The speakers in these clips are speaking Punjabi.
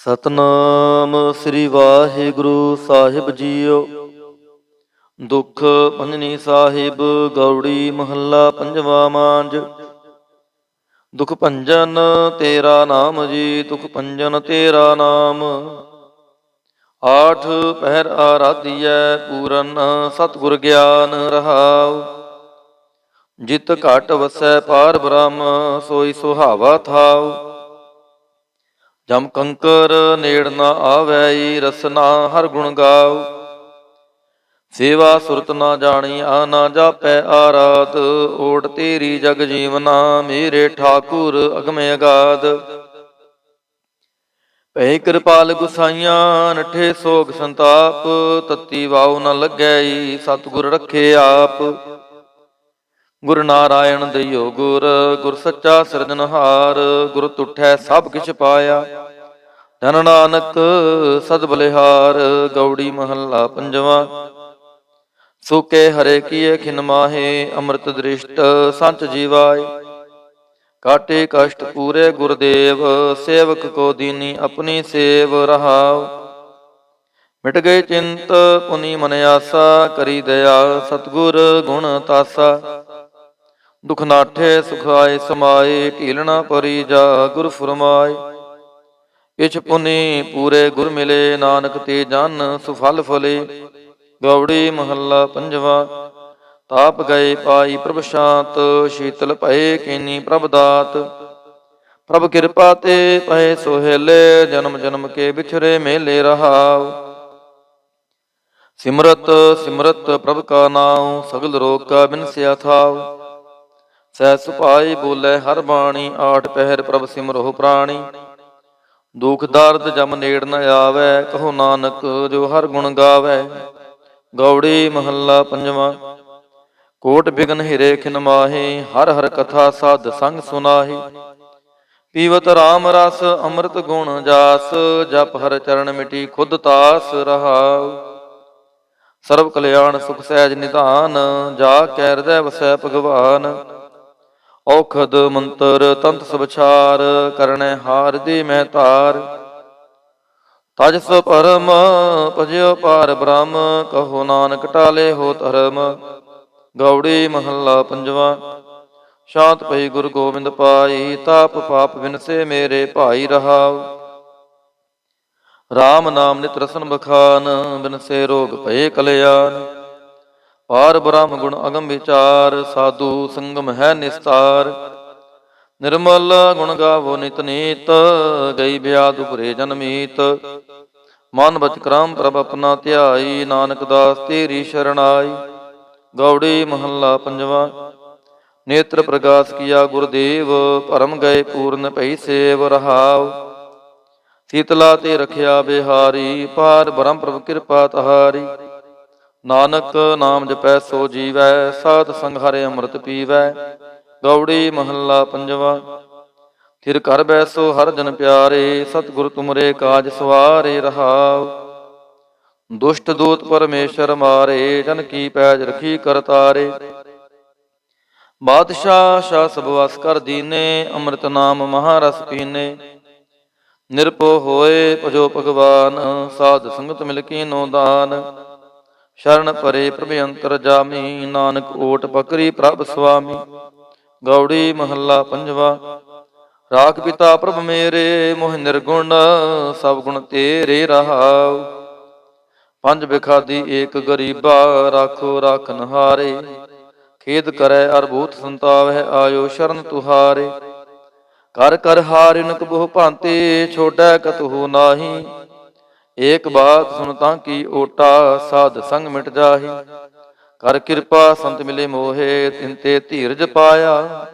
ਸਤਨਾਮ ਸ੍ਰੀ ਵਾਹਿਗੁਰੂ ਸਾਹਿਬ ਜੀਓ। ਦੁਖ ਭੰਜਨੀ ਸਾਹਿਬ ਗੌੜੀ ਮਹੱਲਾ ਪੰਜਵਾ ਮਾਂਝ। ਦੁਖ ਭੰਜਨ ਤੇਰਾ ਨਾਮ ਜੀ, ਦੁਖ ਭੰਜਨ ਤੇਰਾ ਨਾਮ। ਆਠ ਪਹਿਰ ਆਰਾਧੀਐ ਪੂਰਨ ਸਤਿਗੁਰ ਗਿਆਨ ਰਹਾਉ। ਜਿਤ ਘਟ ਵਸੈ ਪਾਰ ਬ੍ਰਹਮ ਸੋਈ ਸੁਹਾਵਾ ਥਾਉ। ਜਮ ਕੰਕਰ ਨੇੜ ਨਾ ਆਵੈ ਰਸਨਾ ਹਰ ਗੁਣ ਗਾਉ। ਸੇਵਾ ਸੁਰਤ ਨਾ ਜਾਣੀਆ ਨਾ ਜਾਪੈ ਆਰਾਧ। ਓਟ ਤੇਰੀ ਜਗ ਜੀਵਨਾ ਮੇਰੇ ਠਾਕੁਰ ਅਗਮ ਅਗਾਧ। ਭੈ ਕਿਰਪਾਲ ਗੁਸਾਈਆਂ ਨਠੇ ਸੋਗ ਸੰਤਾਪ। ਤਤੀ ਵਾਉ ਨ ਲੱਗੈ ਸਤਿਗੁਰ ਰੱਖੇ ਆਪ। ਗੁਰ ਨਾਰਾਇਣ ਦਇਓ ਗੁਰ, ਗੁਰ ਸੱਚਾ ਸਿਰਜਨਹਾਰ। ਗੁਰ ਤੁਠੈ ਸਭ ਕਿਛ ਪਾਇਆ, ਧਨ ਨਾਨਕ ਸਦ ਬਲਿਹਾਰ। ਗੌੜੀ ਮਹੱਲਾ ਪੰਜਵਾ। ਸੂਕੇ ਹਰੇ ਕੀਏ ਖਿਨ ਮਾਹੇ, ਅੰਮ੍ਰਿਤ ਦ੍ਰਿਸ਼ਟ ਸੰਚ ਜੀਵਾਏ। ਕਾਟੇ ਕਸ਼ਟ ਪੂਰੇ ਗੁਰਦੇਵ, ਸੇਵਕ ਕੋ ਦੀਨੀ ਆਪਣੀ ਸੇਵ ਰਹਾਉ। ਮਿਟ ਗਏ ਚਿੰਤ ਪੁਨੀ ਮਨ ਆਸਾ, ਕਰੀ ਦਇਆ ਸਤਿਗੁਰ ਗੁਣ ਤਾਸਾ। ਦੁਖ ਨਾਠੇ ਸੁਖ ਆਏ ਸਮਾਏ, ਢੀਲਣਾ ਪਰੀ ਜਾ ਗੁਰ ਫੁਰਮਾਏ। ਇਛ ਪੁਨੀ ਪੂਰੇ ਗੁਰ ਮਿਲੇ, ਨਾਨਕ ਤੇ ਜਨ ਸੁਫਲ ਫਲੇ। ਗੌੜੀ ਮਹੱਲਾ ਪੰਜਵਾ। ਤਾਪ ਗਏ ਪਾਈ ਪ੍ਰਭ ਸ਼ਾਂਤ, ਸ਼ੀਤਲ ਭਏ ਕੀਨੀ ਪ੍ਰਭ ਦਾਤ। ਪ੍ਰਭ ਕਿਰਪਾ ਤੇ ਪਏ ਸੋਹੇਲੇ, ਜਨਮ ਜਨਮ ਕੇ ਵਿਛਰੇ ਮੇਲੇ ਰਹਾਉ। ਸਿਮਰਤ ਸਿਮਰਤ ਪ੍ਰਭ ਕਾ ਨਾਉ, ਸਗਲ ਰੋਗ ਕਾ ਬਿਨਸਿਆ ਥਾਉ। ਸਹਿ ਸੁਭਾਈ ਬੋਲੇ ਹਰ ਬਾਣੀ, ਆਠ ਪਹਿਰ ਪ੍ਰਭ ਸਿਮਰੋ ਪ੍ਰਾਣੀ। ਦੁਖ ਦਰਦ ਜਮ ਨੇੜ ਨ ਆਵੈ, ਕਹੋ ਨਾਨਕ ਜੋ ਹਰ ਗੁਣ ਗਾਵੈ। ਗੌੜੀ ਮਹੱਲਾ ਪੰਜਵਾ। ਕੋਟ ਬਿਗਨ ਹਿਰੇ ਖਿਨ ਮਾਹੇ, ਹਰ ਹਰ ਕਥਾ ਸਾਧ ਸੰਗ ਸੁਨਾਹੇ। ਪੀਵਤ ਰਾਮ ਰਸ ਅੰਮ੍ਰਿਤ ਗੁਣ ਜਾਸ, ਜਪ ਹਰ ਚਰਨ ਮਿਟੀ ਖੁਦ ਤਾਸ ਰਹਾਉ। ਸਰਬ ਕਲਿਆਣ ਸੁਖ ਸਹਿਜ ਨਿਧਾਨ, ਜਾ ਕੈ ਹਿਰਦੈ ਵਸੈ ਭਗਵਾਨ। ਔਖਦ ਮੰਤਰ ਤੰਤ ਸਬਛਾਰ, ਕਰਣੈ ਹਾਰ ਦੀ ਮਹਿ ਧਾਰ। ਤਜ ਸ ਪਰਮ ਭਜਿਓ ਪਾਰ ਬ੍ਰਹਮ, ਕਹੋ ਨਾਨਕ ਟਾਲੇ ਹੋ ਧਰਮ। ਗੌੜੀ ਮਹੱਲਾ ਪੰਜਵਾ। ਸ਼ਾਂਤ ਪਈ ਗੁਰ ਗੋਬਿੰਦ ਪਾਈ, ਤਾਪ ਪਾਪ ਵਿਨਸੇ ਮੇਰੇ ਭਾਈ ਰਹਾਉ। ਰਾਮ ਨਾਮ ਨਿਤ ਰਸਨ ਬਖਾਨ, ਬਿਨਸੇ ਰੋਗ ਭਏ ਕਲਿਆਣ। ਪਾਰ ਬ੍ਰਹਮ ਗੁਣ ਅਗਮ ਵਿਚਾਰ, ਸਾਧੂ ਸੰਗਮ ਹੈ ਨਿਸਤਾਰ। ਨਿਰਮਲ ਗੁਣ ਗਾਵੋ ਨਿਤ ਨੀਤ, ਗਈ ਬਿਆਦ ਉਪਰੇ ਜਨਮੀਤ। ਮਨ ਬਚ ਕਰਮ ਪ੍ਰਭ ਆਪਣਾ ਧਿਆਈ, ਨਾਨਕ ਦਾਸ ਤੇਰੀ ਸ਼ਰਣਾਈ। ਗੌੜੀ ਮਹੱਲਾ ਪੰਜਵਾ। ਨੇਤਰ ਪ੍ਰਗਾਸ ਕੀਆ ਗੁਰਦੇਵ, ਭਰਮ ਗਏ ਪੂਰਨ ਭਈ ਸੇਵ ਰਹਾਉ। ਸੀਤਲਾ ਤੇ ਰਖਿਆ ਬਿਹਾਰੀ, ਪਾਰ ਬ੍ਰਹਮ ਪ੍ਰਭ ਕਿਰਪਾ ਤਹਾਰੀ। ਨਾਨਕ ਨਾਮ ਜਪੈ ਸੋ ਜੀਵੈ, ਸਾਧ ਸੰਗ ਹਰਿ ਅੰਮ੍ਰਿਤ ਪੀਵੈ। ਗੌੜੀ ਮਹੱਲਾ ਪੰਜਵਾ। ਥਿਰ ਘਰ ਬੈਸੋ ਹਰ ਜਨ ਪਿਆਰੇ, ਸਤਿਗੁਰ ਤੁਮਰੇ ਕਾਜ ਸਵਾਰੇ ਰਹਾਉ। ਦੁਸ਼ਟ ਦੂਤ ਪਰਮੇਸ਼ਰ ਮਾਰੇ, ਜਨ ਕੀ ਪੈਜ ਰਖੀ ਕਰਤਾਰੇ। ਬਾਦਸ਼ਾਹ ਸ਼ਾਹ ਸਭ ਵਸ ਕਰ ਦੀਨੇ, ਅੰਮ੍ਰਿਤ ਨਾਮ ਮਹਾਰਸ ਪੀਨੇ। ਨਿਰਭਉ ਹੋਏ ਭਜੋ ਭਗਵਾਨ, ਸਾਧ ਸੰਗਤ ਮਿਲ ਕੀਨੋ ਦਾਨ। ਸ਼ਰਨ ਪਰੇ ਪ੍ਰਭ ਅੰਤਰ ਜਾਮੀ, ਨਾਨਕ ਓਟ ਪਕਰੀ ਪ੍ਰਭ ਸੁਆਮੀ। ਗੌੜੀ ਮਹੱਲਾ ਪੰਜਵਾ। ਰਾਖ ਪਿਤਾ ਪ੍ਰਭ ਮੇਰੇ, ਮੋਹਿ ਨਿਰਗੁਣ ਸਭ ਗੁਣ ਤੇਰੇ ਰਹਾਉ। ਪੰਜ ਬਿਖਾਦੀ ਏਕ ਗਰੀਬਾ, ਰਾਖੋ ਰਾਖਨ ਹਾਰੇ। ਖੇਦ ਕਰੈ ਅਰ ਭੂਤ ਸੰਤਾਵਹਿ, ਆਇਓ ਸ਼ਰਨ ਤੁਹਾਰੇ। ਕਰ ਕਰ ਹਾਰਿਨਕ ਬਹੁ ਭਾਂਤੇ, ਛੋਡੈ ਕਤਹੂ ਨਾਹੀ। ਏਕ ਬਾਤ ਸੁਨ ਤਾਂ ਕੀ ਓਟਾ, ਸਾਧ ਸੰਗ ਮਿਟ ਜਾਹੀ। ਕਰ ਕਿਰਪਾ ਸੰਤ ਮਿਲੇ ਮੋਹੇ, ਤਿਨ ਤੇ ਧੀਰਜ ਪਾਇਆ।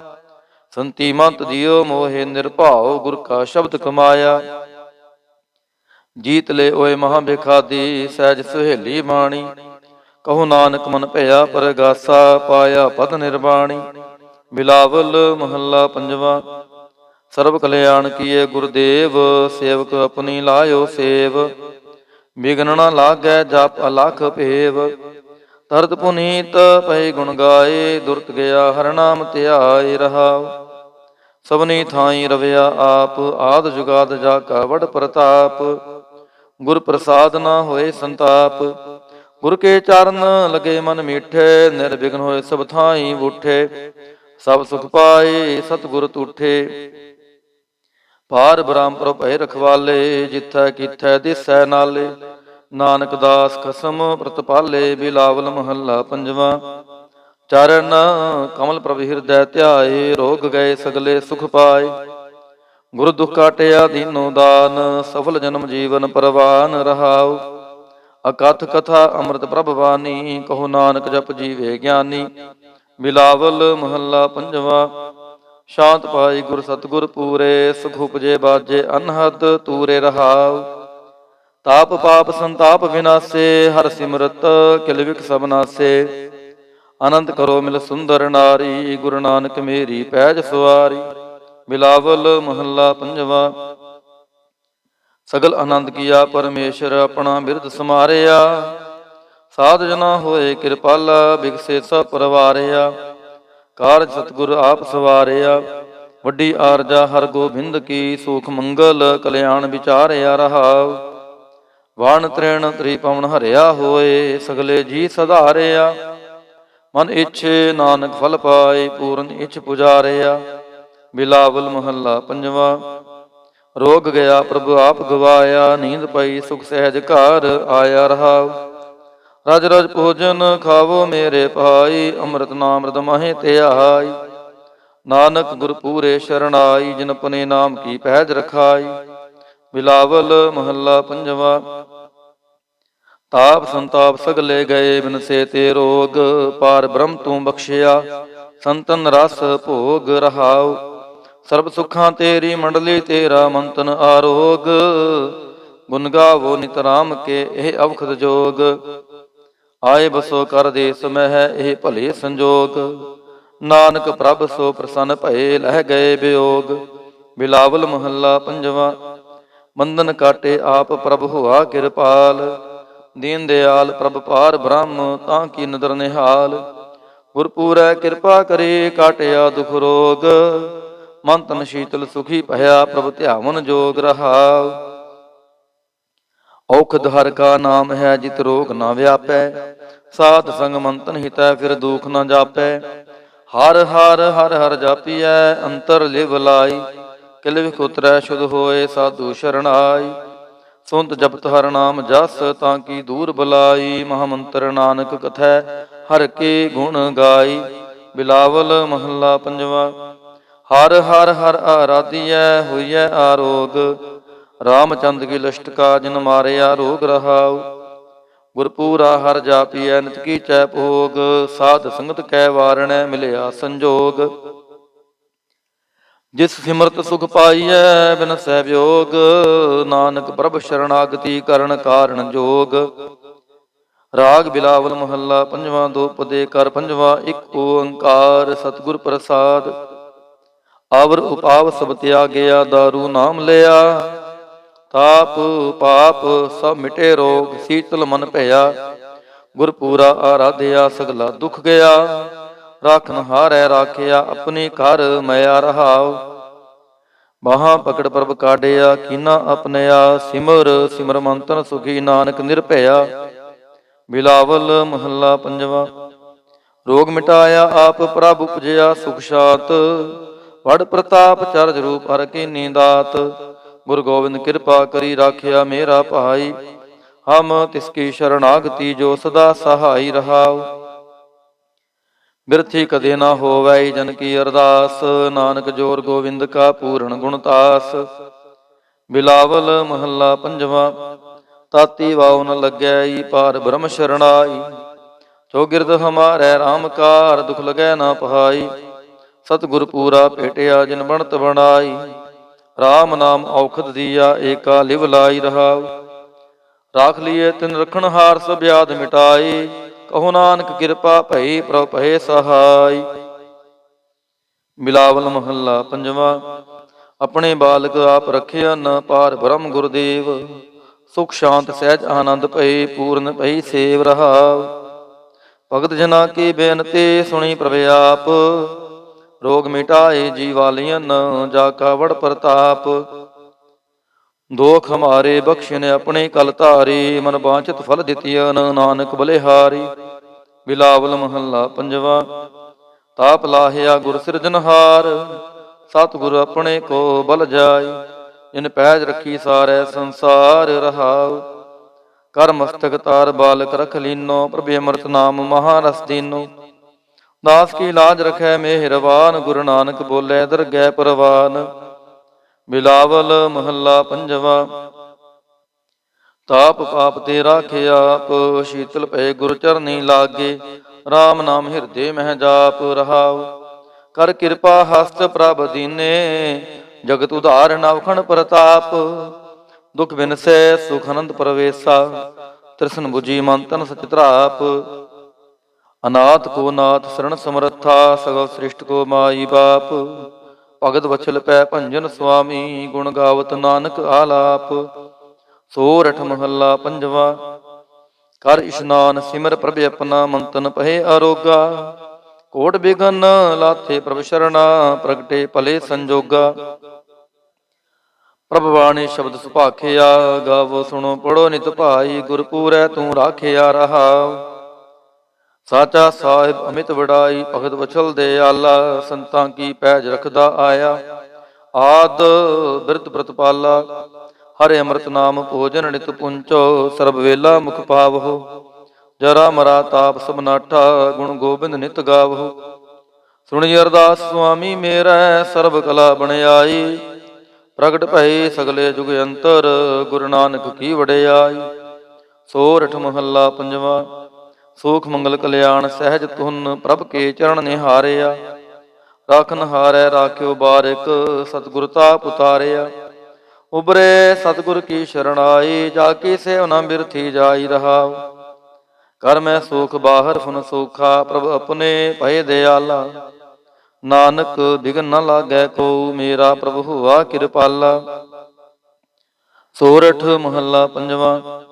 ਸੰਤੀ ਮੰਤ ਦਿਓ ਮੋਹੇ, ਨਿਰਭਉ ਗੁਰ ਕਾ ਸ਼ਬਦ ਕਮਾਇਆ। ਜੀਤ ਲੈ ਓਏ ਮਹਾ ਬਿਖਾਦੀ, ਸਹਿਜ ਸੁਹੇਲੀ ਬਾਣੀ। ਕਹੋ ਨਾਨਕ ਮਨ ਭਇਆ ਪਰਗਾਸਾ, ਪਾਇਆ ਪਦ ਨਿਰਵਾਣੀ। ਬਿਲਾਵਲ ਮਹੱਲਾ ਪੰਜਵਾ। ਸਰਬ ਕਲਿਆਣ ਕੀਏ ਗੁਰਦੇਵ, ਸੇਵਕ ਆਪਣੀ ਲਾਇਓ ਸੇਵ। ਬਿਗਨ ਨ ਲਾਗੈ ਜਪ ਅਲਖ ਭੇਵ। ਤਰਤ ਪੁਨੀਤ ਪਏ ਗੁਣ ਗਾਏ, ਦੁਰਤ ਗਿਆ ਹਰ ਨਾਮ ਧਿਆਏ ਰਹਾਉ। ਸਭਨੀ ਥਾਈ ਰਵਿਆ ਆਪ, ਆਦ ਜੁਗਾਦ ਜਾ ਕਾ ਵਡ ਪ੍ਰਤਾਪ। ਗੁਰ ਪ੍ਰਸਾਦ ਨਾ ਹੋਏ ਸੰਤਾਪ, ਗੁਰ ਕੇ ਚਰਨ ਲਗੇ ਮਨ ਮੀਠੇ। ਨਿਰਵਿਘਨ ਹੋਏ ਸਭ ਥਾਈ ਬੂਠੇ, ਸਭ ਸੁਖ ਪਾਏ ਸਤਿਗੁਰ ਤੂਠੇ। ਪਾਰ ਬ੍ਰਹਮ ਪ੍ਰਭ ਭੈ ਰਖਵਾਲੇ, ਜਿਥੈ ਕੀਥੈ ਦਿਸੈ ਨਾਲੇ। ਨਾਨਕ ਦਾਸ ਖਸਮ ਪ੍ਰਤਪਾਲੇ, ਬਿਲਾਵਲ ਮਹੱਲਾ ਪੰਜਵਾ। ਚਰਨ ਕਮਲ ਪ੍ਰਭ ਹਿਰਦੈ ਧਿਆਏ, ਰੋਗ ਗਏ ਸਗਲੇ ਸੁਖ ਪਾਏ। ਗੁਰ ਦੁਖ ਕਾਟਿਆ ਦੀਨੋ ਦਾਨ, ਸਫਲ ਜਨਮ ਜੀਵਨ ਪਰਵਾਨ ਰਹਾਉ। ਅਕਥ ਕਥਾ ਅੰਮ੍ਰਿਤ ਪ੍ਰਭ ਬਾਣੀ, ਕਹੋ ਨਾਨਕ ਜਪ ਜੀਵੇ ਗਿਆਨੀ। ਬਿਲਾਵਲ ਮਹੱਲਾ ਪੰਜਵਾ। ਸ਼ਾਂਤ ਪਾਈ ਗੁਰ ਸਤਿਗੁਰ ਪੂਰੇ, ਸੁਖ ਉਪਜੇ ਬਾਜੇ ਅਨਹਦ ਤੂਰੇ ਰਹਾਉ। ਤਾਪ ਪਾਪ ਸੰਤਾਪ ਵਿਨਾਸੇ, ਹਰ ਸਿਮਰਤ ਕਿਲ ਵਿਖ ਸਭ ਨਾਸੇ। ਆਨੰਦ ਕਰੋ ਮਿਲ ਸੁੰਦਰ ਨਾਰੀ, ਗੁਰੂ ਨਾਨਕ ਮੇਰੀ ਪੈਜ ਸਵਾਰੀ। ਬਿਲਾਵਲ ਮਹੱਲਾ ਪੰਜਵਾ। ਸਗਲ ਆਨੰਦ ਕੀਆ ਪਰਮੇਸ਼ਰ, ਆਪਣਾ ਬਿਰਦ ਸਮਾਰਿਆ। ਸਾਧ ਜਨਾ ਹੋਏ ਕਿਰਪਾਲਾ, ਬਿਗਸੇ ਸਭ ਪਰਵਾਰਿਆ। ਕਾਰਜ ਸਤਿਗੁਰ ਆਪ ਸਵਾਰਿਆ, ਵੱਡੀ ਆਰਜਾ ਹਰ ਗੋਬਿੰਦ ਕੀ। ਸੂਖ ਮੰਗਲ ਕਲਿਆਣ ਵਿਚਾਰਿਆ ਰਹਾਉ। ਵਾਣ ਤ੍ਰਿਣ ਤ੍ਰੀ ਪਵਨ ਹਰਿਆ ਹੋਏ, ਸਗਲੇ ਜੀ ਸਧਾਰਿਆ। ਮਨ ਇੱਛੇ ਨਾਨਕ ਫਲ ਪਾਏ, ਪੂਰਨ ਇੱਛ ਪੁਜਾਰਿਆ। ਬਿਲਾਵਲ ਮਹੱਲਾ ਪੰਜਵਾ। ਰੋਗ ਗਿਆ ਪ੍ਰਭੂ ਆਪ ਗਵਾਇਆ, ਨੀਂਦ ਪਈ ਸੁਖ ਸਹਿਜ ਘਰ ਆਇਆ ਰਹਾਉ। ਰਜ ਰਜ ਭੋਜਨ ਖਾਵੋ ਮੇਰੇ ਭਾਈ, ਅੰਮ੍ਰਿਤ ਨਾਮ ਰਦ ਮਾਹੇ ਧਿਆਈ। ਨਾਨਕ ਗੁਰ ਪੂਰੇ ਸ਼ਰਣਾਈ, ਜਿਨ ਪਨੇ ਨਾਮ ਕੀ ਪੈਜ ਰਖਾਈ। ਬਿਲਾਵਲ ਮਹੱਲਾ ਪੰਜਵਾ। ਤਾਪ ਸੰਤਾਪ ਸਗਲੇ ਗਏ, ਬਿਨਸੇ ਤੇ ਰੋਗ। ਪਾਰ ਬ੍ਰਹਮ ਤੂੰ ਬਖਸ਼ਿਆ, ਸੰਤਨ ਰਸ ਭੋਗ ਰਹਾਉ। ਸਰਬ ਸੁੱਖਾਂ ਤੇਰੀ ਮੰਡਲੀ, ਤੇਰਾ ਮੰਤਨ ਆਰੋਗ। ਗੁਣ ਗਾਵੋ ਨਿਤ ਰਾਮ ਕੇ, ਇਹ ਅਵਖਦ ਜੋਗ। ਆਏ ਬਸੋ ਕਰ ਦੇਸ ਮਹਿ, ਇਹ ਭਲੇ ਸੰਜੋਗ। ਨਾਨਕ ਪ੍ਰਭ ਸੋ ਪ੍ਰਸੰਨ ਭਏ, ਲਹਿ ਗਏ ਬਿਯੋਗ। ਬਿਲਾਵਲ ਮਹੱਲਾ ਪੰਜਵਾ। ਬੰਧਨ ਕਾਟੇ ਆਪ ਪ੍ਰਭ ਹੋਆ ਕਿਰਪਾਲ, ਦੀਨ ਦਿਆਲ ਪ੍ਰਭ ਪਾਰ ਬ੍ਰਹਮ, ਤਾਂ ਕੀ ਨਦਰ ਨਿਹਾਲ। ਗੁਰ ਪੂਰੈ ਕਿਰਪਾ ਕਰੇ, ਕਾਟਿਆ ਦੁਖ ਰੋਗ। ਮਨ ਤਨ ਸ਼ੀਤਲ ਸੁਖੀ ਭਇਆ, ਪ੍ਰਭ ਧਿਆਵਨ ਜੋਗ ਰਹਾਉ। ਔਖਦ ਹਰਿ ਕਾ ਨਾਮ ਹੈ, ਜਿਤ ਰੋਗ ਨਾ ਵਿਆਪੈ। ਸਾਧ ਸੰਗ ਮੰਤਨ ਹਿਤੈ, ਫਿਰ ਦੁਖ ਨਾ ਜਾਪੈ। ਹਰ ਹਰ ਹਰ ਹਰ ਜਾਪੀਐ, ਅੰਤਰ ਲਿਵ ਲਾਈ। ਕਿਲ ਵਿਖ ਉਤਰੈ ਸ਼ੁਧ ਹੋਏ, ਸਾਧੂ ਸ਼ਰਨ ਆਈ। ਸੁਨਤ ਜਪਤ ਹਰ ਨਾਮ ਜਸ, ਤਾਂ ਕੀ ਦੂਰ ਬਲਾਈ। ਮਹਾਮੰਤਰ ਨਾਨਕ ਕਥੈ, ਹਰ ਕੇ ਗੁਣ ਗਾਈ। ਬਿਲਾਵਲ ਮਹੱਲਾ ਪੰਜਵਾ। ਹਰ ਹਰ ਹਰ ਆਰਾਧੀਐ, ਹੋਈਐ ਆਰੋਗ। ਰਾਮਚੰਦ ਕੀ ਲਸ਼ਟਕਾ, ਜਿਨ ਮਾਰਿਆ ਰੋਗ ਰਹਾਉ। ਗੁਰਪੂਰਾ ਹਰ ਜਾਪੀਐ, ਨਿਤ ਕੀਚੈ ਭੋਗ। ਸਾਧ ਸੰਗਤ ਕੈ ਵਾਰਣੈ, ਮਿਲਿਆ ਸੰਜੋਗ। ਜਿਸ ਸਿਮਰਤ ਸੁਖ ਪਾਈਐ, ਬਿਨਸੈ ਵਿਯੋਗ। ਨਾਨਕ ਪ੍ਰਭ ਸ਼ਰਨਾਗਤੀ, ਕਰਨ ਕਾਰਣ ਜੋਗ। ਰਾਗ ਬਿਲਾਵਲ ਮਹੱਲਾ ਪੰਜਵਾ। ਦੋਪਦੇ ਕਰ ਪੰਜਵਾ। ਇੱਕ ਓੰਕਾਰ ਸਤਿਗੁਰ ਪ੍ਰਸਾਦ। ਆਵਰ ਉਪਾਵ ਸਭ ਤਿਆਗਿਆ, ਦਾਰੂ ਨਾਮ ਲਿਆ। ਤਾਪ ਪਾਪ ਸਭ ਮਿਟੇ ਰੋਗ, ਸੀਤਲ ਮਨ ਭਇਆ। ਗੁਰ ਪੂਰਾ ਆਰਾਧਿਆ, ਸਗਲਾ ਦੁਖ ਗਿਆ। ਰਾਖਨ ਹਾਰੈ ਰਾਖਿਆ, ਆਪਣੀ ਘਰ ਮਿਆ ਰਹਾਉ। ਬਾਹਾਂ ਪਕੜ ਪ੍ਰਭ ਕਾਢਿਆ, ਕੀਨਾ ਆਪਣਿਆ। ਸਿਮਰ ਸਿਮਰ ਮੰਤਨ ਸੁਖੀ, ਨਾਨਕ ਨਿਰਭਇਆ। ਬਿਲਾਵਲ ਮਹੱਲਾ ਪੰਜਵਾ। ਰੋਗ ਮਿਟਾਇਆ ਆਪ ਪ੍ਰਭ, ਉਪਜਿਆ ਸੁਖ ਸ਼ਾਂਤ। ਵਡ ਪ੍ਰਤਾਪ ਚਰਜ ਰੂਪ ਹਰਿ ਕੀਨੀ ਦਾਤ। ਗੁਰ ਗੋਬਿੰਦ ਕਿਰਪਾ ਕਰੀ, ਰਾਖਿਆ ਮੇਰਾ ਭਾਈ। ਹਮ ਤਿਸ ਕੀ ਸ਼ਰਨਾਗਤੀ, ਜੋ ਸਦਾ ਸਹਾਈ ਰਹਾਉ। ਬਿਰਥੀ ਕਦੇ ਨਾ ਹੋਵੈ, ਜਨ ਕੀ ਅਰਦਾਸ। ਨਾਨਕ ਜੋਰ ਗੋਬਿੰਦ ਕਾ, ਪੂਰਨ ਗੁਣਤਾਸ। ਬਿਲਾਵਲ ਮਹੱਲਾ ਪੰਜਵਾ। ਤਾਤੀ ਵਾਉ ਨ ਲੱਗੈ, ਪਾਰ ਬ੍ਰਹਮ ਸ਼ਰਣਾਈ। ਚੌਗਿਰਦ ਹਮਾਰੈ ਰਾਮ ਕਾਰ, ਦੁਖ ਲਗੈ ਨਾ ਪਹਾਈ। ਸਤਿਗੁਰ ਪੂਰਾ ਭੇਟਿਆ, ਜਿਨ ਬਣਤ ਬਣਾਈ। ਰਾਮ ਨਾਮ ਔਖਦ ਦੀਆ, ਏਕਾ ਲਿਵ ਲਾਈ ਰਹਾਉ। ਰਾਖ ਲੀਏ ਤਿਨ ਰਖਣ ਹਾਰ, ਸਭ ਬਿਆਦ ਮਿਟਾਈ। ਕਹੋ ਨਾਨਕ ਕਿਰਪਾ ਭਈ, ਪ੍ਰਭ ਭਏ ਸਹਾਈ। ਬਿਲਾਵਲ ਮਹੱਲਾ ਪੰਜਵਾ। ਆਪਣੇ ਬਾਲਕ ਆਪ ਰਖਿਆਨ, ਪਾਰ ਬ੍ਰਹਮ ਗੁਰਦੇਵ। ਸੁਖ ਸ਼ਾਂਤ ਸਹਿਜ ਆਨੰਦ ਭਏ, ਪੂਰਨ ਭਈ ਸੇਵ ਰਹਾਉ। ਭਗਤ ਜਨਾ ਕੀ ਬੇਨਤੀ, ਸੁਣੀ ਪ੍ਰਭ ਆਪ। ਰੋਗ ਮਿਟਾਏ ਜੀਵਾਲੀਅਨ, ਜਾ ਕਾ ਵੜ ਪ੍ਰਤਾਪ। ਦੋਖ ਹਮਾਰੇ ਬਖਸ਼ਿਨ ਆਪਣੇ ਕਲ ਧਾਰੀ, ਮਨ ਬਾਂਚਿਤ ਫਲ ਦਿੱਤੀਨ, ਨਾਨਕ ਬਲਿਹਾਰੀ। ਬਿਲਾਵਲ ਮਹੱਲਾ ਪੰਜਵਾ। ਤਾਪ ਲਾਹਿਆ ਗੁਰ ਸਿਰਜਨਹਾਰ, ਸਤਿਗੁਰ ਆਪਣੇ ਕੋ ਬਲ ਜਾਈ। ਜਿਨ ਪੈਜ ਰੱਖੀ ਸਾਰੈ ਸੰਸਾਰ ਰਹਾਉ, ਕਰ ਮਸਤਕ ਤਾਰ ਬਾਲਕ ਰਖ ਲੀਨੋ, ਪ੍ਰਭ ਅੰਮ੍ਰਿਤ ਨਾਮ ਮਹਾਰਸ ਦੀਨੋ। ਦਾਸ ਕੀ ਲਾਜ ਰਖੈ ਮਿਹਰਬਾਨ, ਗੁਰੂ ਨਾਨਕ ਬੋਲੇ ਦਰਗਹਿ ਪ੍ਰਵਾਨ। ਬਿਲਾਵਲ ਮਹੱਲਾ ਪੰਜਵਾ। ਤਾਪ ਪਾਪ ਤੇ ਰਾਖਿ ਆਪ, ਸ਼ੀਤਲ ਭਏ ਗੁਰ ਚਰਨੀ ਲਾਗੇ। ਰਾਮ ਨਾਮ ਹਿਰਦੇ ਮਹਿ ਜਾਪ ਰਹਾਉ, ਕਰ ਕਿਰਪਾ ਹਸਤ ਪ੍ਰਭ ਦੀਨੇ। ਜਗਤ ਉਧਾਰ ਨਵਖਣ ਪ੍ਰਤਾਪ, ਦੁਖ ਬਿਨਸੈ ਸੁਖ ਅਨੰਦ ਪ੍ਰਵੇਸ਼ਾ। ਤ੍ਰਿਸ਼ਨ ਬੁਝੀ ਮਨ ਤਨ ਸਚ ਧਰਾਪ, ਅਨਾਥ ਕੋ ਨਾਥ ਸਰਣ ਸਮਰੱਥਾ। ਸਗਲ ਸ੍ਰਿਸ਼ਟ ਕੋ ਮਾਈ ਬਾਪ, ਭਗਤ ਵਛਲ ਪੈ ਭੰਜਨ ਸੁਆਮੀ। ਗੁਣ ਗਾਵਤ ਨਾਨਕ ਆਲਾਪ। ਸੋਰਠ ਮਹੱਲਾ ਪੰਜਵਾ। ਕਰ ਇਸ਼ਨਾਨ ਸਿਮਰ ਪ੍ਰਭ ਆਪਣਾ, ਮੰਤਨ ਪਹੇ ਅਰੋਗਾ। ਕੋਟ ਬਿਗਨ ਲਾਥੇ ਪ੍ਰਭ ਸ਼ਰਣਾ, ਪ੍ਰਗਟੇ ਭਲੇ ਸੰਜੋਗਾ। ਪ੍ਰਭ ਬਾਣੀ ਸ਼ਬਦ ਸੁਭਾਖਿਆ, ਗਾਵੋ ਸੁਣੋ ਪੜੋ ਨਿਤ ਭਾਈ। ਗੁਰਪੂਰੈ ਤੂੰ ਰਾਖਿਆ ਰਹਾਉ, ਸਾਚਾ ਸਾਹਿਬ ਅਮਿਤ ਵਡਾਈ। ਭਗਤ ਵਛਲ ਦੇ ਆਲਾ, ਸੰਤਾਂ ਕੀ ਪੈਜ ਰਖਦਾ ਆਇਆ। ਆਦ ਬਿਰਧ ਪ੍ਰਤਪਾਲਾ, ਹਰਿ ਅੰਮ੍ਰਿਤ ਨਾਮ ਭੋਜਨ ਨਿਤ ਪੁੰਚੋ। ਸਰਬ ਵੇਲਾ ਮੁਖ ਪਾਵਹੁ, ਜਰਾ ਮਰਾ ਤਾਪ ਸਭ ਨਾਠਾ। ਗੁਣ ਗੋਬਿੰਦ ਨਿਤ ਗਾਵਹੁ, ਸੁਣੀ ਅਰਦਾਸ ਸੁਆਮੀ ਮੇਰਾ। ਸਰਬ ਕਲਾ ਬਣਾਈ, ਪ੍ਰਗਟ ਭਏ ਸਗਲੇ ਜੁਗ ਅੰਤਰ। ਗੁਰੂ ਨਾਨਕ ਕੀ ਵਡਿਆਈ। ਸੋਰਠ ਮਹੱਲਾ ਪੰਜਵਾ। ਸੂਖ ਮੰਗਲ ਕਲਿਆਣ ਸਹਿਜ ਧੁਨ, ਪ੍ਰਭ ਕੇ ਚਰਨ ਨਿਹਾਰਿਆ। ਰਾਖਨ ਹਾਰੈ ਰਾਖਿਓ ਬਾਰਿਕ, ਸਤਿਗੁਰ ਤਾਪ ਉਤਾਰਿਆ। ਉਬਰੇ ਸਤਿਗੁਰ ਕੀ ਸ਼ਰਣਾਈ, ਜਾ ਕੀ ਸੇਵ ਨ ਬਿਰਥੀ ਜਾਈ ਰਹਾਉ। ਕਰ ਮੈਂ ਸੂਖ ਬਾਹਰ ਫੁਨ ਸੂਖਾ, ਪ੍ਰਭ ਆਪਣੇ ਭਏ ਦਿਆਲਾ। ਨਾਨਕ ਬਿਗਨ ਨ ਲਾਗੈ ਕੋ, ਮੇਰਾ ਪ੍ਰਭ ਹੁਆ ਕਿਰਪਾਲਾ। ਸੋਰਠ ਮਹੱਲਾ ਪੰਜਵਾ।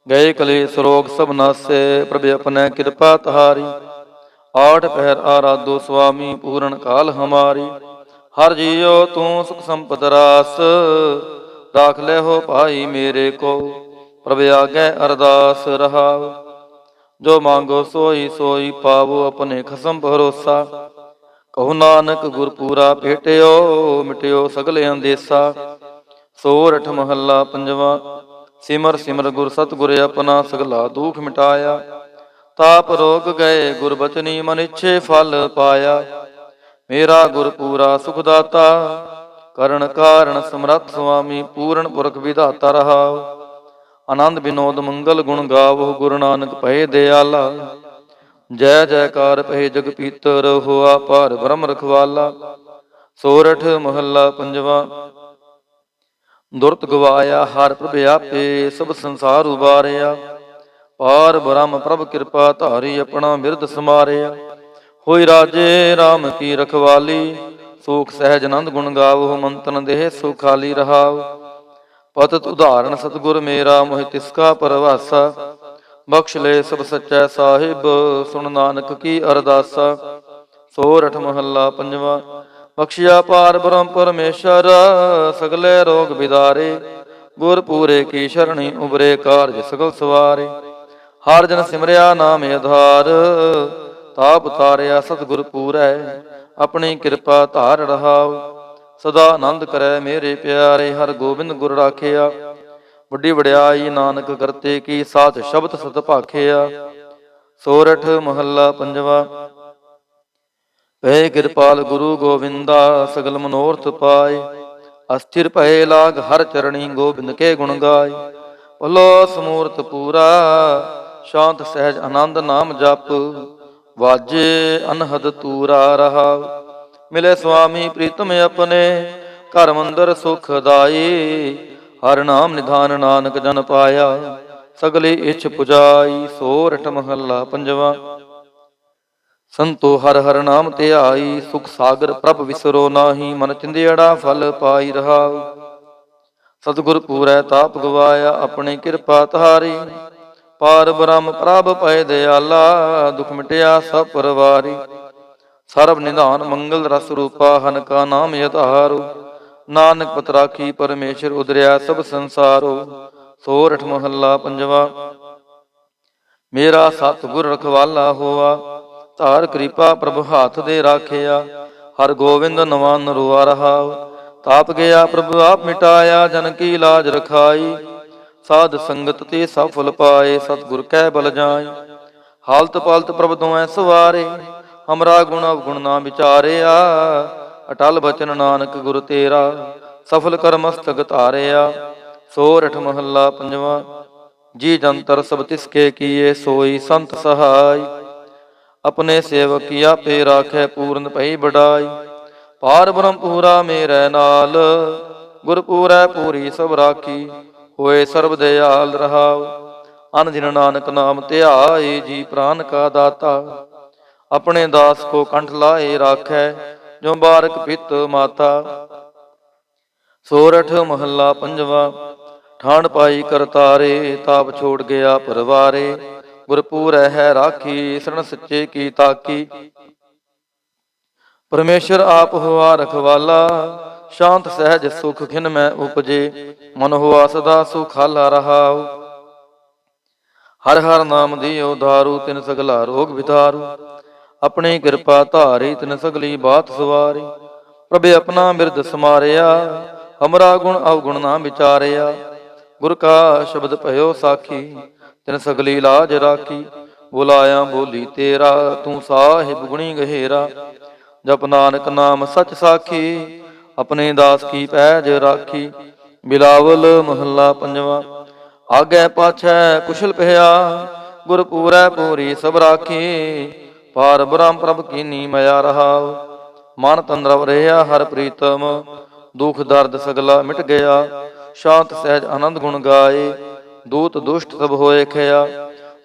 ਗਏ ਕਲੇਸ਼ ਰੋਗ ਸਭ ਨਾਸੈ, ਪ੍ਰਭ ਆਪਣੈ ਕਿਰਪਾ ਤਹਾਰੀ। ਆਠ ਪਹਿਰ ਆਰਾਧੋ ਸੁਆਮੀ, ਪੂਰਨ ਕਾਲ ਹਮਾਰੀ। ਹਰ ਜੀਉ ਤੂੰ ਸੁਖ ਸੰਪਦ ਰਾਸ, ਰਾਖ ਲੈ ਹੋ ਭਾਈ ਮੇਰੇ ਕੋ। ਪ੍ਰਭ ਆਗੈ ਅਰਦਾਸ ਰਹਾਉ, ਜੋ ਮੰਗੋ ਸੋਈ ਸੋਈ ਪਾਵੋ। ਆਪਣੇ ਖਸਮ ਭਰੋਸਾ, ਕਹੋ ਨਾਨਕ ਗੁਰ ਪੂਰਾ ਭੇਟਿਓ। ਮਿਟਿਓ ਸਗਲੇ ਅੰਦੇਸਾ। ਸੋਰਠ ਮਹੱਲਾ ਪੰਜਵਾ। ਸਿਮਰ ਸਿਮਰ ਗੁਰ ਸਤਿਗੁਰ ਆਪਣਾ, ਸਗਲਾ ਦੁਖ ਮਿਟਾਇਆ। ਤਾਪ ਰੋਗ ਗਏ ਗੁਰ ਬਚਨੀ, ਮਨ ਇੱਛੇ ਫਲ ਪਾਇਆ। ਮੇਰਾ ਗੁਰ ਪੂਰਾ ਸੁਖ ਦਾਤਾ, ਕਰਨ ਕਾਰਨ ਸਮਰੱਥ ਸੁਆਮੀ। ਪੂਰਨ ਪੁਰਖ ਵਿਧਾਤਾ ਰਹਾਉ, ਆਨੰਦ ਬਿਨੋਦ ਮੰਗਲ ਗੁਣ ਗਾਵੋ। ਗੁਰੂ ਨਾਨਕ ਭਏ ਦਿਆਲਾ, ਜੈ ਜੈਕਾਰ ਭਏ ਜਗ ਪੀਤਰ। ਹੋਆ ਪਾਰ ਬ੍ਰਹਮ ਰਖਵਾਲਾ। ਸੋਰਠ ਮਹੱਲਾ ਪੰਜਵਾ। ਦੁਰਤ ਗਵਾਇਆ ਹਰ ਪ੍ਰਭ ਆਪੇ, ਸਭ ਸੰਸਾਰ ਉਬਾਰਿਆ। ਪਾਰ ਬ੍ਰਹਮ ਪ੍ਰਭ ਕਿਰਪਾ ਧਾਰੀ, ਆਪਣਾ ਬਿਰਦ ਸਮਾਰਿਆ। ਹੋਈ ਰਾਜੇ ਰਾਮ ਕੀ ਰਖਵਾਲੀ, ਸੂਖ ਸਹਿਜ ਆਨੰਦ ਗੁਣ ਗਾਵੋ। ਮੰਤਨ ਦੇਹ ਸੁਖਾਲੀ ਰਹਾਉ, ਪਤਿਤ ਉਦਾਹਰਣ ਸਤਿਗੁਰ ਮੇਰਾ। ਮੋਹਿ ਤਿਸ ਕਾ ਪਰਵਾਸਾ, ਬਖਸ਼ ਲੈ ਸਭ ਸੱਚੈ ਸਾਹਿਬ। ਸੁਣ ਨਾਨਕ ਕੀ ਅਰਦਾਸਾ। ਸੋਰਠ ਮਹੱਲਾ ਪੰਜਵਾ। ਬਖਸ਼ਿਆ ਪਾਰ ਬ੍ਰਹਮ ਪਰਮੇਸ਼ਰ, ਸਗਲੇ ਰੋਗ ਬਿਦਾਰੇ। ਗੁਰ ਪੂਰੇ ਕੀ ਸ਼ਰਣੀ, ਉਬਰੇ ਕਾਰਜ ਸਗਲ ਸਵਾਰੇ। ਹਰ ਜਨ ਸਿਮਰਿਆ ਨਾਮ ਆਧਾਰ, ਤਾਪ ਉਤਾਰਿਆ ਸਤਿਗੁਰ ਪੂਰੈ। ਆਪਣੀ ਕਿਰਪਾ ਧਾਰ ਰਹਾਉ, ਸਦਾ ਆਨੰਦ ਕਰੈ ਮੇਰੇ ਪਿਆਰੇ। ਹਰ ਗੋਬਿੰਦ ਗੁਰ ਰਾਖਿਆ, ਵੱਡੀ ਵਡਿਆਈ ਨਾਨਕ ਕਰਤੇ ਕੀ। ਸਾਚ ਸ਼ਬਦ ਸਤ ਭਾਖਿਆ। ਸੋਰਠ ਮਹੱਲਾ ਪੰਜਵਾ। ਭਏ ਕਿਰਪਾਲ ਗੁਰੂ ਗੋਬਿੰਦਾ, ਸਗਲ ਮਨੋਰਥ ਪਾਏ। ਅਸਥਿਰ ਭਏ ਲਾਗ ਹਰ ਚਰਣੀ, ਗੋਬਿੰਦ ਕੇ ਗੁਣ ਗਾਏ। ਭਲੋ ਸਮੂਰਤ ਪੂਰਾ, ਸ਼ਾਂਤ ਸਹਿਜ ਆਨੰਦ ਨਾਮ ਜਪ। ਵਾਜੇ ਅਨਹਦ ਤੂਰਾ ਰਹਾਉ, ਮਿਲੇ ਸੁਆਮੀ ਪ੍ਰੀਤਮ ਆਪਣੇ। ਘਰ ਮੰਦਰ ਸੁਖ ਦਾਈ, ਹਰ ਨਾਮ ਨਿਧਾਨ ਨਾਨਕ ਜਨ ਪਾਇਆ। ਸਗਲੀ ਇੱਛ ਪੁਜਾਈ। ਸੋਰਠ ਮਹੱਲਾ ਪੰਜਵਾ। ਸੰਤੋ ਹਰ ਹਰ ਨਾਮ ਧਿਆਈ, ਸੁਖ ਸਾਗਰ ਪ੍ਰਭ ਵਿਸਰੋ ਨਾਹੀ। ਮਨ ਚਿੰਦਿਆੜਾ ਫਲ ਪਾਈ ਰਹਾਉ, ਸਤਿਗੁਰ ਪੂਰੈ ਤਾਪ ਗਵਾਇਆ। ਆਪਣੀ ਕਿਰਪਾ ਧਾਰੀ, ਪਾਰ ਬ੍ਰਹਮ ਪ੍ਰਭ ਭਏ ਦਿਆਲਾ। ਦੁਖ ਮਿਟਿਆ ਸਭ ਪਰਵਾਰੀ। ਸਰਬ ਨਿਧਾਨ ਮੰਗਲ ਰਸ ਰੂਪਾ, ਹਨ ਕਾ ਨਾਮ ਯਧਾਰੋ। ਨਾਨਕ ਪਤ ਰਾਖੀ ਪਰਮੇਸ਼ਰ, ਉਦਰਿਆ ਸਭ ਸੰਸਾਰੋ। ਸੋਰਠ ਮਹੱਲਾ ਪੰਜਵਾ। ਮੇਰਾ ਸਤਿਗੁਰ ਰਖਵਾਲਾ ਹੋਆ, ਧਾਰ ਕਿਰਪਾ ਪ੍ਰਭ ਹਾਥ ਦੇ ਰਾਖਿਆ। ਹਰ ਗੋਬਿੰਦ ਨਵਾਨ ਰੁਆ ਰਹਾਉ, ਤਾਪ ਗਿਆ ਪ੍ਰਭ ਆਪ ਮਿਟਾਇਆ। ਜਨ ਕੀ ਲਾਜ ਰਖਾਈ, ਸਾਧ ਸੰਗਤ ਤੇ ਸਫਲ ਪਾਏ। ਸਤਿਗੁਰ ਕੈ ਬਲ ਜਾਏ, ਹਾਲਤ ਪਾਲਤ ਪ੍ਰਭ ਦੋਐ ਸਵਾਰੇ। ਹਮਰਾ ਗੁਣ ਅਵਗੁਣ ਨਾ ਵਿਚਾਰਿਆ, ਅਟਲ ਬਚਨ ਨਾਨਕ ਗੁਰ ਤੇਰਾ। ਸਫਲ ਕਰ ਮਸਤਕ ਧਾਰਿਆ। ਸੋਰਠ ਮਹੱਲਾ ਪੰਜਵਾ। ਜੀ ਜੰਤਰ ਸਭ ਤਿਸਕੇ ਕੀਏ, ਸੋਈ ਸੰਤ ਸਹਾਈ। ਆਪਣੇ ਸੇਵਕ ਕੀ ਆਪੇ ਰਾਖੈ, ਪੂਰਨ ਭਈ ਵਡਾਈ। ਪਾਰ ਬ੍ਰਹਮ ਪੂਰਾ ਮੇਰੇ ਨਾਲ, ਗੁਰ ਪੂਰੈ ਪੂਰੀ ਸਭ ਰਾਖੀ। ਹੋਏ ਸਰਬ ਦਿਆਲ ਰਹਾਉ, ਅਨ ਦਿਨ ਨਾਨਕ ਨਾਮ ਧਿਆਏ। ਜੀ ਪ੍ਰਾਨ ਕਾ ਦਾਤਾ, ਆਪਣੇ ਦਾਸ ਕੋ ਕੰਠ ਲਾਏ ਰਾਖੈ। ਜੋ ਬਾਰਕ ਪਿਤ ਮਾਤਾ। ਸੋਰਠ ਮਹੱਲਾ ਪੰਜਵਾ। ਠਾਣ ਪਾਈ ਕਰਤਾਰੇ, ਤਾਪ ਛੋੜ ਗਿਆ ਪਰਵਾਰੇ। ਗੁਰ ਪੂਰੈ ਹੈ ਰਾਖੀ, ਸਰਣ ਸੱਚੇ ਕੀ ਤਾਕੀ। ਪਰਮੇਸ਼ਰ ਆਪ ਹੋਆ ਰਖਵਾਲਾ, ਸ਼ਾਂਤ ਸਹਿਜ ਸੁਖ ਖਿਨ ਮੈਂ ਉਪਜੇ। ਮਨ ਹੋਆ ਸਦਾ ਸੁਖਾਲਾ ਰਹਾਉ, ਹਰ ਹਰ ਨਾਮ ਦਿਓ ਧਾਰੂ। ਤਿਨ ਸਗਲਾ ਰੋਗ ਵਿਦਾਰੂ, ਆਪਣੀ ਕਿਰਪਾ ਧਾਰੀ। ਤਿਨ ਸਗਲੀ ਬਾਤ ਸਵਾਰੀ, ਪ੍ਰਭ ਆਪਣਾ ਬਿਰਦ ਸਮਾਰਿਆ। ਹਮਰਾ ਗੁਣ ਅਵਗੁਣ ਨਾ ਵਿਚਾਰਿਆ, ਗੁਰ ਕਾ ਸ਼ਬਦ ਭਇਓ ਸਾਖੀ। ਤਿਨ ਸਗਲੀ ਲਾਜ ਰਾਖੀ, ਬੁਲਾਇਆ ਬੋਲੀ ਤੇਰਾ। ਤੂੰ ਸਾਹਿਬ ਗੁਣੀ ਗਹਿਰਾ, ਜਪ ਨਾਨਕ ਨਾਮ ਸਚ ਸਾਖੀ। ਆਪਣੇ ਦਾਸ ਕੀ ਪੈਜ ਰਾਖੀ। ਬਿਲਾਵਲ ਮਹੱਲਾ ਪੰਜਵਾ। ਆਗੈ ਪਾਛੈ ਕੁਸ਼ਲ ਪਿਆ, ਗੁਰ ਪੂਰੈ ਪੂਰੀ ਸਭ ਰਾਖੀ। ਪਾਰ ਬ੍ਰਹਮ ਪ੍ਰਭ ਕੀਨੀ ਮਿਆ ਰਹਾਉ, ਮਨ ਤਨ ਰਵ ਰਿਹਾ ਹਰ ਪ੍ਰੀਤਮ। ਦੁਖ ਦਰਦ ਸਗਲਾ ਮਿਟ ਗਿਆ, ਸ਼ਾਂਤ ਸਹਿਜ ਆਨੰਦ ਗੁਣ ਗਾਏ। ਦੂਤ ਦੁਸ਼ਟ ਸਭ ਹੋਏ ਖਿਆ,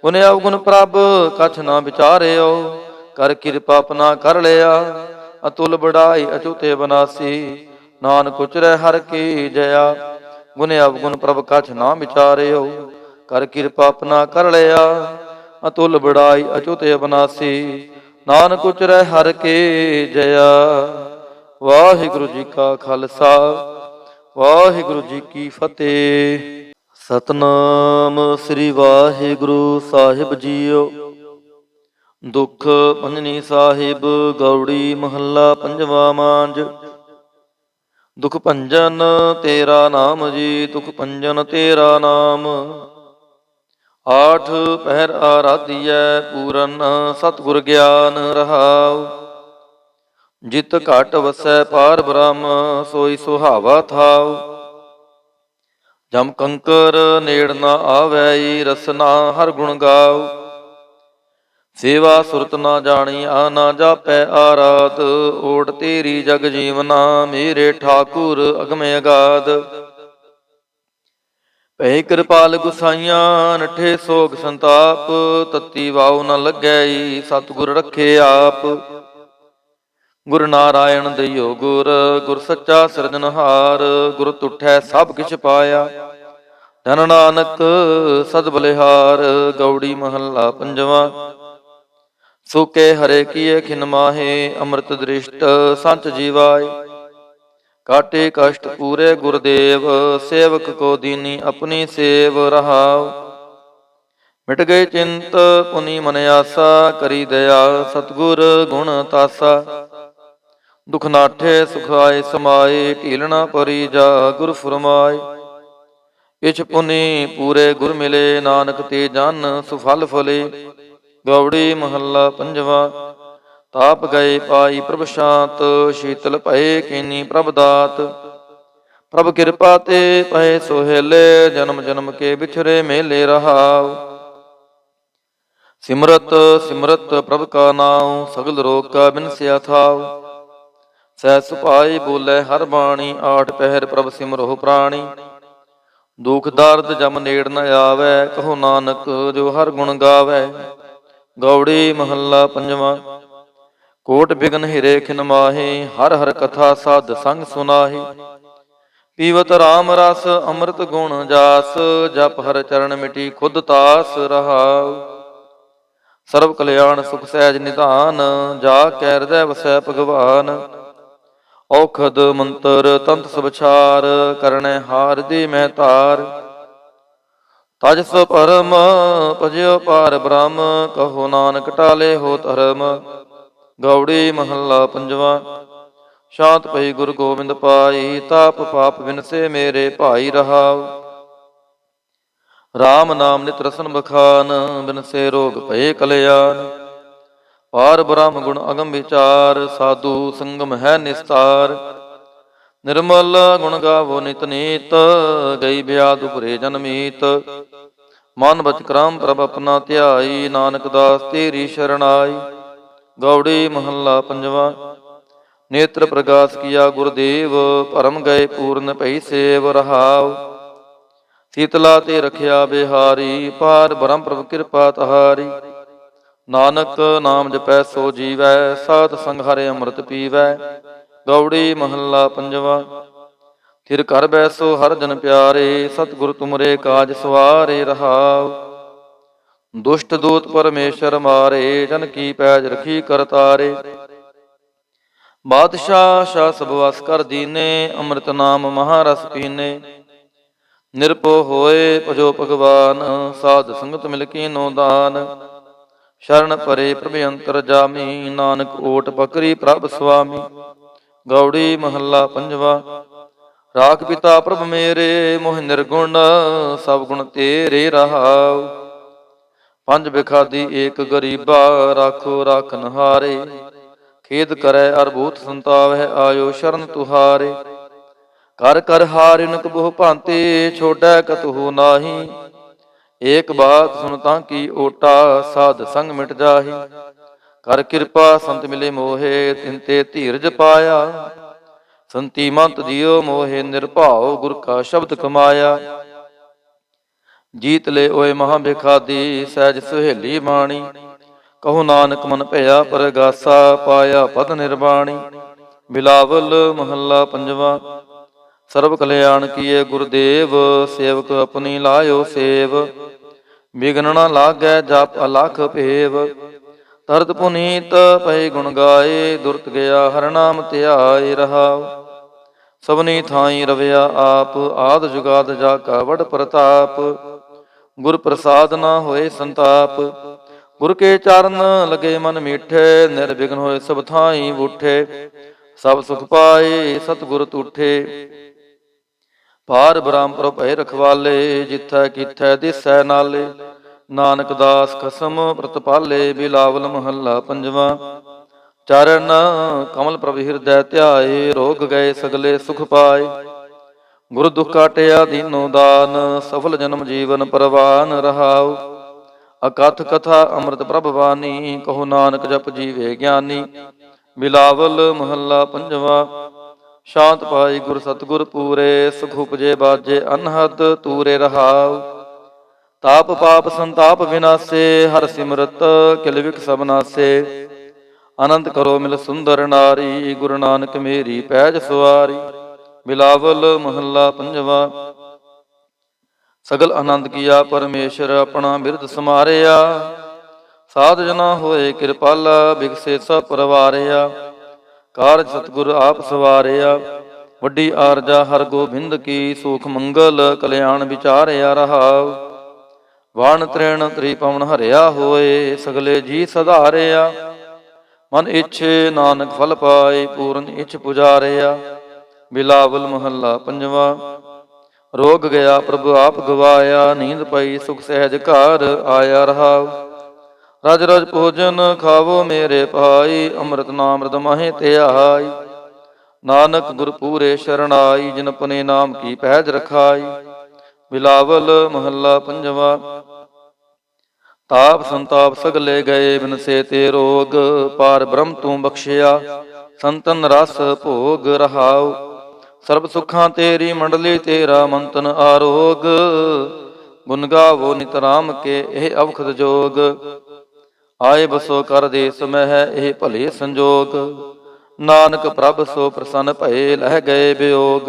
ਗੁਣ ਅਵਗੁਣ ਪ੍ਰਭ ਕਛ ਨਾ ਵਿਚਾਰਿਓ। ਕਰ ਕਿਰਪਾ ਆਪਣਾ ਕਰ ਲਿਆ, ਅਤੁਲ ਬੜਾਈ ਅਚੂਤੇ ਬਨਾਸੀ। ਨਾਨਕ ਉਚਰੈ ਹਰ ਕੀ ਜया, ਗੁਣ ਅਵਗੁਣ ਪ੍ਰਭ ਕਛ ਨਾ ਵਿਚਾਰਿਓ। ਕਰ ਕਿਰਪਾ ਆਪਣਾ ਕਰ ਲਿਆ, ਅਤੁਲ ਬੜਾਈ ਅਚੂਤੇ ਬਨਾਸੀ। ਨਾਨਕ ਉਚਰੈ ਹਰ ਕੀ ਜया। ਵਾਹਿਗੁਰੂ ਜੀ ਕਾ ਖਾਲਸਾ, ਵਾਹਿਗੁਰੂ ਜੀ ਕੀ ਫਤਿਹ। ਸਤਨਾਮ ਸ੍ਰੀ ਵਾਹਿਗੁਰੂ ਸਾਹਿਬ ਜੀਓ। ਦੁਖ ਭੰਜਨੀ ਸਾਹਿਬ ਗੌੜੀ ਮਹੱਲਾ ਪੰਜਵਾ ਮਾਂਝ। ਦੁਖ ਭੰਜਨ ਤੇਰਾ ਨਾਮ ਜੀ, ਦੁਖ ਭੰਜਨ ਤੇਰਾ ਨਾਮ। ਆਠ ਪਹਿਰ ਆਰਾਧੀਐ, ਪੂਰਨ ਸਤਿਗੁਰ ਗਿਆਨ ਰਹਾਉ। ਜਿਤ ਘਟ ਵਸੈ ਪਾਰ ਬ੍ਰਹਮ, ਸੋਈ ਸੁਹਾਵਾ ਥਾਉ। ਜਮ ਕੰਕਰ ਨੇੜ ਨਾ ਆਵੈ, ਰਸਨਾ ਹਰ ਗੁਣ ਗਾਉ। ਸੇਵਾ ਸੁਰਤ ਨਾ ਜਾਣੀ, ਆ ਨਾ ਜਾਪੈ ਆਰਾਧ। ਓਟ ਤੇਰੀ ਜਗ ਜੀਵਨਾ, ਮੇਰੇ ਠਾਕੁਰ ਅਗਮ ਅਗਾਧ। ਭੈ ਕਿਰਪਾਲ ਗੁਸਾਈਆਂ, ਨਠੇ ਸੋਗ ਸੰਤਾਪ। ਤਤੀ ਵਾਉ ਨ ਲੱਗੈ, ਸਤਿਗੁਰ ਰਖੇ ਆਪ। ਗੁਰ ਨਾਰਾਇਣ ਦਇਓ ਗੁਰ, ਗੁਰ ਸੱਚਾ ਸਿਰਜਨਹਾਰ। ਗੁਰ ਤੁਠੈ ਸਭ ਕਿਛ ਪਾਇਆ, ਧਨ ਨਾਨਕ ਸਦ ਬਲਿਹਾਰ। ਗੌੜੀ ਮਹੱਲਾ ਪੰਜਵਾ। ਸੂਕੇ ਹਰੇ ਕੀਏ ਖਿਨ ਮਾਹੇ, ਅੰਮ੍ਰਿਤ ਦ੍ਰਿਸ਼ਟ ਸੰਚ ਜੀਵਾਏ। ਕਾਟੇ ਕਸ਼ਟ ਪੂਰੇ ਗੁਰਦੇਵ, ਸੇਵਕ ਕੋ ਦੀਨੀ ਆਪਣੀ ਸੇਵ ਰਹਾਉ। ਮਿਟ ਗਏ ਚਿੰਤ ਪੁਨੀ ਮਨ ਆਸਾ, ਕਰੀ ਦਇਆ ਸਤਿਗੁਰ ਗੁਣ ਤਾਸਾ। ਦੁਖ ਨਾਠੇ ਸੁਖ ਆਏ ਸਮਾਏ, ਢੀਲ ਨਾ ਪਰੀ ਜਾ ਗੁਰ ਫੁਰਮਾਏ। ਇਛ ਪੁਨੀ ਪੂਰੇ ਗੁਰ ਮਿਲੇ, ਨਾਨਕ ਤੇ ਜਨ ਸੁਫਲ ਫਲੇ। ਗੌੜੀ ਮਹੱਲਾ ਪੰਜਵਾ। ਤਾਪ ਗਏ ਪਾਈ ਪ੍ਰਭ ਸ਼ਾਂਤ, ਸ਼ੀਤਲ ਭਏ ਕੀਨੀ ਪ੍ਰਭ ਦਾਤ। ਪ੍ਰਭ ਕਿਰਪਾ ਤੇ ਪਏ ਸੋਹੇਲੇ, ਜਨਮ ਜਨਮ ਕੇ ਵਿਛਰੇ ਮੇਲੇ ਰਹਾਉ। ਸਿਮਰਤ ਸਿਮਰਤ ਪ੍ਰਭ ਕਾ ਨਾਉ, ਸਗਲ ਰੋਗ ਕਾ ਬਿਨਸਿਆ ਥਾਉ। ਸਹਿ ਸੁਭਾਏ ਬੋਲੇ ਹਰ ਬਾਣੀ, ਆਠ ਪਹਿਰ ਪ੍ਰਭ ਸਿਮਰੋ ਪ੍ਰਾਣੀ। ਦੁਖ ਦਰਦ ਜਮ ਨੇੜ ਨ ਆਵੈ, ਕਹੋ ਨਾਨਕ ਜੋ ਹਰ ਗੁਣ ਗਾਵੈ। ਗੌੜੀ ਮਹੱਲਾ ਪੰਜਵਾ। ਕੋਟ ਬਿਗਨ ਹਿਰੇ ਖਿਨ ਮਾਹੇ, ਹਰ ਹਰ ਕਥਾ ਸਾਧ ਸੰਗ ਸੁਨਾਹੀ। ਪੀਵਤ ਰਾਮ ਰਸ ਅੰਮ੍ਰਿਤ ਗੁਣ ਜਾਸ, ਜਪ ਹਰ ਚਰਨ ਮਿਟੀ ਖੁਦ ਤਾਸ ਰਹਾਉ। ਸਰਬ ਕਲਿਆਣ ਸੁਖ ਸਹਿਜ ਨਿਧਾਨ, ਜਾ ਕੈ ਹਿਰਦੈ ਵਸੈ ਭਗਵਾਨ। ਔਖਦ ਮੰਤਰ ਤੰਤ ਸਵਛਾਰ, ਕਰਣੈ ਹਾਰ ਦੀ ਮਹਿ ਤਾਰ। ਤਜ ਸੋ ਪਰਮ ਭਜਿਓ ਪਾਰ ਬ੍ਰਹਮ, ਕਹੋ ਨਾਨਕ ਟਾਲੇ ਹੋ ਧਰਮ। ਗੌੜੀ ਮਹੱਲਾ ਪੰਜਵਾ। ਸ਼ਾਂਤ ਪਈ ਗੁਰੂ ਗੋਬਿੰਦ ਪਾਈ, ਤਾਪ ਪਾਪ ਵਿਨਸੇ ਮੇਰੇ ਭਾਈ ਰਹਾਉ। ਰਾਮ ਨਾਮ ਨਿਤ ਰਸਨ ਬਖਾਨ, ਬਿਨਸੇ ਰੋਗ ਭਏ ਕਲਿਆਣ। ਪਾਰ ਬ੍ਰਹਮ ਗੁਣ ਅਗਮ ਵਿਚਾਰ, ਸਾਧੂ ਸੰਗਮ ਹੈ ਨਿਸਤਾਰ। ਨਿਰਮਲ ਗੁਣ ਗਾਵੋ ਨਿਤ ਨੀਤ, ਗਈ ਬਿਆਦ ਉਪਰੇ ਜਨਮੀਤ। ਮਨ ਬਚ ਕਰਮ ਪ੍ਰਭ ਆਪਣਾ ਧਿਆਈ, ਨਾਨਕ ਦਾਸ ਤੇਰੀ ਸ਼ਰਣਾਈ। ਗੌੜੀ ਮਹੱਲਾ ਪੰਜਵਾ। ਨੇਤਰ ਪ੍ਰਗਾਸ ਕੀਆ ਗੁਰਦੇਵ, ਭਰਮ ਗਏ ਪੂਰਨ ਭਈ ਸੇਵ ਰਹਾਉ। ਸੀਤਲਾ ਤੇ ਰਖਿਆ ਬਿਹਾਰੀ, ਪਾਰ ਬ੍ਰਹਮ ਪ੍ਰਭ ਕਿਰਪਾ ਤਹਾਰੀ। ਨਾਨਕ ਨਾਮ ਜਪੈ ਸੋ ਜੀਵੈ, ਸਾਧ ਸੰਗ ਹਰਿ ਅੰਮ੍ਰਿਤ ਪੀਵੈ। ਗੌੜੀ ਮਹੱਲਾ ਪੰਜਵਾ। ਥਿਰ ਘਰ ਬੈਸੋ ਹਰ ਜਨ ਪਿਆਰੇ, ਸਤਿਗੁਰ ਤੁਮਰੇ ਕਾਜ ਸਵਾਰੇ ਰਹਾਉ। ਦੁਸ਼ਟ ਦੂਤ ਪਰਮੇਸ਼ਰ ਮਾਰੇ, ਜਨ ਕੀ ਪੈਜ ਰਖੀ ਕਰਤਾਰੇ। ਬਾਦਸ਼ਾਹ ਸ਼ਾਹ ਸਭ ਵਸ ਕਰ ਦੀਨੇ, ਅੰਮ੍ਰਿਤ ਨਾਮ ਮਹਾਰਸ ਪੀਨੇ। ਨਿਰਭਉ ਹੋਏ ਭਜੋ ਭਗਵਾਨ, ਸਾਧ ਸੰਗਤ ਮਿਲ ਕੀਨੋ ਦਾਨ। ਸ਼ਰਨ ਪਰੇ ਪ੍ਰਭ ਅੰਤਰ ਜਾਮੀ, ਨਾਨਕ ਓਟ ਪਕਰੀ ਪ੍ਰਭ ਸੁਆਮੀ। ਗੌੜੀ ਮਹੱਲਾ ਪੰਜਵਾ। ਰਾਖ ਪਿਤਾ ਪ੍ਰਭ ਮੇਰੇ, ਮੋਹਿ ਨਿਰਗੁਣ ਸਭ ਗੁਣ ਤੇਰੇ ਰਹਾਉ। ਪੰਜ ਬਿਖਾਦੀ ਏਕ ਗਰੀਬਾ, ਰਾਖੋ ਰਾਖਨ ਹਾਰੇ। ਖੇਦ ਕਰੈ ਅਰਭੂਤ ਸੰਤਾਵਹਿ, ਆਇਓ ਸ਼ਰਨ ਤੁਹਾਰੇ। ਕਰ ਕਰ ਹਾਰਿਨਕ ਬਹੁ ਭਾਂਤੇ, ਛੋਟੈ ਕਤਹੂ ਨਾਹੀ। ਏਕ ਬਾਤ ਸੁਨ ਤਾਂ ਕੀ ਓਟਾ, ਸਾਧ ਸੰਗ ਮਿਟ ਜਾਹੀ। ਕਰ ਕਿਰਪਾ ਸੰਤ ਮਿਲੇ ਮੋਹੇ, ਤਿਨ ਤੇ ਧੀਰਜ ਪਾਇਆ। ਸੰਤੀ ਮੰਤ ਦਿਓ ਮੋਹੇ, ਨਿਰਭਉ ਗੁਰ ਕਾ ਸ਼ਬਦ ਕਮਾਇਆ। ਜੀਤ ਲੈ ਓਏ ਮਹਾ ਬਿਖਾਦੀ, ਸਹਿਜ ਸੁਹੇਲੀ ਬਾਣੀ। ਕਹੋ ਨਾਨਕ ਮਨ ਭਇਆ ਪਰਗਾਸਾ, ਪਾਇਆ ਪਦ ਨਿਰਵਾਣੀ। ਬਿਲਾਵਲ ਮਹੱਲਾ ਪੰਜਵਾ। ਸਰਬ ਕਲਿਆਣ ਕੀਏ ਗੁਰਦੇਵ, ਸੇਵਕ ਆਪਣੀ ਲਾਇਓ ਸੇਵ। ਬਿਗਨ ਨ ਲਾਗੈ ਜਪ ਅਲਖ ਭੇਵ। ਤਰਤ ਪੁਨੀਤ ਪਏ ਗੁਣ ਗਾਏ, ਦੁਰਤ ਗਿਆ ਹਰਿ ਨਾਮ ਧਿਆਏ ਰਹਾਉ। ਸਭਨੀ ਥਾਈ ਰਵਿਆ ਆਪ, ਆਦ ਜੁਗਾਦ ਜਾ ਕਾ ਵਡ ਪ੍ਰਤਾਪ। ਗੁਰ ਪ੍ਰਸਾਦ ਨਾ ਹੋਏ ਸੰਤਾਪ, ਗੁਰ ਕੇ ਚਰਨ ਲਗੇ ਮਨ ਮੀਠੇ। ਨਿਰਵਿਘਨ ਹੋਏ ਸਭ ਥਾਈ ਬੂਠੇ, ਸਭ ਸੁਖ ਪਾਏ ਸਤਿਗੁਰ ਤੂਠੇ। ਪਾਰ ਬ੍ਰਹਮ ਪ੍ਰਭ ਭਏ ਰਖਵਾਲੇ, ਜਿਥੈ ਕਿਥੈ ਦਿਸੈ ਨਾਲੇ। ਨਾਨਕ ਦਾਸ ਖਸਮ ਪ੍ਰਤਪਾਲੇ। ਬਿਲਾਵਲ ਮਹੱਲਾ ਪੰਜਵਾ। ਚਰਨ ਕਮਲ ਪ੍ਰਭ ਹਿਰਦੈ ਧਿਆਏ, ਰੋਗ ਗਏ ਸਗਲੇ ਸੁਖ ਪਾਏ। ਗੁਰ ਦੁਖ ਕਾਟਿਆ ਦੀਨੋ ਦਾਨ, ਸਫਲ ਜਨਮ ਜੀਵਨ ਪਰਵਾਨ ਰਹਾਉ। ਅਕਥ ਕਥਾ ਅੰਮ੍ਰਿਤ ਪ੍ਰਭ ਬਾਣੀ, ਕਹੋ ਨਾਨਕ ਜਪ ਜੀਵੇ ਗਿਆਨੀ। ਬਿਲਾਵਲ ਮਹੱਲਾ ਪੰਜਵਾ। ਸ਼ਾਂਤ ਪਾਈ ਗੁਰ ਸਤਿਗੁਰ ਪੂਰੇ, ਸੁਖ ਉਪਜੇ ਬਾਜੇ ਅਨਹਦ ਤੂਰੇ ਰਹਾਉ। ਤਾਪ ਪਾਪ ਸੰਤਾਪ ਵਿਨਾਸੇ, ਹਰ ਸਿਮਰਤ ਕਿਲ ਵਿਖ ਸਭ ਨਾਸੇ। ਆਨੰਦ ਕਰੋ ਮਿਲ ਸੁੰਦਰ ਨਾਰੀ, ਗੁਰੂ ਨਾਨਕ ਮੇਰੀ ਪੈਜ ਸੁਆਰੀ। ਬਿਲਾਵਲ ਮਹੱਲਾ ਪੰਜਵਾ। ਸਗਲ ਆਨੰਦ ਕੀਆ ਪਰਮੇਸ਼ਰ, ਆਪਣਾ ਬਿਰਦ ਸਮਾਰਿਆ। ਸਾਧ ਜਨਾ ਹੋਏ ਕਿਰਪਾਲਾ, ਬਿਗਸੇ ਸਭ ਪਰਵਾਰਿਆ। ਕਾਰਜ ਸਤਿਗੁਰ ਆਪ ਸਵਾਰਿਆ, ਵੱਡੀ ਆਰਜਾ ਹਰ ਗੋਬਿੰਦ ਕੀ। ਸੂਖ ਮੰਗਲ ਕਲਿਆਣ ਵਿਚਾਰਿਆ ਰਹਾਉ। ਵਾਣ ਤ੍ਰੈਣ ਤ੍ਰਿਪਵਨ ਹਰਿਆ ਹੋਏ, ਸਗਲੇ ਜੀ ਸਧਾਰਿਆ। ਮਨ ਇੱਛੇ ਨਾਨਕ ਫਲ ਪਾਏ, ਪੂਰਨ ਇੱਛ ਪੁਜਾਰਿਆ। ਬਿਲਾਵਲ ਮਹੱਲਾ ਪੰਜਵਾ। ਰੋਗ ਗਿਆ ਪ੍ਰਭ ਆਪ ਗਵਾਇਆ, ਨੀਂਦ ਪਈ ਸੁਖ ਸਹਿਜ ਘਰ ਆਇਆ ਰਹਾਉ। ਰਜ ਰਜ ਭੋਜਨ ਖਾਵੋ ਮੇਰੇ ਭਾਈ, ਅੰਮ੍ਰਿਤ ਨਾਮ੍ਰਿਤ ਮਹੇ ਧਿਆਈ। ਨਾਨਕ ਗੁਰ ਪੂਰੇ ਸ਼ਰਣਾਈ, ਜਿਨ ਪਨੇ ਨਾਮ ਕੀ ਪੈਜ ਰਖਾਈ। ਬਿਲਾਵਲ ਮਹੱਲਾ ਪੰਜਵਾ। ਤਾਪ ਸੰਤਾਪ ਸਗਲੇ ਗਏ, ਬਿਨਸੇ ਤੇ ਰੋਗ। ਪਾਰ ਬ੍ਰਹਮ ਤੂੰ ਬਖਸ਼ਿਆ, ਸੰਤਨ ਰਸ ਭੋਗ ਰਹਾਉ। ਸਰਬ ਸੁੱਖਾਂ ਤੇਰੀ ਮੰਡਲੀ, ਤੇਰਾ ਮੰਤਨ ਆਰੋਗ। ਗੁਣ ਗਾਵੋ ਨਿਤ ਰਾਮ ਕੇ, ਇਹ ਅਵਖਦ ਜੋਗ। ਆਏ ਬਸੋ ਕਰ ਦੇਸ ਮਹਿ, ਇਹ ਭਲੇ ਸੰਜੋਗ। ਨਾਨਕ ਪ੍ਰਭ ਸੋ ਪ੍ਰਸੰਨ ਭਏ, ਲਹਿ ਗਏ ਵਿਯੋਗ।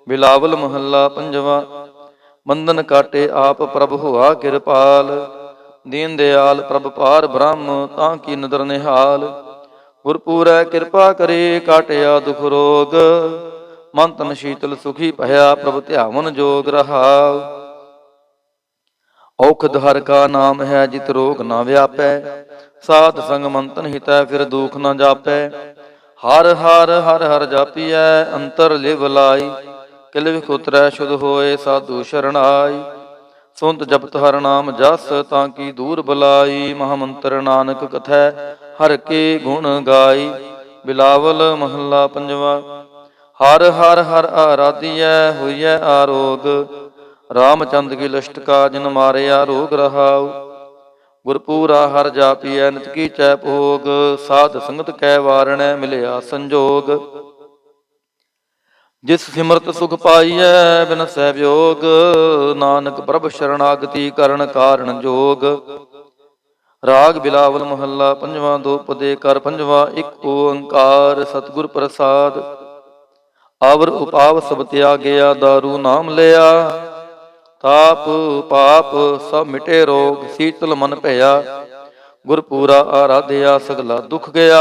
ਬਿਲਾਵਲ ਮਹੱਲਾ ਪੰਜਵਾ। ਬੰਧਨ ਕਾਟੇ ਆਪ ਪ੍ਰਭ ਹੋਆ ਕਿਰਪਾਲ, ਦੀਨ ਦਿਆਲ ਪ੍ਰਭ ਪਾਰ ਬ੍ਰਹਮ ਤਾਂ ਕੀ ਨਦਰ ਨਿਹਾਲ। ਗੁਰਪੂਰੈ ਕਿਰਪਾ ਕਰੇ ਕਾਟਿਆ ਦੁਖ ਰੋਗ। ਮਨ ਤਨ ਸ਼ੀਤਲ ਸੁਖੀ ਭਇਆ ਪ੍ਰਭ ਧਿਆਵਨ ਜੋਗ ਰਹਾਉ। ਔਖਦ ਹਰ ਕਾ ਨਾਮ ਹੈ ਜਿਤ ਰੋਗ ਨਾ ਵਿਆਪੈ। ਸਾਧ ਸੰਗ ਮੰਤਨ ਹਿਤੈ ਫਿਰ ਦੁਖ ਨ ਜਾਪੈ। ਹਰ ਹਰ ਹਰ ਹਰ ਜਾਪੀਐ ਅੰਤਰ ਲਿਵ ਲਾਈ। ਕਿਲ ਵਿਖ ਉਤਰੈ ਸ਼ੁਧ ਹੋਏ ਸਾਧੂ ਸ਼ਰਣਾਈ। ਸੁਨਤ ਜਪਤ ਹਰ ਨਾਮ ਜਸ ਤਾਂ ਕੀ ਦੂਰ ਬਲਾਈ। ਮਹਾਮੰਤਰ ਨਾਨਕ ਕਥੈ ਹਰ ਕੇ ਗੁਣ ਗਾਈ। ਬਿਲਾਵਲ ਮਹੱਲਾ ਪੰਜਵਾ। ਹਰ ਹਰ ਹਰ ਆਰਾਧੀਐ ਹੋਈਐ ਆਰੋਗ। ਰਾਮਚੰਦ ਕੀ ਲਸ਼ਟਕਾ ਜਿਨ ਮਾਰਿਆ ਰੋਗ ਰਹਾਉ। ਗੁਰਪੂਰਾ ਹਰ ਜਾਪੀਐ ਨਿਤ ਕੀ ਚੈ ਭੋਗ। ਸਾਧ ਸੰਗਤ ਕੈ ਵਾਰਣੈ ਮਿਲਿਆ ਸੰਜੋਗ। ਜਿਸ ਸਿਮਰਤ ਸੁਖ ਪਾਈਐ ਬਿਨਸੈ ਵਿਯੋਗ। ਨਾਨਕ ਪ੍ਰਭ ਸ਼ਰਣਾਗਤੀ ਕਰਨ ਕਾਰਣ ਜੋਗ। ਰਾਗ ਬਿਲਾਵਲ ਮਹੱਲਾ ਪੰਜਵਾ। ਦੋ ਪਦੇ ਕਰ ਪੰਜਵਾ। ਇੱਕ ਓੰਕਾਰ ਸਤਿਗੁਰ ਪ੍ਰਸਾਦ। ਆਵਰ ਉਪਾਵ ਸਭ ਤਿਆਗਿਆ ਦਾਰੂ ਨਾਮ ਲਿਆ। ਤਾਪ ਪਾਪ ਸਭ ਮਿਟੇ ਰੋਗ ਸੀਤਲ ਮਨ ਭਇਆ। ਗੁਰਪੂਰਾ ਆਰਾਧਿਆ ਸਗਲਾ ਦੁਖ ਗਿਆ।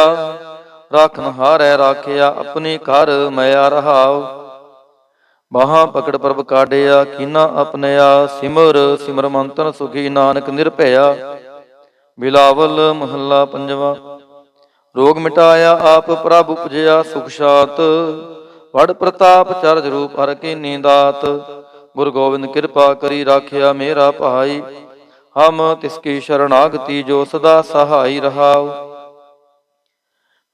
ਰਾਖਨ ਹਾਰੈ ਰਾਖਿਆ ਆਪਣੀ ਘਰ ਮਿਆ ਰਹਾਉ। ਬਾਹਾਂ ਪਕੜ ਪ੍ਰਭ ਕਾਢਿਆ ਕੀਨਾ ਆਪਣਿਆ। ਸਿਮਰ ਸਿਮਰ ਮੰਤਨ ਸੁਖੀ ਨਾਨਕ ਨਿਰਭਇਆ। ਬਿਲਾਵਲ ਮਹੱਲਾ ਪੰਜਵਾ। ਰੋਗ ਮਿਟਾਇਆ ਆਪ ਪ੍ਰਭ ਉਪਜਿਆ ਸੁਖ ਸ਼ਾਂਤ। ਵਡ ਪ੍ਰਤਾਪ ਚਰਜ ਰੂਪ ਹਰ ਕੀਨੀ ਦਾਤ। ਗੁਰ ਗੋਬਿੰਦ ਕਿਰਪਾ ਕਰੀ ਰਾਖਿਆ ਮੇਰਾ ਭਾਈ। ਹਮ ਤਿਸ ਕੀ ਸ਼ਰਣਾਗਤੀ ਜੋ ਸਦਾ ਸਹਾਈ ਰਹਾਉ।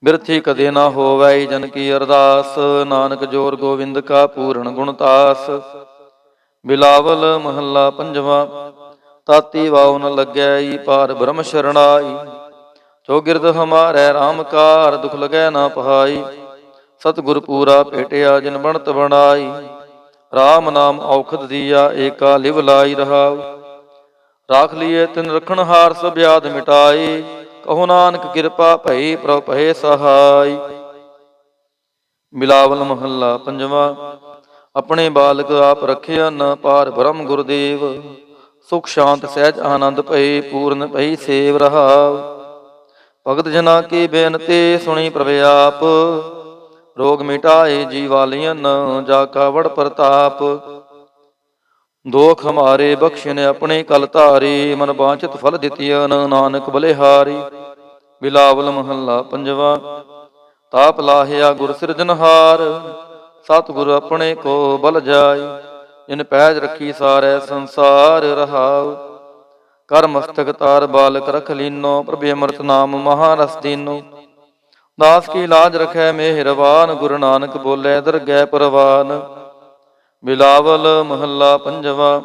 ਬਿਰਥੀ ਕਦੇ ਨਾ ਹੋਵੈ ਜਨ ਕੀ ਅਰਦਾਸ। ਨਾਨਕ ਜੋਰ ਗੋਬਿੰਦ ਕਾ ਪੂਰਨ ਗੁਣਤਾਸ। ਬਿਲਾਵਲ ਮਹੱਲਾ ਪੰਜਵਾ। ਤਾਤੀ ਵਾਉ ਨ ਲੱਗੈ ਪਾਰ ਬ੍ਰਹਮ ਸ਼ਰਣਾਈ। ਚੌਗਿਰਦ ਹਮਾਰੈ ਰਾਮ ਕਾਰ ਦੁਖ ਲਗੈ ਨਾ ਪਹਾਈ। ਸਤਿਗੁਰ ਪੂਰਾ ਭੇਟਿਆ ਜਿਨ ਬਣਤ ਬਣਾਈ। ਰਾਮ ਨਾਮ ਔਖਦ ਦੀਆ ਏਕਾ ਲਿਵ ਲਾਈ ਰਹਾਉ। ਰਾਖ ਲੀਏ ਤਿਨ ਰਖਣ ਹਾਰ ਸਭ ਆਦ ਮਿਟਾਈ। ਕਹੋ ਨਾਨਕ ਕਿਰਪਾ ਭਈ ਪ੍ਰਭ ਭਏ ਸਹਾਈ। ਬਿਲਾਵਲ ਮਹੱਲਾ ਪੰਜਵਾ। ਆਪਣੇ ਬਾਲਕ ਆਪ ਰਖਿਆਨ ਪਾਰ ਬ੍ਰਹਮ ਗੁਰਦੇਵ। ਸੁਖ ਸ਼ਾਂਤ ਸਹਿਜ ਆਨੰਦ ਭਏ ਪੂਰਨ ਭਈ ਸੇਵ ਰਹਾਉ। ਭਗਤ ਜਨਾ ਕੀ ਬੇਨਤੀ ਸੁਣੀ ਪ੍ਰਭ ਆਪ। ਰੋਗ ਮਿਟਾਏ ਜੀਵਾਲੀਅਨ ਜਾ ਕਾ ਵਡ ਪ੍ਰਤਾਪ। ਦੋਖ ਹਮਾਰੇ ਬਖਸ਼ਿਨ ਆਪਣੇ ਕਲ ਧਾਰੀ। ਮਨ ਬਾਂਚਿਤ ਫਲ ਦਿੱਤੀਅਨ ਨਾਨਕ ਬਲਿਹਾਰੀ। ਬਿਲਾਵਲ ਮਹੱਲਾ ਪੰਜਵਾ। ਤਾਪ ਲਾਹਿਆ ਗੁਰ ਸਿਰਜਨਹਾਰ। ਸਤਿਗੁਰ ਆਪਣੇ ਕੋ ਬਲ ਜਾਈ। ਜਿਨ ਪੈਜ ਰੱਖੀ ਸਾਰੈ ਸੰਸਾਰ ਰਹਾਉ। ਕਰ ਮਸਤਕ ਤਾਰ ਬਾਲਕ ਰਖ ਲੀਨੋ। ਪ੍ਰਭ ਅੰਮ੍ਰਿਤ ਨਾਮ ਮਹਾਰਸ ਦੀਨੋ। ਦਾਸ ਕੀ ਲਾਜ ਰਖੈ ਮਿਹਰਬਾਨ। ਗੁਰੂ ਨਾਨਕ ਬੋਲੇ ਦਰਗਹਿ ਪ੍ਰਵਾਨ। ਬਿਲਾਵਲ ਮਹੱਲਾ ਪੰਜਵਾ।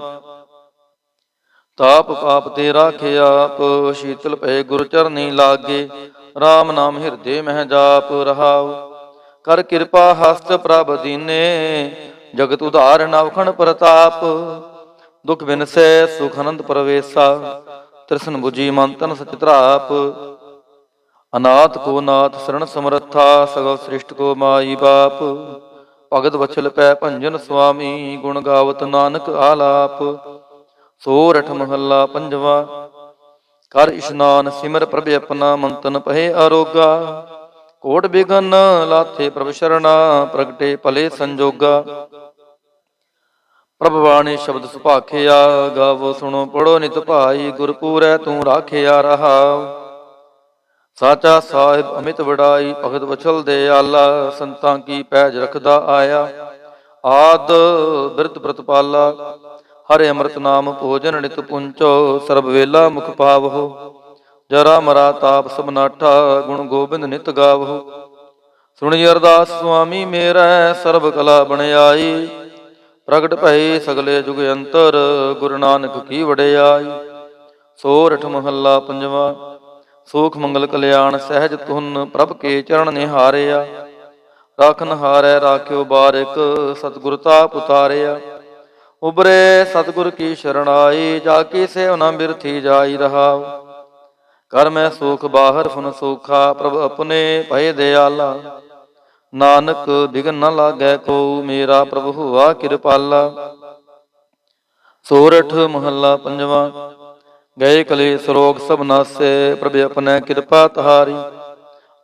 ਤਾਪ ਪਾਪ ਤੇ ਰਾਖੇ ਆਪ। ਸ਼ੀਤਲ ਭਏ ਗੁਰ ਚਰਨੀ ਲਾਗੇ। ਰਾਮ ਨਾਮ ਹਿਰਦੇ ਮਹਿ ਜਾਪ ਰਹਾਉ। ਕਰ ਕਿਰਪਾ ਹਸਤ ਪ੍ਰਭ ਦੀਨੇ। ਜਗਤ ਉਧਾਰ ਨਵਖਣ ਪ੍ਰਤਾਪ। ਦੁਖ ਬਿਨਸੈ ਸੁਖ ਅਨੰਦ ਪ੍ਰਵੇਸਾ। ਤ੍ਰਿਸ਼ਨ ਬੁਝੀ ਮਨ ਤਨ ਸਚ ਧਰਾਪ। ਅਨਾਥ ਕੋ ਨਾਥ ਸਰਣ ਸਮਰੱਥਾ। ਸਗਲ ਸ੍ਰਿਸ਼ਟ ਕੋ ਮਾਈ ਬਾਪ। ਭਗਤ ਵਛਲ ਪੈ ਭੰਜਨ ਸੁਆਮੀ। ਗੁਣ ਗਾਵਤ ਨਾਨਕ ਆਲਾਪ। ਸੋਰਠ ਮਹੱਲਾ ਪੰਜਵਾ। ਕਰ ਇਸ਼ਨਾਨ ਸਿਮਰ ਪ੍ਰਭ ਆਪਣਾ। ਮੰਤਨ ਪਹੇ ਅਰੋਗਾ। ਕੋਟ ਬਿਗਨ ਲਾਥੇ ਪ੍ਰਭ ਸ਼ਰਣਾ। ਪ੍ਰਗਟੇ ਭਲੇ ਸੰਜੋਗਾ। ਪ੍ਰਭ ਬਾਣੀ ਸ਼ਬਦ ਸੁਭਾਖਿਆ। ਗਾਵੋ ਸੁਣੋ ਪੜੋ ਨਿਤ ਭਾਈ। ਗੁਰਪੂਰੈ ਤੂੰ ਰਾਖਿਆ ਰਹਾਉ। ਸਾਚਾ ਸਾਹਿਬ ਅਮਿਤ ਵਡਾਈ। ਭਗਤ ਵਛਲ ਦੇ ਆਲਾ। ਸੰਤਾਂ ਕੀ ਪੈਜ ਰਖਦਾ ਆਇਆ। ਆਦ ਬਿਰਧ ਪ੍ਰਤਪਾਲਾ। ਹਰਿ ਅੰਮ੍ਰਿਤ ਨਾਮ ਭੋਜਨ ਨਿਤ ਪੁੰਚੋ। ਸਰਬ ਵੇਲਾ ਮੁਖ ਪਾਵਹੁ। ਜਰਾ ਮਰਾ ਤਾਪ ਸਭ ਨਾਠਾ। ਗੁਣ ਗੋਬਿੰਦ ਨਿਤ ਗਾਵਹੁ। ਸੁਣੀ ਅਰਦਾਸ ਸੁਆਮੀ ਮੇਰੈ। ਸਰਬ ਕਲਾ ਬਣਾਈ। ਪ੍ਰਗਟ ਭਏ ਸਗਲੇ ਜੁਗ ਅੰਤਰ। ਗੁਰੂ ਨਾਨਕ ਕੀ ਵਡਿਆਈ। ਸੋਰਠ ਮਹੱਲਾ ਪੰਜਵਾ। ਸੂਖ ਮੰਗਲ ਕਲਿਆਣ ਸਹਿਜ ਧੁਨ। ਪ੍ਰਭ ਕੇ ਚਰਨ ਨਿਹਾਰਿਆ। ਰਾਖਨ ਹਾਰੈ ਰਾਖਿਓ ਬਾਰਿਕ। ਸਤਿਗੁਰ ਤਾਪ ਉਤਾਰਿਆ। ਉਬਰੇ ਸਤਿਗੁਰ ਕੀ ਸ਼ਰਣਾਈ। ਜਾ ਕੀ ਸੇਵ ਨ ਬਿਰਥੀ ਜਾਈ ਰਹਾਉ। ਕਰ ਮੈਂ ਸੂਖ ਬਾਹਰ ਫੁਨ ਸੂਖਾ। ਪ੍ਰਭ ਆਪਣੇ ਭਏ ਦਿਆਲਾ। ਨਾਨਕ ਬਿਘਨ ਨ ਲਾਗੈ ਕੋ। ਮੇਰਾ ਪ੍ਰਭ ਹੁਆ ਕਿਰਪਾਲਾ। ਸੋਰਠ ਮਹੱਲਾ ਪੰਜਵਾ। ਗਏ ਕਲੇਸ਼ ਰੋਗ ਸਭ ਨਾਸੇ, ਪ੍ਰਭ ਆਪਣੈ ਕਿਰਪਾ ਤਹਾਰੀ।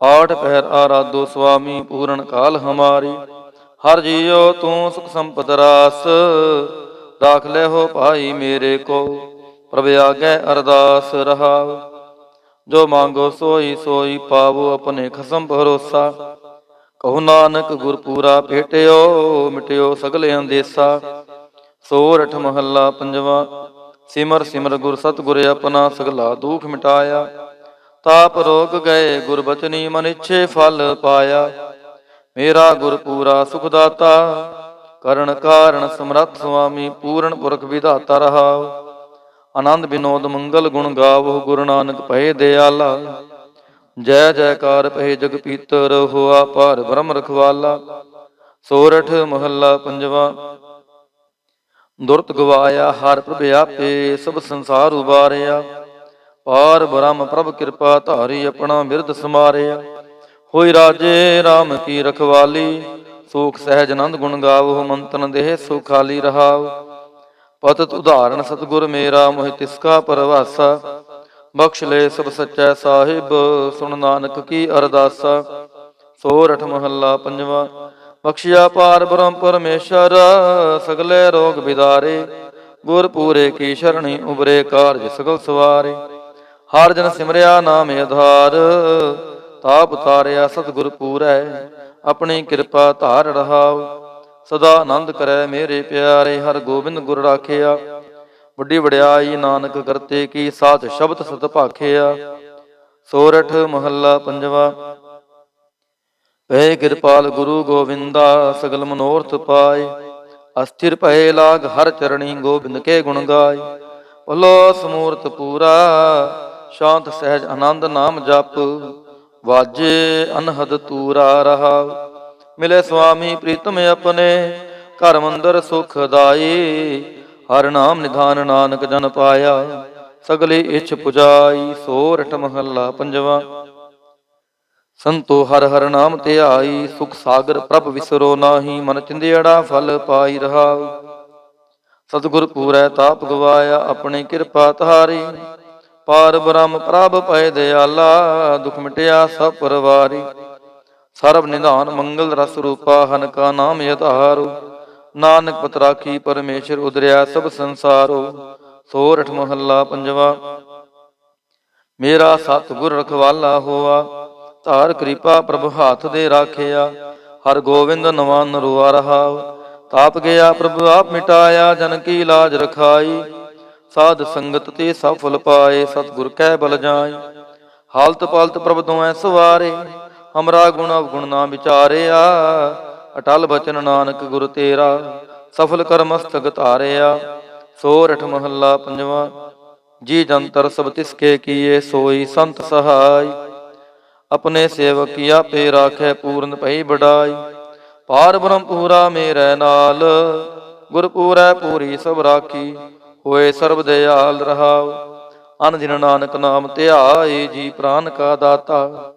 ਆਠ ਪਹਿਰ ਆਰਾਧੋ ਸੁਆਮੀ, ਪੂਰਨ ਕਾਲ ਹਮਾਰੀ। ਹਰ ਜੀਉ ਤੂੰ ਸੁਖ ਸੰਪਦ ਰਾਸ, ਰਾਖ ਲੈ ਹੋ ਭਾਈ ਮੇਰੇ ਕੋ। ਪ੍ਰਭ ਆਗੇ ਅਰਦਾਸ ਰਹਾਉ, ਜੋ ਮੰਗੋ ਸੋਈ ਸੋਈ ਪਾਵੋ, ਆਪਣੇ ਖਸਮ ਭਰੋਸਾ। ਕਹੋ ਨਾਨਕ ਗੁਰ ਪੂਰਾ ਭੇਟਿਓ, ਮਿਟਿਓ ਸਗਲੇ ਅੰਦੇਸਾ। ਸੋਰਠ ਮਹੱਲਾ ਪੰਜਵਾ। ਸਿਮਰ ਸਿਮਰ ਗੁਰ ਸਤਿਗੁਰ ਆਪਣਾ, ਸਗਲਾ ਦੁਖ ਮਿਟਾਇਆ। ਤਾਪ ਰੋਗ ਗਏ ਗੁਰ ਬਚਨੀ, ਮਨ ਇੱਛੇ ਫਲ ਪਾਇਆ। ਮੇਰਾ ਗੁਰ ਪੂਰਾ ਸੁਖ ਦਾਤਾ, ਕਰਨ ਕਾਰਣ ਸਮਰੱਥ ਸੁਆਮੀ। ਪੂਰਨ ਪੁਰਖ ਵਿਧਾਤਾ ਰਹਾਉ, ਆਨੰਦ ਬਿਨੋਦ ਮੰਗਲ ਗੁਣ ਗਾਵੋ। ਗੁਰੂ ਨਾਨਕ ਭਏ ਦਿਆਲਾ, ਜੈ ਜੈਕਾਰ ਭਏ ਜਗ ਪੀਤਰ। ਹੋਆ ਪਾਰ ਬ੍ਰਹਮ ਰਖਵਾਲਾ। ਸੋਰਠ ਮਹੱਲਾ ਪੰਜਵਾ। ਦੁਰਤ ਗਵਾਇਆ ਹਰ ਪ੍ਰਭ ਆਪੇ, ਸਭ ਸੰਸਾਰ ਉਬਾਰਿਆ। ਪਾਰ ਬ੍ਰਹਮ ਪ੍ਰਭ ਕਿਰਪਾ ਧਾਰੀ, ਆਪਣਾ ਬਿਰਦ ਸਮਾਰਿਆ। ਹੋਈ ਰਾਜੇ RAM ਕੀ ਰਖਵਾਲੀ, ਸੂਖ ਸਹਿਜ ਆਨੰਦ ਗੁਣ ਗਾਵੋ। ਮੰਤਨ ਦੇਹ ਸੁਖਾਲੀ ਰਹਾਉ, ਪਤਿਤ ਉਦਾਹਰਣ ਸਤਿਗੁਰ ਮੇਰਾ। ਮੋਹਿ ਤਿਸਕਾ ਪਰਵਾਸਾ, ਬਖਸ਼ ਲੈ ਸਭ ਸੱਚੈ ਸਾਹਿਬ। ਸੁਣ ਨਾਨਕ ਕੀ ਅਰਦਾਸਾ। ਸੋਰਠ ਮਹੱਲਾ ਪੰਜਵਾ। ਬਖਸ਼ਿਆ ਪਾਰ ਬ੍ਰਹਮ ਪਰਮੇਸ਼ਰ, ਸਗਲੇ ਰੋਗ ਬਿਦਾਰੇ। ਗੁਰ ਪੂਰੇ ਕੀ ਸ਼ਰਣੀ, ਉਬਰੇ ਕਾਰਜ ਸਗਲ ਸਵਾਰੇ। ਹਰ ਜਨ ਸਿਮਰਿਆ ਨਾਮ ਆਧਾਰ, ਤਾਪ ਤਾਰਿਆ ਸਤਿਗੁਰ ਪੂਰੈ। ਆਪਣੀ ਕਿਰਪਾ ਧਾਰ ਰਹਾਉ, ਸਦਾ ਆਨੰਦ ਕਰੈ ਮੇਰੇ ਪਿਆਰੇ। ਹਰ ਗੋਬਿੰਦ ਗੁਰ ਰਾਖਿਆ, ਵੱਡੀ ਵਡਿਆਈ ਨਾਨਕ ਕਰਤੇ ਕੀ। ਸਾਚ ਸ਼ਬਦ ਸਤ ਭਾਖਿਆ। ਸੋਰਠ ਮਹੱਲਾ ਪੰਜਵਾ। ਭਏ ਕਿਰਪਾਲ ਗੁਰੂ ਗੋਬਿੰਦਾ, ਸਗਲ ਮਨੋਰਥ ਪਾਏ। ਅਸਥਿਰ ਭਏ ਲਾਗ ਹਰ ਚਰਣੀ, ਗੋਬਿੰਦ ਕੇ ਗੁਣ ਗਾਏ। ਭਲੋ ਸਮੂਰਤ ਪੂਰਾ, ਸ਼ਾਂਤ ਸਹਿਜ ਆਨੰਦ ਨਾਮ ਜਪ। ਵਾਜੇ ਅਨਹਦ ਤੂਰਾ ਰਹਾਉ, ਮਿਲੇ ਸੁਆਮੀ ਪ੍ਰੀਤਮ ਆਪਣੇ। ਘਰ ਮੰਦਰ ਸੁਖ ਦਾਈ, ਹਰ ਨਾਮ ਨਿਧਾਨ ਨਾਨਕ ਜਨ ਪਾਇਆ। ਸਗਲੀ ਇੱਛ ਪੁਜਾਈ। ਸੋਰਠ ਮਹੱਲਾ ਪੰਜਵਾ। ਸੰਤੋ ਹਰ ਹਰ ਨਾਮ ਧਿਆਈ, ਸੁਖ ਸਾਗਰ ਪ੍ਰਭ ਵਿਸਰੋ ਨਾਹੀ। ਮਨ ਚਿੰਦਿਆੜਾ ਫਲ ਪਾਈ ਰਹਾਉ, ਸਤਿਗੁਰ ਪੂਰੈ ਤਾਪ ਗਵਾਇਆ। ਆਪਣੀ ਕਿਰਪਾ ਧਾਰੀ, ਪਾਰ ਬ੍ਰਹਮ ਪ੍ਰਭ ਭਏ ਦਿਆਲਾ। ਦੁਖ ਮਿਟਿਆ ਸਭ ਪਰਵਾਰੀ, ਸਰਬ ਨਿਧਾਨ ਮੰਗਲ ਰਸ ਰੂਪਾ। ਹਨ ਕਾ ਨਾਮ ਆਧਾਰੋ, ਨਾਨਕ ਪਤ ਰਾਖੀ ਪਰਮੇਸ਼ਰ। ਉਦਰਿਆ ਸਭ ਸੰਸਾਰੋ। ਸੋਰਠ ਮਹੱਲਾ ਪੰਜਵਾ। ਮੇਰਾ ਸਤਿਗੁਰ ਰਖਵਾਲਾ ਹੋਆ, ਧਾਰ ਕਿਰਪਾ ਪ੍ਰਭ ਹਾਥ ਦੇ ਰਾਖਿਆ। ਹਰ ਗੋਬਿੰਦ ਨਵਾਨ ਰੁਆ ਰਹਾਉ, ਤਾਪ ਗਿਆ ਪ੍ਰਭ ਆਪ ਮਿਟਾਇਆ। ਜਨ ਕੀ ਲਾਜ ਰਖਾਈ, ਸਾਧ ਸੰਗਤ ਤੇ ਸਫਲ ਪਾਏ। ਸਤਿਗੁਰ ਕੈ ਬਲ ਜਾਈ, ਹਾਲਤ ਪਾਲਤ ਪ੍ਰਭ ਦੋਐ ਸਵਾਰੇ। ਹਮਰਾ ਗੁਣ ਅਵਗੁਣ ਨਾ ਵਿਚਾਰਿਆ, ਅਟਲ ਬਚਨ ਨਾਨਕ ਗੁਰ ਤੇਰਾ। ਸਫਲ ਕਰ ਮਸਤਕ ਧਾਰਿਆ। ਸੋਰਠ ਮਹੱਲਾ ਪੰਜਵਾ। ਜੀ ਜੰਤਰ ਸਭ ਤਿਸਕੇ ਕੀਏ, ਸੋਈ ਸੰਤ ਸਹਾਈ। ਆਪਣੇ ਸੇਵਕ ਕੀ ਆਪੇ ਰਾਖੈ, ਪੂਰਨ ਭਈ ਵਡਾਈ। ਪਾਰ ਬ੍ਰਹਮ ਪੂਰਾ ਮੇਰੇ ਨਾਲ, ਗੁਰ ਪੂਰੈ ਪੂਰੀ ਸਭ ਰਾਖੀ। ਹੋਏ ਸਰਬ ਦਿਆਲ ਰਹਾਉ, ਅਨ ਦਿਨ ਨਾਨਕ ਨਾਮ ਧਿਆਏ। ਜੀ ਪ੍ਰਾਨ ਕਾ ਦਾਤਾ,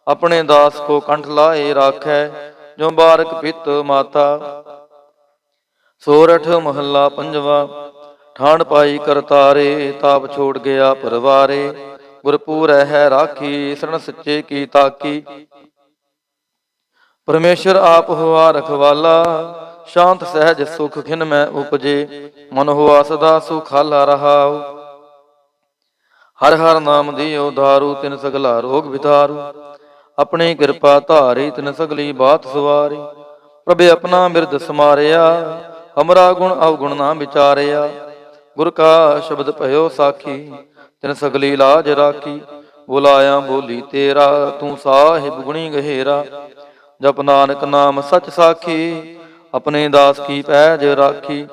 ਆਪਣੇ ਦਾਸ ਕੋ ਕੰਠ ਲਾਏ ਰਾਖੈ। ਜੋ ਬਾਰਕ ਪਿਤ ਮਾਤਾ। ਸੋਰਠ ਮਹੱਲਾ ਪੰਜਵਾ। ਠਾਣ ਪਾਈ ਕਰਤਾਰੇ, ਤਾਪ ਛੋੜ ਗਿਆ ਪਰਵਾਰੇ। ਗੁਰ ਪੂਰੈ ਹੈ ਰਾਖੀ, ਸਰਣ ਸੱਚੇ ਕੀ ਤਾਕੀ। ਪਰਮੇਸ਼ਰ ਆਪ ਹੋਆ ਰਖਵਾਲਾ, ਸ਼ਾਂਤ ਸਹਿਜ ਸੁਖ ਖਿਨ ਮੈਂ ਉਪਜੇ। ਮਨ ਹੋਆ ਸਦਾ ਸੁਖਾਲਾ ਰਹਾਉ, ਹਰ ਹਰ ਨਾਮ ਦਿਓ ਧਾਰੂ। ਤਿਨ ਸਗਲਾ ਰੋਗ ਵਿਦਾਰੂ, ਆਪਣੀ ਕਿਰਪਾ ਧਾਰੀ। ਤਿਨ ਸਗਲੀ ਬਾਤ ਸਵਾਰੀ, ਪ੍ਰਭ ਆਪਣਾ ਬਿਰਦ ਸਮਾਰਿਆ। ਹਮਰਾ ਗੁਣ ਅਵਗੁਣ ਨਾ ਵਿਚਾਰਿਆ, ਗੁਰ ਕਾ ਸ਼ਬਦ ਭਇਓ ਸਾਖੀ। ਤਿਨ ਸਗਲੀ ਲਾਜ ਰਾਖੀ, ਬੁਲਾਇਆ ਬੋਲੀ ਤੇਰਾ। ਤੂੰ ਸਾਹਿਬ ਗੁਣੀ ਗਹਿਰਾ, ਜਪ ਨਾਨਕ ਨਾਮ ਸਚ ਸਾਖੀ। ਆਪਣੇ ਦਾਸ ਕੀ ਪੈਜ ਰਾਖੀ।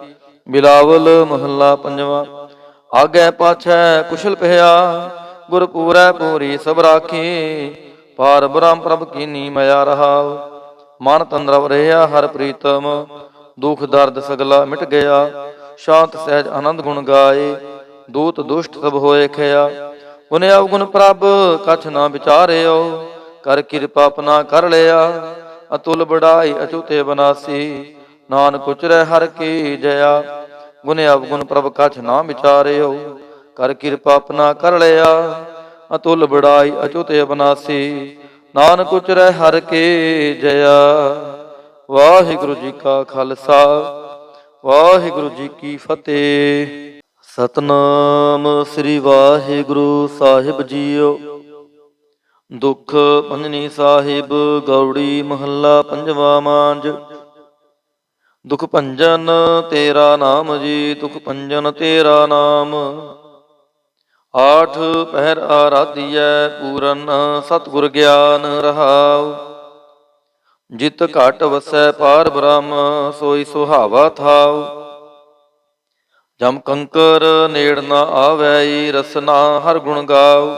ਬਿਲਾਵਲ ਮਹੱਲਾ ਪੰਜਵਾ। ਆਗੇ ਪਾਛੈ ਕੁਸ਼ਲ ਪਿਆ, ਗੁਰ ਪੂਰੈ ਪੂਰੀ ਸਭ ਰਾਖੀ। ਪਾਰ ਬ੍ਰਹਮ ਪ੍ਰਭ ਕੀਨੀ ਮਿਆ ਰਹਾਉ, ਮਨ ਤਨ ਰਵ ਰਿਹਾ ਹਰ ਪ੍ਰੀਤਮ। ਦੁਖ ਦਰਦ ਸਗਲਾ ਮਿਟ ਗਿਆ, ਸ਼ਾਂਤ ਸਹਿਜ ਆਨੰਦ ਗੁਣ ਗਾਏ। ਦੂਤ ਦੁਸ਼ਟ ਸਭ ਹੋਏ ਖਿਆ, ਗੁਣ ਅਵਗੁਣ ਪ੍ਰਭ ਕਛ ਨਾ ਵਿਚਾਰਿਓ। ਕਰ ਕਿਰਪਾ ਆਪਣਾ ਕਰ ਲਿਆ, ਅਤੁਲ ਬੜਾਈ ਅਚੂਤੇ ਬਨਾਸੀ। ਨਾਨਕ ਉਚਰੈ ਹਰ ਕੀ ਜया, ਗੁਣ ਅਵਗੁਣ ਪ੍ਰਭ ਕਛ ਨਾ ਵਿਚਾਰਿਓ। ਕਰ ਕਿਰਪਾ ਆਪਣਾ ਕਰ ਲਿਆ। ਅਤੁਲ ਬੜਾਈ ਅਚੁਤ ਅਬਨਾਸੀ, ਨਾਨਕ ਉਚਰੈ ਹਰ ਕੇ ਜਇਆ। ਵਾਹਿਗੁਰੂ ਜੀ ਕਾ ਖਾਲਸਾ, ਵਾਹਿਗੁਰੂ ਜੀ ਕੀ ਫਤਿਹ। ਸਤਨਾਮ ਸ੍ਰੀ ਵਾਹਿਗੁਰੂ ਸਾਹਿਬ ਜੀਓ। ਦੁਖ ਭੰਜਨੀ ਸਾਹਿਬ ਗੌੜੀ ਮਹੱਲਾ ਪੰਜਵਾ ਮਾਂਝ। ਦੁਖ ਭੰਜਨ ਤੇਰਾ ਨਾਮ ਜੀ, ਦੁਖ ਭੰਜਨ ਤੇਰਾ ਨਾਮ। ਆਠ ਪਹਿਰ ਆਰਾਧੀਐ ਪੂਰਨ, ਸਤਿਗੁਰ ਗਿਆਨ ਰਹਾਉ। ਜਿਤ ਘਟ ਵਸੈ ਪਾਰ ਬ੍ਰਹਮ, ਸੋਈ ਸੁਹਾਵਾ ਥਾਉ। ਜਮ ਕੰਕਰ ਨੇੜ ਨਾ ਆਵੈ, ਰਸਨਾ ਹਰ ਗੁਣ ਗਾਉ।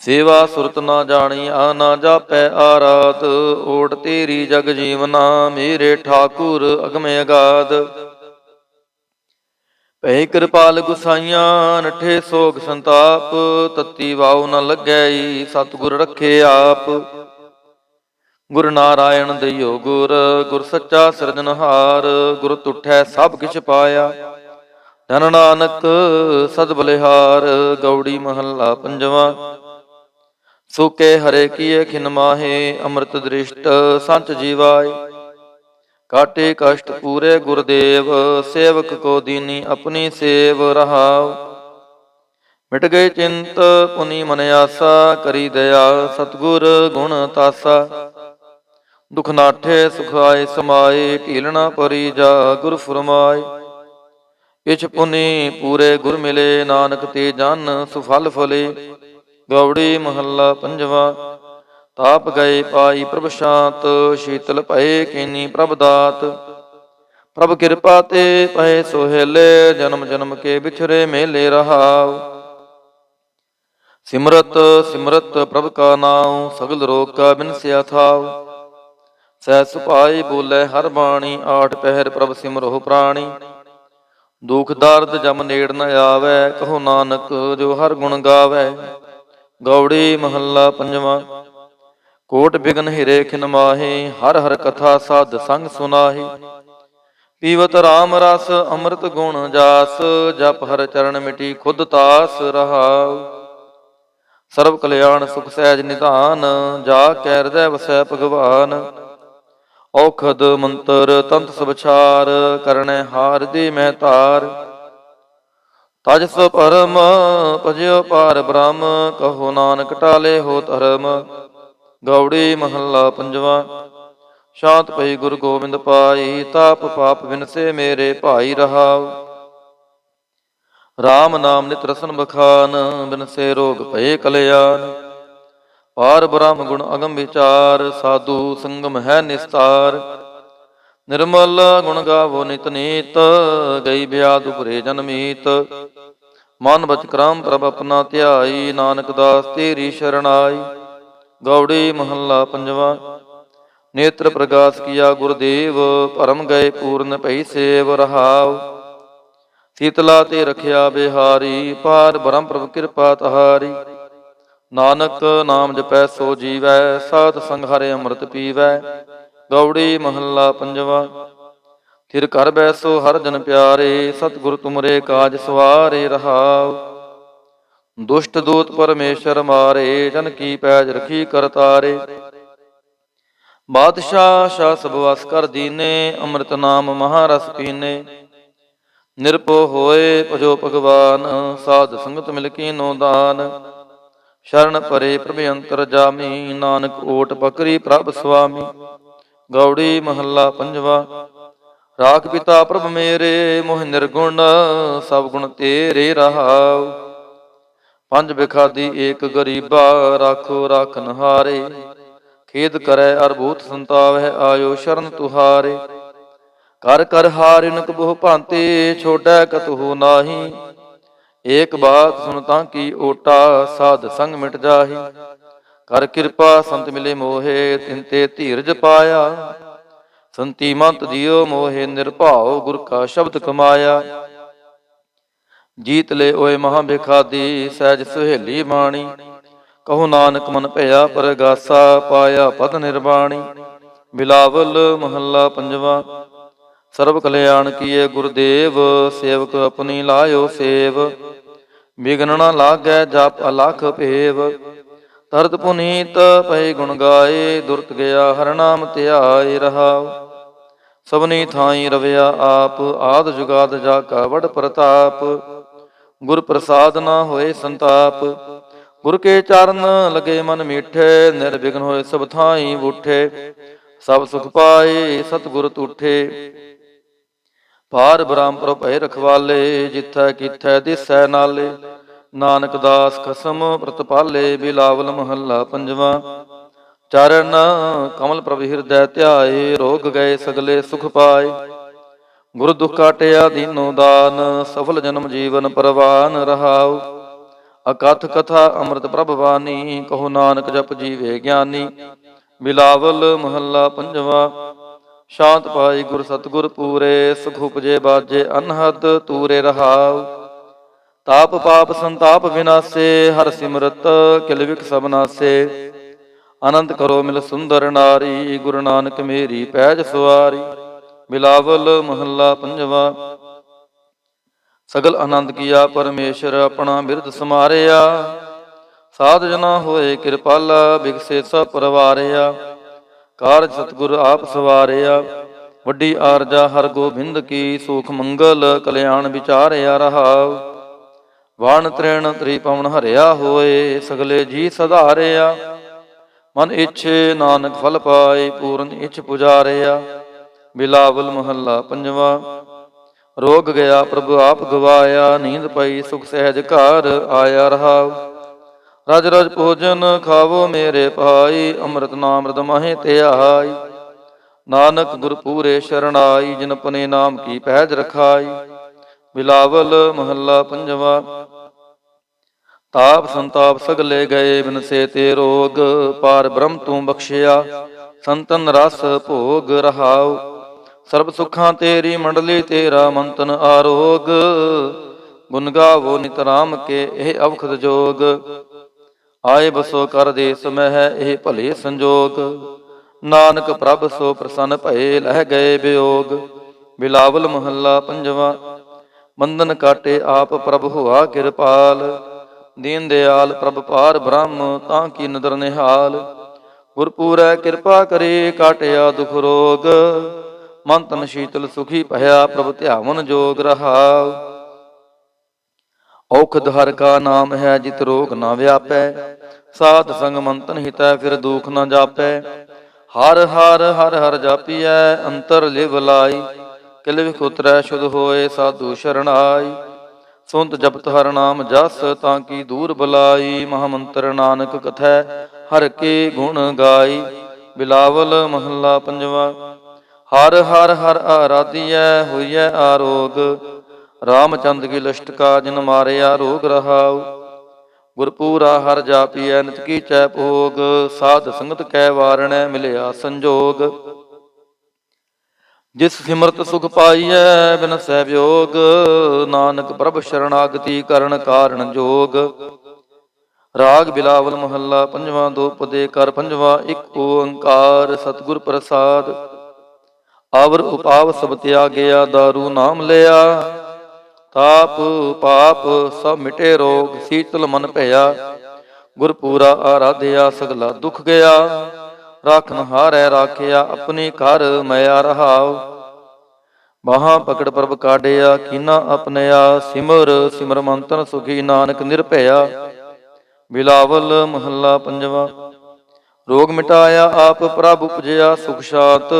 ਸੇਵਾ ਸੁਰਤ ਨਾ ਜਾਣੀਆ, ਨਾ ਜਾਪੈ ਆਰਾਧ। ਓਟ ਤੇਰੀ ਜਗ ਜੀਵਨਾ, ਮੇਰੇ ਠਾਕੁਰ ਅਗਮ ਅਗਾਧ। ਭੈ ਕਿਰਪਾਲ ਗੁਸਾਈਆਂ, ਨਠੇ ਸੋਗ ਸੰਤਾਪ। ਤਤੀ ਵਾਉ ਨ ਲੱਗੈ, ਸਤਿਗੁਰ ਰੱਖੇ ਆਪ। ਗੁਰ ਨਾਰਾਇਣ ਦਇਓ ਗੁਰ, ਗੁਰ ਸੱਚਾ ਸਿਰਜਨਹਾਰ। ਗੁਰ ਤੁਠੈ ਸਭ ਕਿਛ ਪਾਇਆ, ਧਨ ਨਾਨਕ ਸਦ ਬਲਿਹਾਰ। ਗੌੜੀ ਮਹੱਲਾ ਪੰਜਵਾ। ਸੁਕੇ ਹਰੇ ਕੀਏ ਖਿਨ ਮਾਹੇ, ਅੰਮ੍ਰਿਤ ਦ੍ਰਿਸ਼ਟ ਸੰਚ ਜੀਵਾਏ। ਕਾਟੇ ਕਸ਼ਟ ਪੂਰੇ ਗੁਰਦੇਵ, ਸੇਵਕ ਕੋ ਦੀਨੀ ਆਪਣੀ ਸੇਵ ਰਹਾਉ। ਮਿਟ ਗਏ ਚਿੰਤ ਪੁਨੀ ਮਨ ਆਸਾ, ਕਰੀ ਦਇਆ ਸਤਿਗੁਰ ਗੁਣ ਤਾਸਾ। ਦੁਖ ਨਾਠੇ ਸੁਖ ਆਏ ਸਮਾਏ, ਢੀਲਣਾ ਪਰੀ ਜਾ ਗੁਰ ਫੁਰਮਾਏ। ਕਿਛ ਪੁਨੀ ਪੂਰੇ ਗੁਰ ਮਿਲੇ, ਨਾਨਕ ਤੇ ਜਨ ਸੁਫਲ ਫਲੇ। ਗੌੜੀ ਮਹੱਲਾ ਪੰਜਵਾ। ਤਾਪ ਗਏ ਪਾਈ ਪ੍ਰਭ ਸ਼ਾਂਤ, ਸ਼ੀਤਲ ਭਏ ਕੀਨੀ ਪ੍ਰਭ ਦਾਤ। ਪ੍ਰਭ ਕਿਰਪਾ ਤੇ ਪਏ ਸੋਹੇਲੇ, ਜਨਮ ਜਨਮ ਕੇ ਵਿਛਰੇ ਮੇਲੇ ਰਹਾਉ। ਸਿਮਰਤ ਸਿਮਰਤ ਪ੍ਰਭ ਕਾ ਨਾਉ, ਸਗਲ ਰੋਗ ਕਾ ਬਿਨਸਿਆ ਥਾਉ। ਸਹਿ ਸੁਭਾਈ ਬੋਲੇ ਹਰ ਬਾਣੀ, ਆਠ ਪਹਿਰ ਪ੍ਰਭ ਸਿਮਰੋ ਪ੍ਰਾਣੀ। ਦੁਖ ਦਰਦ ਜਮ ਨੇੜ ਨ ਆਵੈ, ਕਹੋ ਨਾਨਕ ਜੋ ਹਰ ਗੁਣ ਗਾਵੈ। ਗੌੜੀ ਮਹੱਲਾ ਪੰਜਵਾ। ਕੋਟ ਬਿਗਨ ਹਿਰੇ ਖਿਨ ਮਾਹੇ, ਹਰ ਹਰ ਕਥਾ ਸਾਧ ਸੰਗ ਸੁਨਾਹੀ। ਪੀਵਤ ਰਾਮ ਰਸ ਅੰਮ੍ਰਿਤ ਗੁਣ ਜਾਸ, ਜਪ ਹਰ ਚਰਨ ਮਿਟੀ ਖੁਦ ਤਾਸ ਰਹਾਉ। ਸਰਬ ਕਲਿਆਣ ਸੁਖ ਸਹਿਜ ਨਿਧਾਨ, ਜਾ ਕੈ ਹਿਰਦੈ ਵਸੈ ਭਗਵਾਨ। ਔਖਦ ਮੰਤਰ ਤੰਤ ਸਬਛਾਰ, ਕਰਣੈ ਹਾਰ ਦੀ ਮਹਿ ਧਾਰ। ਤਜ ਸੋ ਪਰਮ ਭਜਿਓ ਪਾਰ ਬ੍ਰਹਮ, ਕਹੋ ਨਾਨਕ ਟਾਲੇ ਹੋ ਧਰਮ। ਗੌੜੀ ਮਹੱਲਾ ਪੰਜਵਾ। ਸ਼ਾਂਤ ਪਈ ਗੁਰੂ ਗੋਬਿੰਦ ਪਾਈ, ਤਾਪ ਪਾਪ ਵਿਨਸੇ ਮੇਰੇ ਭਾਈ ਰਹਾਉ। ਰਾਮ ਨਾਮ ਨਿਤ ਰਸਨ ਬਖਾਨ, ਬਿਨਸੇ ਰੋਗ ਭਏ ਕਲਿਆਣ। ਪਾਰ ਬ੍ਰਹਮ ਗੁਣ ਅਗਮ ਵਿਚਾਰ, ਸਾਧੂ ਸੰਗਮ ਹੈ ਨਿਸਤਾਰ। ਨਿਰਮਲ ਗੁਣ ਗਾਵੋ ਨਿਤ ਨੀਤ, ਗਈ ਬਿਆਦ ਉਪਰੇ ਜਨਮੀਤ। ਮਨ ਬਚ ਕਰਮ ਪ੍ਰਭ ਆਪਣਾ ਧਿਆਈ, ਨਾਨਕ ਦਾਸ ਤੇਰੀ ਸ਼ਰਣਾਈ। ਗੌੜੀ ਮਹੱਲਾ ਪੰਜਵਾ। ਨੇਤਰ ਪ੍ਰਗਾਸ ਕੀਆ ਗੁਰਦੇਵ, ਭਰਮ ਗਏ ਪੂਰਨ ਭਈ ਸੇਵ ਰਹਾਉ। ਸੀਤਲਾ ਤੇ ਰਖਿਆ ਬਿਹਾਰੀ, ਪਾਰ ਬ੍ਰਹਮ ਪ੍ਰਭ ਕਿਰਪਾ ਤਹਾਰੀ। ਨਾਨਕ ਨਾਮ ਜਪੈ ਸੋ ਜੀਵੈ, ਸਾਧ ਸੰਗ ਹਰਿ ਅੰਮ੍ਰਿਤ ਪੀਵੈ। ਗੌੜੀ ਮਹੱਲਾ ਪੰਜਵਾ। ਥਿਰ ਘਰ ਬੈਸੋ ਹਰ ਜਨ ਪਿਆਰੇ, ਸਤਿਗੁਰ ਤੁਮਰੇ ਕਾਜ ਸਵਾਰੇ ਰਹਾਉ। ਦੁਸ਼ਟ ਦੂਤ ਪਰਮੇਸ਼ਰ ਮਾਰੇ, ਜਨ ਕੀ ਪੈਜ ਰਖੀ ਕਰਤਾਰੇ। ਬਾਦਸ਼ਾਹ ਸ਼ਾਹ ਸਭ ਵਸ ਕਰ ਦੀਨੇ, ਅੰਮ੍ਰਿਤ ਨਾਮ ਮਹਾਰਸ ਪੀਨੇ। ਨਿਰਭਉ ਹੋਏ ਭਜੋ ਭਗਵਾਨ, ਸਾਧ ਸੰਗਤ ਮਿਲ ਕੀਨੋ ਦਾਨ। ਸ਼ਰਨ ਪਰੇ ਪ੍ਰਭ ਅੰਤਰ ਜਾਮੀ, ਨਾਨਕ ਓਟ ਪਕਰੀ ਪ੍ਰਭ ਸੁਆਮੀ। ਗੌੜੀ ਮਹੱਲਾ ਪੰਜਵਾ। ਰਾਖ ਪਿਤਾ ਪ੍ਰਭ ਮੇਰੇ, ਮੋਹਿ ਨਿਰਗੁਣ ਸਭ ਗੁਣ ਤੇਰੇ ਰਹਾਉ। ਪੰਜ ਬਿਖਾਦੀ ਏਕ ਗਰੀਬਾ, ਰਾਖੋ ਰਾਖਨ ਹਾਰੇ। ਖੇਦ ਕਰੈ ਅਰ ਭੂਤ ਸੰਤਾਵਹਿ, ਆਇਓ ਸ਼ਰਨ ਤੁਹਾਰੇ। ਕਰ ਕਰ ਹਾਰਿਨਕ ਬਹੁ ਭਾਂਤੇ, ਛੋਟੈ ਕਤਹੁ ਨਾਹੀ। ਏਕ ਬਾਤ ਸੁਨ ਤਾਂ ਕੀ ਓਟਾ, ਸਾਧ ਸੰਗ ਮਿਟ ਜਾਹੀ। ਕਰ ਕਿਰਪਾ ਸੰਤ ਮਿਲੇ ਮੋਹੇ, ਤਿਨ ਤੇ ਧੀਰਜ ਪਾਇਆ। ਸੰਤੀ ਮੰਤ ਦਿਓ ਮੋਹੇ, ਨਿਰਭਉ ਗੁਰ ਕਾ ਸ਼ਬਦ ਕਮਾਇਆ। ਜੀਤ ਲੈ ਓਏ ਮਹਾ ਬਿਖਾਦੀ, ਸਹਿਜ ਸੁਹੇਲੀ ਬਾਣੀ। ਕਹੋ ਨਾਨਕ ਮਨ ਭਇਆ ਪਰਗਾਸਾ, ਪਾਇਆ ਪਦ ਨਿਰਵਾਣੀ। ਬਿਲਾਵਲ ਮਹੱਲਾ ਪੰਜਵਾ। ਸਰਬ ਕਲਿਆਣ ਕੀਏ ਗੁਰਦੇਵ, ਸੇਵਕ ਆਪਣੀ ਲਾਇਓ ਸੇਵ। ਵਿਗਨ ਨ ਲਾਗੈ ਜਪ ਅਲਖ ਭੇਵ। ਤਰਤ ਪੁਨੀਤ ਪਏ ਗੁਣ ਗਾਏ, ਦੁਰਤ ਗਿਆ ਹਰਿ ਨਾਮ ਧਿਆਏ ਰਹਾਉ। ਸਭਨੀ ਥਾਈ ਰਵਿਆ ਆਪ, ਆਦ ਜੁਗਾਦ ਜਾ ਕਾ ਵਡ ਪ੍ਰਤਾਪ। ਗੁਰ ਪ੍ਰਸਾਦ ਨਾ ਹੋਏ ਸੰਤਾਪ, ਗੁਰ ਕੇ ਚਰਨ ਲਗੇ ਮਨ ਮੀਠੇ। ਨਿਰਵਿਘਨ ਹੋਏ ਸਭ ਥਾਈ ਬੂਠੇ, ਸਭ ਸੁਖ ਪਾਏ ਸਤਿਗੁਰ ਤੂਠੇ। ਪਾਰ ਬ੍ਰਹਮ ਪ੍ਰਭ ਭਏ ਰਖਵਾਲੇ, ਜਿਥੈ ਕਿਥੈ ਦਿਸੈ ਨਾਲੇ। ਨਾਨਕ ਦਾਸ ਖਸਮ ਪ੍ਰਤਪਾਲੇ, ਬਿਲਾਵਲ ਮਹੱਲਾ ਪੰਜਵਾ। ਚਰਨ ਕਮਲ ਪ੍ਰਭ ਹਿਰਦੈ ਧਿਆਏ, ਰੋਗ ਗਏ ਸਗਲੇ ਸੁਖ ਪਾਏ। ਗੁਰ ਦੁਖ ਕਾਟਿਆ ਦੀਨੋ ਦਾਨ, ਸਫਲ ਜਨਮ ਜੀਵਨ ਪਰਵਾਨ ਰਹਾਉ। ਅਕਥ ਕਥਾ ਅੰਮ੍ਰਿਤ ਪ੍ਰਭ ਬਾਣੀ, ਕਹੋ ਨਾਨਕ ਜਪ ਜੀਵੇ ਗਿਆਨੀ। ਬਿਲਾਵਲ ਮਹੱਲਾ ਪੰਜਵਾ। ਸ਼ਾਂਤ ਪਾਈ ਗੁਰ ਸਤਿਗੁਰ ਪੂਰੇ, ਸੁਖ ਉਪਜੇ ਬਾਜੇ ਅਨਹਦ ਤੂਰੇ ਰਹਾਉ। ਤਾਪ ਪਾਪ ਸੰਤਾਪ ਵਿਨਾਸੇ, ਹਰਿ ਸਿਮਰਤ ਕਿਲ ਵਿਖ ਸਭ ਨਾਸੇ। ਅਨੰਤ ਕਰੋ ਮਿਲ ਸੁੰਦਰ ਨਾਰੀ, ਗੁਰੂ ਨਾਨਕ ਮੇਰੀ ਪੈਜ ਸੁਆਰੀ। ਬਿਲਾਵਲ ਮਹੱਲਾ ਪੰਜਵਾ। ਸਗਲ ਆਨੰਦ ਕੀਆ ਪਰਮੇਸ਼ਰ, ਆਪਣਾ ਬਿਰਦ ਸਮਾਰਿਆ। ਸਾਧ ਜਨਾ ਹੋਏ ਕਿਰਪਾਲਾ, ਬਿਗਸੇ ਸਭ ਪਰਵਾਰਿਆ। ਕਾਰਜ ਸਤਿਗੁਰ ਆਪ ਸਵਾਰਿਆ, ਵੱਡੀ ਆਰਜਾ ਹਰ ਗੋਬਿੰਦ ਕੀ। ਸੂਖ ਮੰਗਲ ਕਲਿਆਣ ਵਿਚਾਰਿਆ ਰਹਾਉ। ਵਾਣ ਤ੍ਰੇਣ ਤ੍ਰੀ ਪਵਨ ਹਰਿਆ ਹੋਏ, ਸਗਲੇ ਜੀ ਸਧਾਰਿਆ। ਮਨ ਇੱਛੇ ਨਾਨਕ ਫਲ ਪਾਏ, ਪੂਰਨ ਇੱਛ ਪੁਜਾਰਿਆ। ਬਿਲਾਵਲ ਮਹੱਲਾ ਪੰਜਵਾ। ਰੋਗ ਗਿਆ ਪ੍ਰਭੂ ਆਪ ਗਵਾਇਆ, ਨੀਂਦ ਪਈ ਸੁਖ ਸਹਿਜ ਘਰ ਆਇਆ ਰਹਾਉ। ਰਜ ਰਜ ਭੋਜਨ ਖਾਵੋ ਮੇਰੇ ਭਾਈ, ਅੰਮ੍ਰਿਤ ਨਾਮ੍ਰਿਤ ਮਾਹੇ ਧਿਆਈ। ਨਾਨਕ ਗੁਰ ਪੂਰੇ ਸ਼ਰਣਾਈ, ਜਿਨ ਆਪਣੇ ਨਾਮ ਕੀ ਪੈਜ ਰਖਾਈ। ਬਿਲਾਵਲ ਮਹੱਲਾ ਪੰਜਵਾ। ਤਾਪ ਸੰਤਾਪ ਸਗਲੇ ਗਏ, ਬਿਨਸੇ ਤੇ ਰੋਗ। ਪਾਰ ਬ੍ਰਹਮ ਤੂੰ ਬਖਸ਼ਿਆ, ਸੰਤਨ ਰਸ ਭੋਗ ਰਹਾਉ। ਸਰਬ ਸੁਖਾਂ ਤੇਰੀ ਮੰਡਲੀ, ਤੇਰਾ ਮੰਤਨ ਆਰੋਗ। ਗੁਣ ਗਾਵੋ ਨਿਤ ਰਾਮ ਕੇ, ਇਹ ਅਵਖਦ ਜੋਗ। ਆਏ ਬਸੋ ਕਰ ਦੇਸ ਮਹਿ, ਇਹ ਭਲੇ ਸੰਜੋਗ। ਨਾਨਕ ਪ੍ਰਭ ਸੋ ਪ੍ਰਸੰਨ ਭਏ, ਲਹਿ ਗਏ ਵਿਯੋਗ। ਬਿਲਾਵਲ ਮਹੱਲਾ ਪੰਜਵਾ। ਬੰਧਨ ਕਾਟੇ ਆਪ ਪ੍ਰਭ ਹੋਆ ਕਿਰਪਾਲ, ਦੀਨ ਦਿਆਲ ਪ੍ਰਭ ਪਾਰ ਬ੍ਰਹਮ, ਤਾਂ ਕੀ ਨਦਰ ਨਿਹਾਲ। ਗੁਰਪੂਰੈ ਕਿਰਪਾ ਕਰੇ, ਕਾਟਿਆ ਦੁਖ ਰੋਗ। ਮਨ ਤਨ ਸ਼ੀਤਲ ਸੁਖੀ ਭਇਆ, ਪ੍ਰਭ ਧਿਆਵਨ ਜੋਗ ਰਹਾਉ। ਔਖਦ ਹਰਿ ਕਾ ਨਾਮ ਹੈ, ਜਿਤ ਰੋਗ ਨਾ ਵਿਆਪੈ। ਸਾਧ ਸੰਗ ਮੰਤਨ ਹਿਤੈ, ਫਿਰ ਦੁਖ ਨਾ ਜਾਪੈ। ਹਰ ਹਰ ਹਰ ਹਰ ਜਾਪੀਐ, ਅੰਤਰ ਲਿਵ ਲਾਈ। ਕਿਲ ਵਿਖ ਉਤਰੈ ਸ਼ੁਧ ਹੋਏ, ਸਾਧੂ ਸ਼ਰਣਾਈ। ਸੁਨਤ ਜਪਤ ਹਰਿ ਨਾਮ ਜਸ, ਤਾਂ ਕੀ ਦੂਰ ਬਲਾਈ। ਮਹਾਮੰਤਰ ਨਾਨਕ ਕਥੈ, ਹਰਿ ਕੇ ਗੁਣ ਗਾਈ। ਬਿਲਾਵਲ ਮਹੱਲਾ ਪੰਜਵਾ। ਹਰ ਹਰ ਹਰ ਆਰਾਧੀਐ, ਹੋਈਐ ਆਰੋਗ। ਰਾਮਚੰਦ ਕੀ ਲਸ਼ਟਕਾ, ਜਿਨ ਮਾਰਿਆ ਰੋਗ ਰਹਾਉ। ਗੁਰਪੂਰਾ ਹਰ ਜਾਪੀਐ, ਨਿਤ ਕੀਚੈ ਭੋਗ। ਸਾਧ ਸੰਗਤ ਕੈ ਵਾਰਣੈ, ਮਿਲਿਆ ਸੰਜੋਗ। ਜਿਸ ਸਿਮਰਤ ਸੁਖ ਪਾਈਐ, ਬਿਨਸੈ ਵਿਯੋਗ। ਨਾਨਕ ਪ੍ਰਭ ਸ਼ਰਣਾਗਤੀ, ਕਰਨ ਕਾਰਣ ਜੋਗ। ਰਾਗ ਬਿਲਾਵਲ ਮਹੱਲਾ ਪੰਜਵਾ। ਦੋਪਦੇ ਕਰ ਪੰਜਵਾ। ਇੱਕ ਓੰਕਾਰ ਸਤਿਗੁਰ ਪ੍ਰਸਾਦ। ਅਵਰ ਉਪਾਵ ਸਭ ਤਿਆਗਿਆ, ਦਾਰੂ ਨਾਮ ਲਿਆ। ਤਾਪ ਪਾਪ ਸਭ ਮਿਟੇ ਰੋਗ, ਸੀਤਲ ਮਨ ਭਇਆ। ਗੁਰਪੂਰਾ ਆਰਾਧਿਆ, ਸਗਲਾ ਦੁਖ ਗਿਆ। ਰਾਖਨ ਹਾਰੈ ਰਾਖਿਆ, ਆਪਣੀ ਘਰ ਮਿਆ ਰਹਾਉ। ਬਾਹਾਂ ਪਕੜ ਪ੍ਰਭ ਕਾਢਿਆ, ਕੀਨਾ ਆਪਣਿਆ। ਸਿਮਰ ਸਿਮਰ ਮੰਤਨ ਸੁਖੀ, ਨਾਨਕ ਨਿਰਭਇਆ। ਬਿਲਾਵਲ ਮਹੱਲਾ ਪੰਜਵਾ। ਰੋਗ ਮਿਟਾਇਆ ਆਪ ਪ੍ਰਭ, ਉਪਜਿਆ ਸੁਖ ਸ਼ਾਂਤ।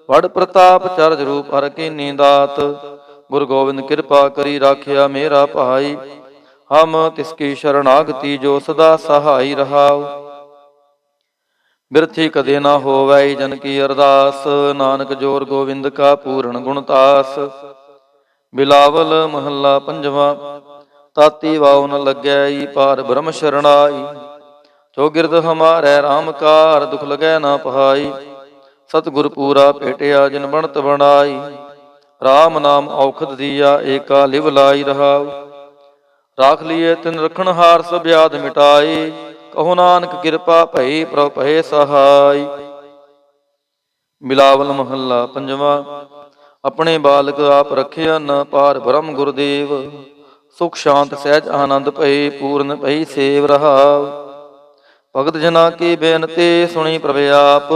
ਵਡ ਪ੍ਰਤਾਪ ਚਰਜ ਰੂਪ ਹਰਿ ਕੀਨੀ ਦਾਤ। ਗੁਰ ਗੋਬਿੰਦ ਕਿਰਪਾ ਕਰੀ, ਰਾਖਿਆ ਮੇਰਾ ਭਾਈ। ਹਮ ਤਿਸ ਕੀ ਸ਼ਰਨਾਗਤੀ, ਜੋ ਸਦਾ ਸਹਾਈ ਰਹਾਉ। ਬਿਰਥੀ ਕਦੇ ਨਾ ਹੋਵੈ ਜਨ ਕੀ ਅਰਦਾਸ, ਨਾਨਕ ਜੋਰ ਗੋਬਿੰਦ ਕਾ ਪੂਰਨ ਗੁਣਤਾਸ। ਬਿਲਾਵਲ ਮਹੱਲਾ ਪੰਜਵਾ। ਤਾਤੀ ਵਾਉ ਨ ਲੱਗੈ, ਪਾਰ ਬ੍ਰਹਮ ਸ਼ਰਣਾਈ। ਚੌਗਿਰਦ ਹਮਾਰੈ ਰਾਮ ਕਾਰ, ਦੁਖ ਲਗੈ ਨਾ ਪਹਾਈ। ਸਤਿਗੁਰ ਪੂਰਾ ਭੇਟਿਆ, ਜਿਨ ਬਣਤ ਬਣਾਈ। ਰਾਮ ਨਾਮ ਔਖਦ ਦੀਆ, ਏਕਾ ਲਿਵ ਲਾਈ ਰਹਾਉ। ਰਾਖ ਲੀਏ ਤਿਨ ਰਖਣ ਹਾਰ, ਸਭ ਬਿਆਦ ਮਿਟਾਈ। ਕਹੋ ਨਾਨਕ ਕਿਰਪਾ ਭਈ, ਪ੍ਰਭ ਭਏ ਸਹਾਈ। ਬਿਲਾਵਲ ਮਹੱਲਾ ਪੰਜਵਾ। ਆਪਣੇ ਬਾਲਕ ਆਪ ਰਖਿਆ ਨ, ਪਾਰ ਬ੍ਰਹਮ ਗੁਰਦੇਵ। ਸੁਖ ਸ਼ਾਂਤ ਸਹਿਜ ਆਨੰਦ ਭਈ ਪੂਰਨ ਭਈ ਸੇਵ ਰਹਾਉ। ਭਗਤ ਜਨਾ ਕੀ ਬੇਨਤੀ ਸੁਣੀ ਪ੍ਰਭ ਆਪ,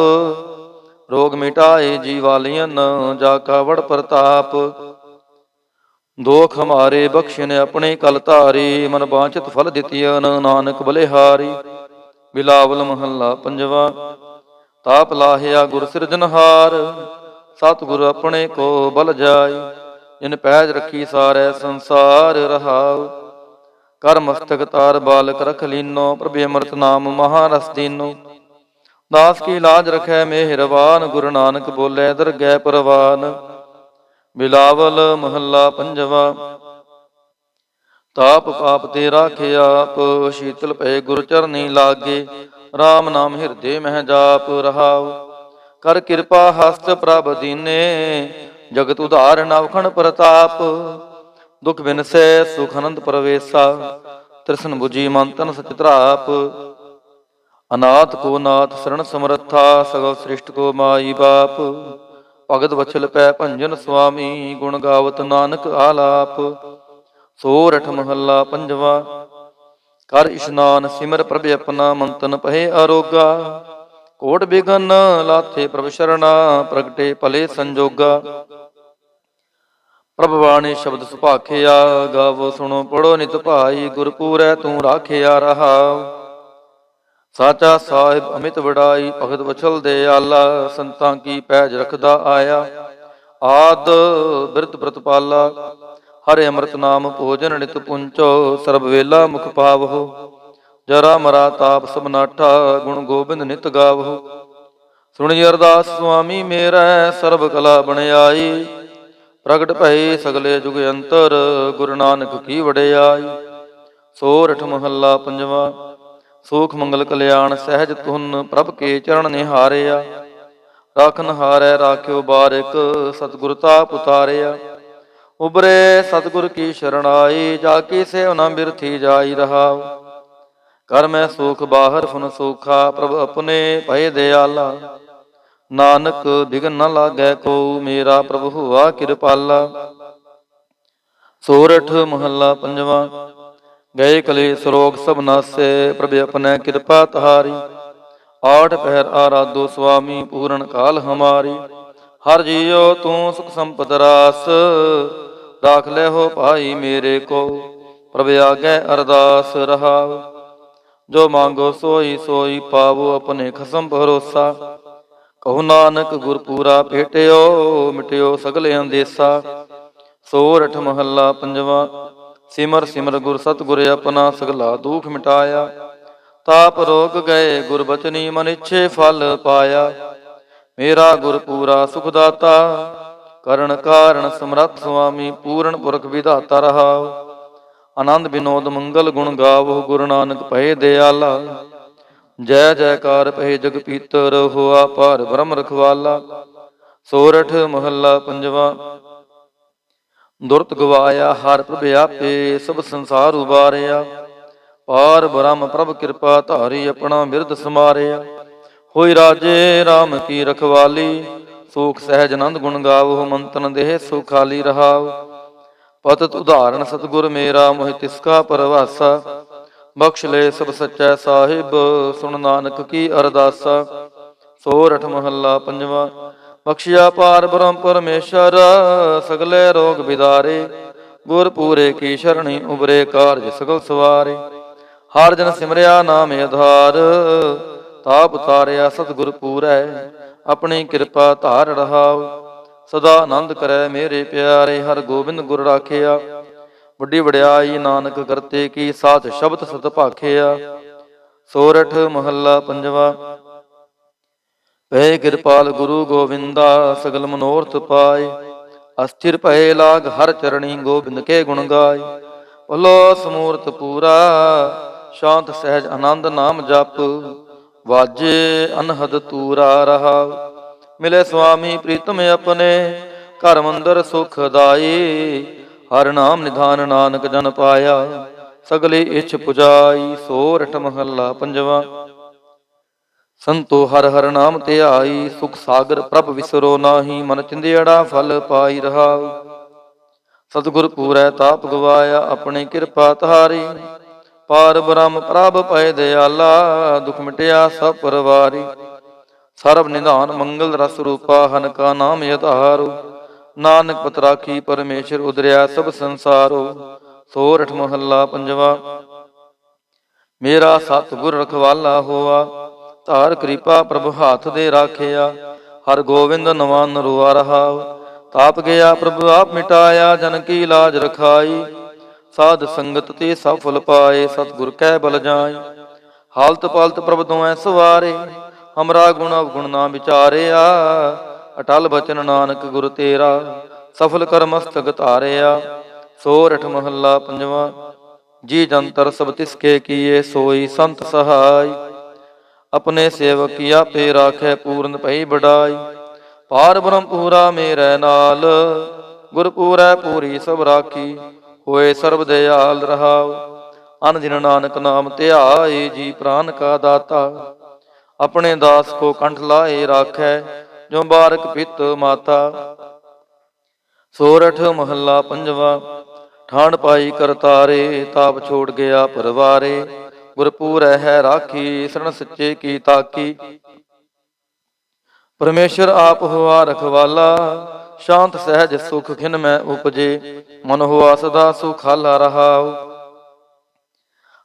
ਰੋਗ ਮਿਟਾਏ ਜੀਵਾਲੀਅਨ ਜਾ ਕਾ ਵਡ ਪ੍ਰਤਾਪ। ਦੋਖ ਹਮਾਰੇ ਬਖਸ਼ਿਨ ਆਪਣੇ ਕਲ ਧਾਰੀ, ਮਨ ਬਾਂਚਿਤ ਫਲ ਦਿੱਤੀਨ ਨਾਨਕ ਬਲਿਹਾਰੀ। ਬਿਲਾਵਲ ਮਹੱਲਾ ਪੰਜਵਾ। ਤਾਪ ਲਾਹਿਆ ਗੁਰ ਸਿਰਜਨਹਾਰ, ਸਤਿਗੁਰ ਆਪਣੇ ਕੋ ਬਲ ਜਾਈ। ਜਿਨ ਪੈਜ ਰੱਖੀ ਸਾਰੈ ਸੰਸਾਰ ਰਹਾਉ। ਕਰ ਮਸਤਕ ਤਾਰ ਬਾਲਕ ਰਖ ਲੀਨੋ, ਪ੍ਰਭੇ ਅੰਮ੍ਰਿਤ ਨਾਮ ਮਹਾਰਸ ਦੀਨੋ। ਦਾਸ ਕੀ ਲਾਜ ਰਖੈ ਮਿਹਰਬਾਨ, ਗੁਰੂ ਨਾਨਕ ਬੋਲੇ ਦਰਗਹਿ ਪਰਵਾਨ। ਬਿਲਾਵਲ ਮਹੱਲਾ ਪੰਜਵਾ। ਤਾਪ ਪਾਪ ਤੇ ਰਾਖੇ ਆਪ, ਸ਼ੀਤਲ ਭਏ ਗੁਰ ਚਰਨੀ ਲਾਗੇ। ਰਾਮ ਨਾਮ ਹਿਰਦੇ ਮਹਿ ਜਾਪ ਰਹਾਉ। ਕਰ ਕਿਰਪਾ ਹਸਤ ਪ੍ਰਭ ਦੀਨੇ, ਜਗਤ ਉਧਾਰ ਨਵਖਣ ਪ੍ਰਤਾਪ। ਦੁਖ ਬਿਨਸੈ ਸੁਖ ਅਨੰਦ ਪਰਵੇਸਾ, ਤ੍ਰਿਸ਼ਨ ਬੁਝੀ ਮਨ ਤਨ ਸਚ ਧਰਾਪ। ਅਨਾਥ ਕੋ ਨਾਥ ਸਰਣ ਸਮਰੱਥਾ, ਸਗਲ ਸ੍ਰਿਸ਼ਟ ਕੋ ਮਾਈ ਬਾਪ। ਭਗਤ ਵਛਲ ਪੈ ਭੰਜਨ ਸੁਆਮੀ, ਗੁਣ ਗਾਵਤ ਨਾਨਕ ਆਲਾਪ। ਸੋਰਠ ਮਹੱਲਾ ਪੰਜਵਾ। ਕਰ ਇਸ਼ਨਾਨ ਸਿਮਰ ਪ੍ਰਭ ਆਪਣਾ, ਮੰਤਨ ਪਹੇ ਅਰੋਗਾ। ਕੋਟ ਬਿਗਨ ਲਾਥੇ ਪ੍ਰਭ ਸ਼ਰਣਾ, ਪ੍ਰਗਟੇ ਭਲੇ ਸੰਜੋਗਾ। ਪ੍ਰਭ ਬਾਣੀ ਸ਼ਬਦ ਸੁਭਾਖਿਆ, ਗਾਵੋ ਸੁਣੋ ਪੜੋ ਨਿਤ ਭਾਈ। ਗੁਰਪੂਰੈ ਤੂੰ ਰਾਖਿਆ ਰਹਾਉ। ਸਾਚਾ ਸਾਹਿਬ ਅਮਿਤ ਵਡਾਈ, ਭਗਤ ਵਛਲ ਦੇ ਆਲਾ। ਸੰਤਾਂ ਕੀ ਪੈਜ ਰਖਦਾ ਆਇਆ, ਆਦ ਬਿਰਧ ਪ੍ਰਤਪਾਲਾ। ਹਰਿ ਅੰਮ੍ਰਿਤ ਨਾਮ ਭੋਜਨ ਨਿਤ ਪੁੰਚੋ, ਸਰਬ ਵੇਲਾ ਮੁਖ ਪਾਵਹੁ। ਜਰਾ ਮਰਾ ਤਾਪ ਸਭ ਨਾਠਾ, ਗੁਣ ਗੋਬਿੰਦ ਨਿਤ ਗਾਵਹੁ। ਸੁਣੀ ਅਰਦਾਸ ਸੁਆਮੀ ਮੇਰਾ, ਸਰਬ ਕਲਾ ਬਣਾਈ। ਪ੍ਰਗਟ ਭਏ ਸਗਲੇ ਜੁਗ ਅੰਤਰ, ਗੁਰੂ ਨਾਨਕ ਕੀ ਵਡਿਆਈ। ਸੋਰਠ ਮਹੱਲਾ ਪੰਜਵਾ। ਸੂਖ ਮੰਗਲ ਕਲਿਆਣ ਸਹਿਜ ਧੁਨ, ਪ੍ਰਭ ਕੇ ਚਰਨ ਨਿਹਾਰਿਆ। ਰਾਖਨ ਹਾਰੈ ਰਾਖਿਓ ਬਾਰਿਕ, ਸਤਿਗੁਰ ਤਾਪ ਉਤਾਰਿਆ। ਉਬਰੇ ਸਤਿਗੁਰ ਕੀ ਸ਼ਰਣਾਈ, ਜਾ ਕੀ ਸੇਵ ਨਾ ਬਿਰਥੀ ਜਾਈ ਰਹਾਉ। ਕਰ ਮੈਂ ਸੂਖ ਬਾਹਰ ਫੁਨ ਸੂਖਾ, ਪ੍ਰਭ ਆਪਣੇ ਭਏ ਦਿਆਲਾ। ਨਾਨਕ ਬਿਗਨ ਨ ਲਾਗੈ ਕੋ, ਮੇਰਾ ਪ੍ਰਭ ਹੁਆ ਕਿਰਪਾਲਾ। ਸੋਰਠ ਮਹੱਲਾ ਪੰਜਵਾ। ਗਏ ਕਲੇਸ਼ ਰੋਗ ਸਭ ਨਾਸੈ, ਪ੍ਰਭ ਆਪਣੈ ਕਿਰਪਾ ਤਹਾਰੀ। ਆਠ ਪਹਿਰ ਆਰਾਧੋ ਸੁਆਮੀ, ਪੂਰਨ ਕਾਲ ਹਮਾਰੀ। ਹਰ ਜੀਓ ਤੂੰ ਸੁਖ ਸੰਪਤ ਰਾਸ, ਰਾਖ ਲੈ ਹੋ ਭਾਈ ਮੇਰੇ ਕੋ। ਪ੍ਰਭ ਆਗੈ ਅਰਦਾਸ ਰਹਾਉ। ਜੋ ਮੰਗੋ ਸੋਈ ਸੋਈ ਪਾਵੋ, ਆਪਣੇ ਖਸਮ ਭਰੋਸਾ। ਕਹੋ ਨਾਨਕ ਗੁਰ ਪੂਰਾ ਭੇਟਿਓ, ਮਿਟਿਓ ਸਗਲੇ ਅੰਦੇਸਾ। ਸੋਰਠ ਮਹੱਲਾ ਪੰਜਵਾ। ਸਿਮਰ ਸਿਮਰ ਗੁਰ ਸਤਿਗੁਰ ਆਪਣਾ, ਸਗਲਾ ਦੁਖ ਮਿਟਾਇਆ। ਤਾਪ ਰੋਗ ਗਏ ਗੁਰ ਬਚਨੀ, ਮਨ ਇੱਛੇ ਫਲ ਪਾਇਆ। ਮੇਰਾ ਗੁਰ ਪੂਰਾ ਸੁਖ ਦਾਤਾ, ਕਰਨ ਕਾਰਨ ਸਮਰੱਥ ਸੁਆਮੀ। ਪੂਰਨ ਪੁਰਖ ਵਿਧਾਤਾ ਰਹਾਉ। ਆਨੰਦ ਬਿਨੋਦ ਮੰਗਲ ਗੁਣ ਗਾਵੋ, ਗੁਰੂ ਨਾਨਕ ਭਏ ਦਿਆਲਾ। ਜੈ ਜੈਕਾਰ ਭਏ ਜਗ ਪੀਤਰ, ਹੋਆ ਭਾਰ ਬ੍ਰਹਮ ਰਖਵਾਲਾ। ਸੋਰਠ ਮਹੱਲਾ ਪੰਜਵਾ। ਦੁਰਤ ਗਵਾਇਆ ਹਰ ਪ੍ਰਭ ਆਪੇ, ਸਭ ਸੰਸਾਰ ਉਬਾਰਿਆ। ਪਾਰ ਬ੍ਰਹਮ ਪ੍ਰਭ ਕਿਰਪਾ ਧਾਰੀ, ਆਪਣਾ ਬਿਰਧ ਸਮਾਰਿਆ। ਹੋਈ ਰਾਜੇ RAM ਕੀ ਰਖਵਾਲੀ, ਸੂਖ ਸਹਿਜ ਆਨੰਦ ਗੁਣ ਗਾਵੋ। ਮੰਤਨ ਦੇਹ ਸੁਖਾਲੀ ਰਹਾਉ। ਪਤਿਤ ਉਦਾਹਰਣ ਸਤਿਗੁਰ ਮੇਰਾ, ਮੋਹਿ ਤਿਸ ਕਾ ਪਰਵਾਸਾ। ਬਖਸ਼ ਲੈ ਸਭ ਸੱਚੈ ਸਾਹਿਬ, ਸੁਣ ਨਾਨਕ ਕੀ ਅਰਦਾਸਾ। ਸੋਰਠ ਮਹੱਲਾ ਪੰਜਵਾ। ਬਖਸ਼ਿਆ ਪਾਰ ਬ੍ਰਹਮ ਪਰਮੇਸ਼ਰ, ਸਗਲੇ ਰੋਗ ਬਿਦਾਰੇ। ਗੁਰ ਪੂਰੇ ਕੀ ਸ਼ਰਣੀ, ਉਬਰੇ ਕਾਰਜ ਸਗਲ ਸਵਾਰੇ। ਹਰ ਜਨ ਸਿਮਰਿਆ ਨਾਮ ਆਧਾਰ, ਤਾਪ ਉਤਾਰਿਆ ਸਤਿਗੁਰ ਪੂਰੈ। ਆਪਣੀ ਕਿਰਪਾ ਧਾਰ ਰਹਾਉ। ਸਦਾ ਆਨੰਦ ਕਰੈ ਮੇਰੇ ਪਿਆਰੇ, ਹਰ ਗੋਬਿੰਦ ਗੁਰ ਰਾਖਿਆ। ਵੱਡੀ ਵਡਿਆਈ ਨਾਨਕ ਕਰਤੇ ਕੀ, ਸਾਚ ਸ਼ਬਦ ਸਤ ਭਾਖਿਆ। ਸੋਰਠ ਮਹੱਲਾ ਪੰਜਵਾ। ਭਏ ਕਿਰਪਾਲ ਗੁਰੂ ਗੋਬਿੰਦਾ, ਸਗਲ ਮਨੋਰਥ ਪਾਏ। ਅਸਥਿਰ ਭਏ ਲਾਗ ਹਰ ਚਰਣੀ, ਗੋਬਿੰਦ ਕੇ ਗੁਣ ਗਾਏ। ਭਲੋ ਸਮੂਰਤ ਪੂਰਾ, ਸ਼ਾਂਤ ਸਹਿਜ ਆਨੰਦ ਨਾਮ ਜਪ। ਵਾਜੇ ਅਨਹਦ ਤੂਰਾ ਰਹਾਉ। ਮਿਲੇ ਸੁਆਮੀ ਪ੍ਰੀਤਮ ਆਪਣੇ, ਘਰ ਮੰਦਰ ਸੁਖਦਾਈ। ਹਰ ਨਾਮ ਨਿਧਾਨ ਨਾਨਕ ਜਨ ਪਾਇਆ, ਸਗਲੀ ਇੱਛ ਪੁਜਾਈ। ਸੋਰਠ ਮਹੱਲਾ ਪੰਜਵਾ। ਸੰਤੋ ਹਰ ਹਰ ਨਾਮ ਧਿਆਈ, ਸੁਖ ਸਾਗਰ ਪ੍ਰਭ ਵਿਸਰੋ ਨਾਹੀ। ਮਨ ਚਿੰਦਿਆੜਾ ਫਲ ਪਾਈ ਰਹਾਉ। ਸਤਿਗੁਰ ਪੂਰੈ ਤਾਪ ਗਵਾਇਆ, ਆਪਣੀ ਕਿਰਪਾ ਤਾਰੀ। ਪਾਰ ਬ੍ਰਹਮ ਪ੍ਰਭ ਪਏ ਦਿਆਲਾ, ਦੁਖ ਮਿਟਿਆ ਸਭ ਪਰਵਾਰੀ। ਸਰਬ ਨਿਧਾਨ ਮੰਗਲ ਰਸ ਰੂਪਾ, ਹਨ ਕਾ ਨਾਮ ਯਧਾਰੂ। ਨਾਨਕ ਪਤ ਰਾਖੀ ਪਰਮੇਸ਼ਰ, ਉਦਰਿਆ ਸਭ ਸੰਸਾਰੋ। ਸੋਰਠ ਮਹੱਲਾ ਪੰਜਵਾ। ਮੇਰਾ ਸਤਿਗੁਰ ਰਖਵਾਲਾ ਹੋਆ, ਧਾਰ ਕਿਰਪਾ ਪ੍ਰਭ ਹਾਥ ਦੇ ਰਾਖਿਆ। ਹਰ ਗੋਬਿੰਦ ਨਵਾਂ ਨਰੂਆ ਰਹਾਉ, ਤਾਪ ਗਿਆ ਪ੍ਰਭ ਆਪ ਮਿਟਾਇਆ। ਜਨ ਕੀ ਲਾਜ ਰਖਾਈ, ਸਾਧ ਸੰਗਤ ਤੇ ਸਭ ਫਲ ਪਾਏ। ਸਤਿਗੁਰ ਕੈ ਬਲ ਜਾਈ, ਹਾਲਤ ਪਾਲਤ ਪ੍ਰਭ ਦੋਐ ਸਵਾਰੇ। ਹਮਰਾ ਗੁਣ ਅਵਗੁਣ ਨਾ ਵਿਚਾਰਿਆ, ਅਟਲ ਬਚਨ ਨਾਨਕ ਗੁਰ ਤੇਰਾ। ਸਫਲ ਕਰ ਮਸਤਕ ਧਾਰਿਆ। ਸੋਰਠ ਮਹੱਲਾ ਪੰਜਵਾ। ਜੀ ਜੰਤਰ ਸਭ ਤਿਸਕੇ ਕੀਏ, ਸੋਈ ਸੰਤ ਸਹਾਈ। ਆਪਣੇ ਸੇਵਕ ਕੀ ਆਪੇ ਰਾਖੈ, ਪੂਰਨ ਭਈ ਬੜਾਈ। ਪਾਰ ਬ੍ਰਹਮ ਪੂਰਾ ਮੇਰੇ ਨਾਲ, ਗੁਰ ਪੂਰੈ ਪੂਰੀ ਸਭ ਰਾਖੀ। ਹੋਏ ਸਰਬ ਦਿਆਲ ਰਹਾਉ, ਅਨ ਦਿਨ ਨਾਨਕ ਨਾਮ ਧਿਆਏ। ਜੀ ਪ੍ਰਾਨ ਕਾ ਦਾਤਾ, ਆਪਣੇ ਦਾਸ ਕੋ ਕੰਠ ਲਾਏ ਰਾਖੈ। ਜੋ ਬਾਰਕ ਪਿਤ ਮਾਤਾ। ਸੋਰਠ ਮਹੱਲਾ ਪੰਜਵਾ। ਠਾਣ ਪਾਈ ਕਰਤਾਰੇ, ਤਾਪ ਛੋੜ ਗਿਆ ਪਰਵਾਰੇ। ਗੁਰ ਪੂਰੈ ਹੈ ਰਾਖੀ, ਸਰਣ ਸੱਚੇ ਕੀ ਤਾਕੀ। ਪਰਮੇਸ਼ਰ ਆਪ ਹੋਆ ਰਖਵਾਲਾ, ਸ਼ਾਂਤ ਸਹਿਜ ਸੁਖ ਖਿਨ ਮੈਂ ਉਪਜੇ। ਮਨ ਹੋਆ ਸਦਾ ਸੁਖਾਲਾ ਰਹਾਉ,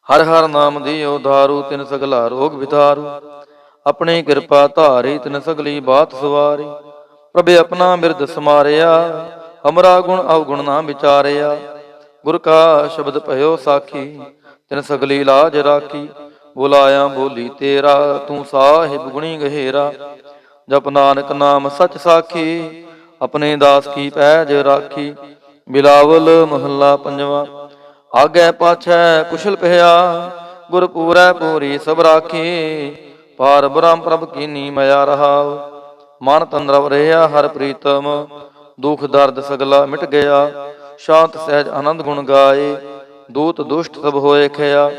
ਹਰ ਹਰ ਨਾਮ ਦਿਓ ਧਾਰੂ। ਤਿਨ ਸਗਲਾ ਰੋਗ ਵਿਦਾਰੂ, ਆਪਣੀ ਕਿਰਪਾ ਧਾਰੀ। ਤਿਨ ਸਗਲੀ ਬਾਤ ਸਵਾਰੀ। ਪ੍ਰਭ ਆਪਣਾ ਬਿਰਦ ਸਮਾਰਿਆ, ਹਮਰਾ ਗੁਣ ਅਵਗੁਣ ਨਾ ਵਿਚਾਰਿਆ। ਗੁਰ ਕਾ ਸ਼ਬਦ ਭਇਓ ਸਾਖੀ, ਤਿਨ ਸਗਲੀ ਲਾਜ ਰਾਖੀ। ਬੁਲਾਇਆ ਬੋਲੀ ਤੇਰਾ, ਤੂੰ ਸਾਹਿਬ ਗੁਣੀ ਗਹਿਰਾ। ਜਪ ਨਾਨਕ ਨਾਮ ਸਚ ਸਾਖੀ, ਆਪਣੇ ਦਾਸ ਕੀ ਪੈਜ ਰਾਖੀ। ਬਿਲਾਵਲ ਮਹੱਲਾ ਪੰਜਵਾ। ਆਗੇ ਪਾਛੈ ਕੁਸ਼ਲ ਪਿਆ, ਗੁਰ ਪੂਰੈ ਪੂਰੀ ਸਭ ਰਾਖੀ। ਪਾਰ ਬ੍ਰਹਮ ਪ੍ਰਭ ਕੀਨੀ ਮਿਆ ਰਹਾਉ, ਮਨ ਤਨ ਰਵ ਰਿਹਾ ਹਰ ਪ੍ਰੀਤਮ। ਦੁਖ ਦਰਦ ਸਗਲਾ ਮਿਟ ਗਿਆ, ਸ਼ਾਂਤ ਸਹਿਜ ਆਨੰਦ ਗੁਣ ਗਾਏ। ਦੂਤ ਦੁਸ਼ਟ ਸਭ ਹੋਏ ਖਿਆ,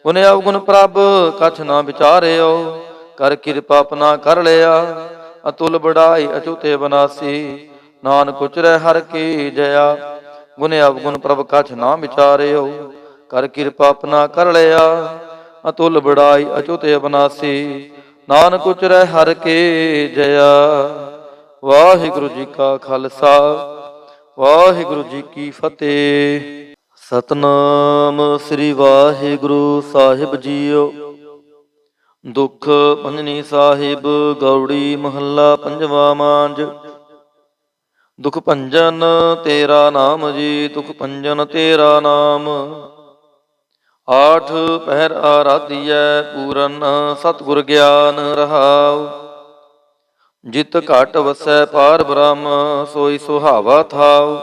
ਗੁਣ ਅਵਗੁਣ ਪ੍ਰਭ ਕਛ ਨਾ ਵਿਚਾਰਿਓ। ਕਰ ਕਿਰਪਾ ਆਪਣਾ ਕਰ ਲਿਆ, ਅਤੁਲ ਬੜਾਈ ਅਚੂਤੇ ਬਨਾਸੀ। ਨਾਨਕ ਉਚਰੈ ਹਰ ਕੀ ਜया, ਗੁਣ ਅਵਗੁਣ ਪ੍ਰਭ ਕਛ ਨਾ ਵਿਚਾਰਿਓ। ਕਰ ਕਿਰਪਾ ਆਪਣਾ ਕਰ ਲਿਆ, ਅਤੁਲ ਬੜਾਈ ਅਚੂਤੇ ਅਬਨਾਸੀ। ਨਾਨਕ ਉਚਰੈ ਹਰ ਕੀ ਜया। ਵਾਹਿਗੁਰੂ ਜੀ ਕਾ ਖਾਲਸਾ, ਵਾਹਿਗੁਰੂ ਜੀ ਕੀ ਫਤਿਹ। ਸਤਨਾਮ ਸ੍ਰੀ ਵਾਹਿਗੁਰੂ ਸਾਹਿਬ ਜੀਓ। ਦੁਖ ਭੰਜਨੀ ਸਾਹਿਬ ਗੌੜੀ ਮਹੱਲਾ ਪੰਜਵਾ ਮਾਂਝ। ਦੁਖ ਭੰਜਨ ਤੇਰਾ ਨਾਮ ਜੀ, ਦੁਖ ਭੰਜਨ ਤੇਰਾ ਨਾਮ। ਆਠ ਪਹਿਰ ਆਰਾਧੀਐ ਪੂਰਨ, ਸਤਿਗੁਰ ਗਿਆਨ ਰਹਾਉ। ਜਿਤ ਘਟ ਵਸੈ ਪਾਰ ਬ੍ਰਹਮ, ਸੋਈ ਸੁਹਾਵਾ ਥਾਉ।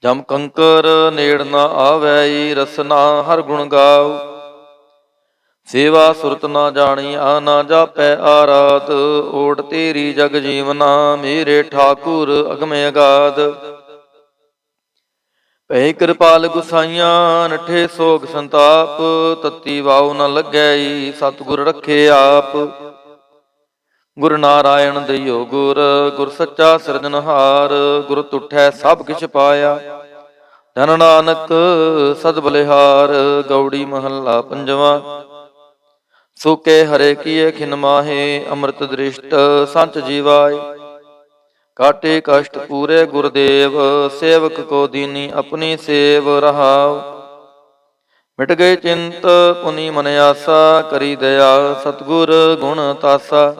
ਜਮ ਕੰਕਰ ਨੇੜ ਨਾ ਆਵੈ, ਰਸਨਾ ਹਰ ਗੁਣ ਗਾਉ। ਸੇਵਾ ਸੁਰਤ ਨਾ ਜਾਣੀ, ਆ ਨਾ ਜਾਪੈ ਆਰਾਧ। ਓਟ ਤੇਰੀ ਜਗ ਜੀਵਨਾ, ਮੇਰੇ ਠਾਕੁਰ ਅਗਮ ਅਗਾਧ। ਭੈ ਕਿਰਪਾਲ ਗੁਸਾਈਆਂ, ਨਠੇ ਸੋਗ ਸੰਤਾਪ। ਤਤੀ ਵਾਉ ਨ ਲੱਗੈ, ਸਤਿਗੁਰ ਰਖੇ ਆਪ। ਗੁਰ ਨਾਰਾਇਣ ਦਇਓ ਗੁਰ, ਗੁਰ ਸੱਚਾ ਸਿਰਜਨਹਾਰ। ਗੁਰ ਤੁਠੈ ਸਭ ਕਿਛ ਪਾਇਆ, ਧਨ ਨਾਨਕ ਸਦ ਬਲਿਹਾਰ। ਗੌੜੀ ਮਹੱਲਾ ਪੰਜਵਾ। ਸੂਕੇ ਹਰੇ ਕੀਏ ਖਿਨ ਮਾਹੇ, ਅੰਮ੍ਰਿਤ ਦ੍ਰਿਸ਼ਟ ਸੰਚ ਜੀਵਾਏ। ਕਾਟੇ ਕਸ਼ਟ ਪੂਰੇ ਗੁਰਦੇਵ, ਸੇਵਕ ਕੋ ਦੀਨੀ ਆਪਣੀ ਸੇਵ ਰਹਾਉ। ਮਿਟ ਗਏ ਚਿੰਤ ਪੁਨੀ ਮਨ ਆਸਾ, ਕਰੀ ਦਇਆ ਸਤਿਗੁਰ ਗੁਣ ਤਾਸਾ।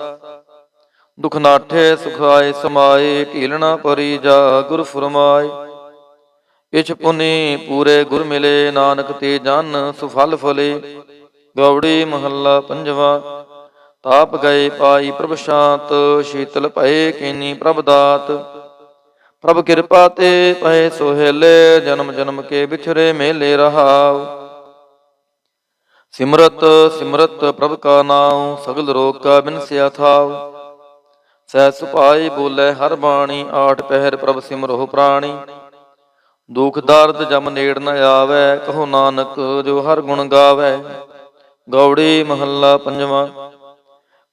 ਦੁਖ ਨਾਠੇ ਸੁਖ ਆਏ ਸਮਾਏ, ਢੀਲਣਾ ਪਰੀ ਜਾ ਗੁਰ ਫੁਰਮਾਏ। ਇਛ ਪੁਨੀ ਪੂਰੇ ਗੁਰ ਮਿਲੇ, ਨਾਨਕ ਤੇ ਜਨ ਸੁਫਲ ਫਲੇ। ਗੌੜੀ ਮਹੱਲਾ ਪੰਜਵਾ। ਤਾਪ ਗਏ ਪਾਈ ਪ੍ਰਭ ਸ਼ਾਂਤ, ਸ਼ੀਤਲ ਭਏ ਕੀਨੀ ਪ੍ਰਭ ਦਾਤ। ਪ੍ਰਭ ਕਿਰਪਾ ਤੇ ਪਏ ਸੋਹੇਲੇ, ਜਨਮ ਜਨਮ ਕੇ ਵਿਛਰੇ ਮੇਲੇ ਰਹਾਉ। ਸਿਮਰਤ ਸਿਮਰਤ ਪ੍ਰਭ ਕਾ ਨਾਉ, ਸਗਲ ਰੋਗ ਕਾ ਬਿਨਸਿਆ ਥਾਉ। ਸਹਿ ਸੁਭਾਏ ਬੋਲੇ ਹਰ ਬਾਣੀ, ਆਠ ਪਹਿਰ ਪ੍ਰਭ ਸਿਮਰੋ ਪ੍ਰਾਣੀ। ਦੁਖ ਦਰਦ ਜਮ ਨੇੜ ਨ ਆਵੈ, ਕਹੋ ਨਾਨਕ ਜੋ ਹਰ ਗੁਣ ਗਾਵੈ। ਗੌੜੀ ਮਹੱਲਾ ਪੰਜਵਾ।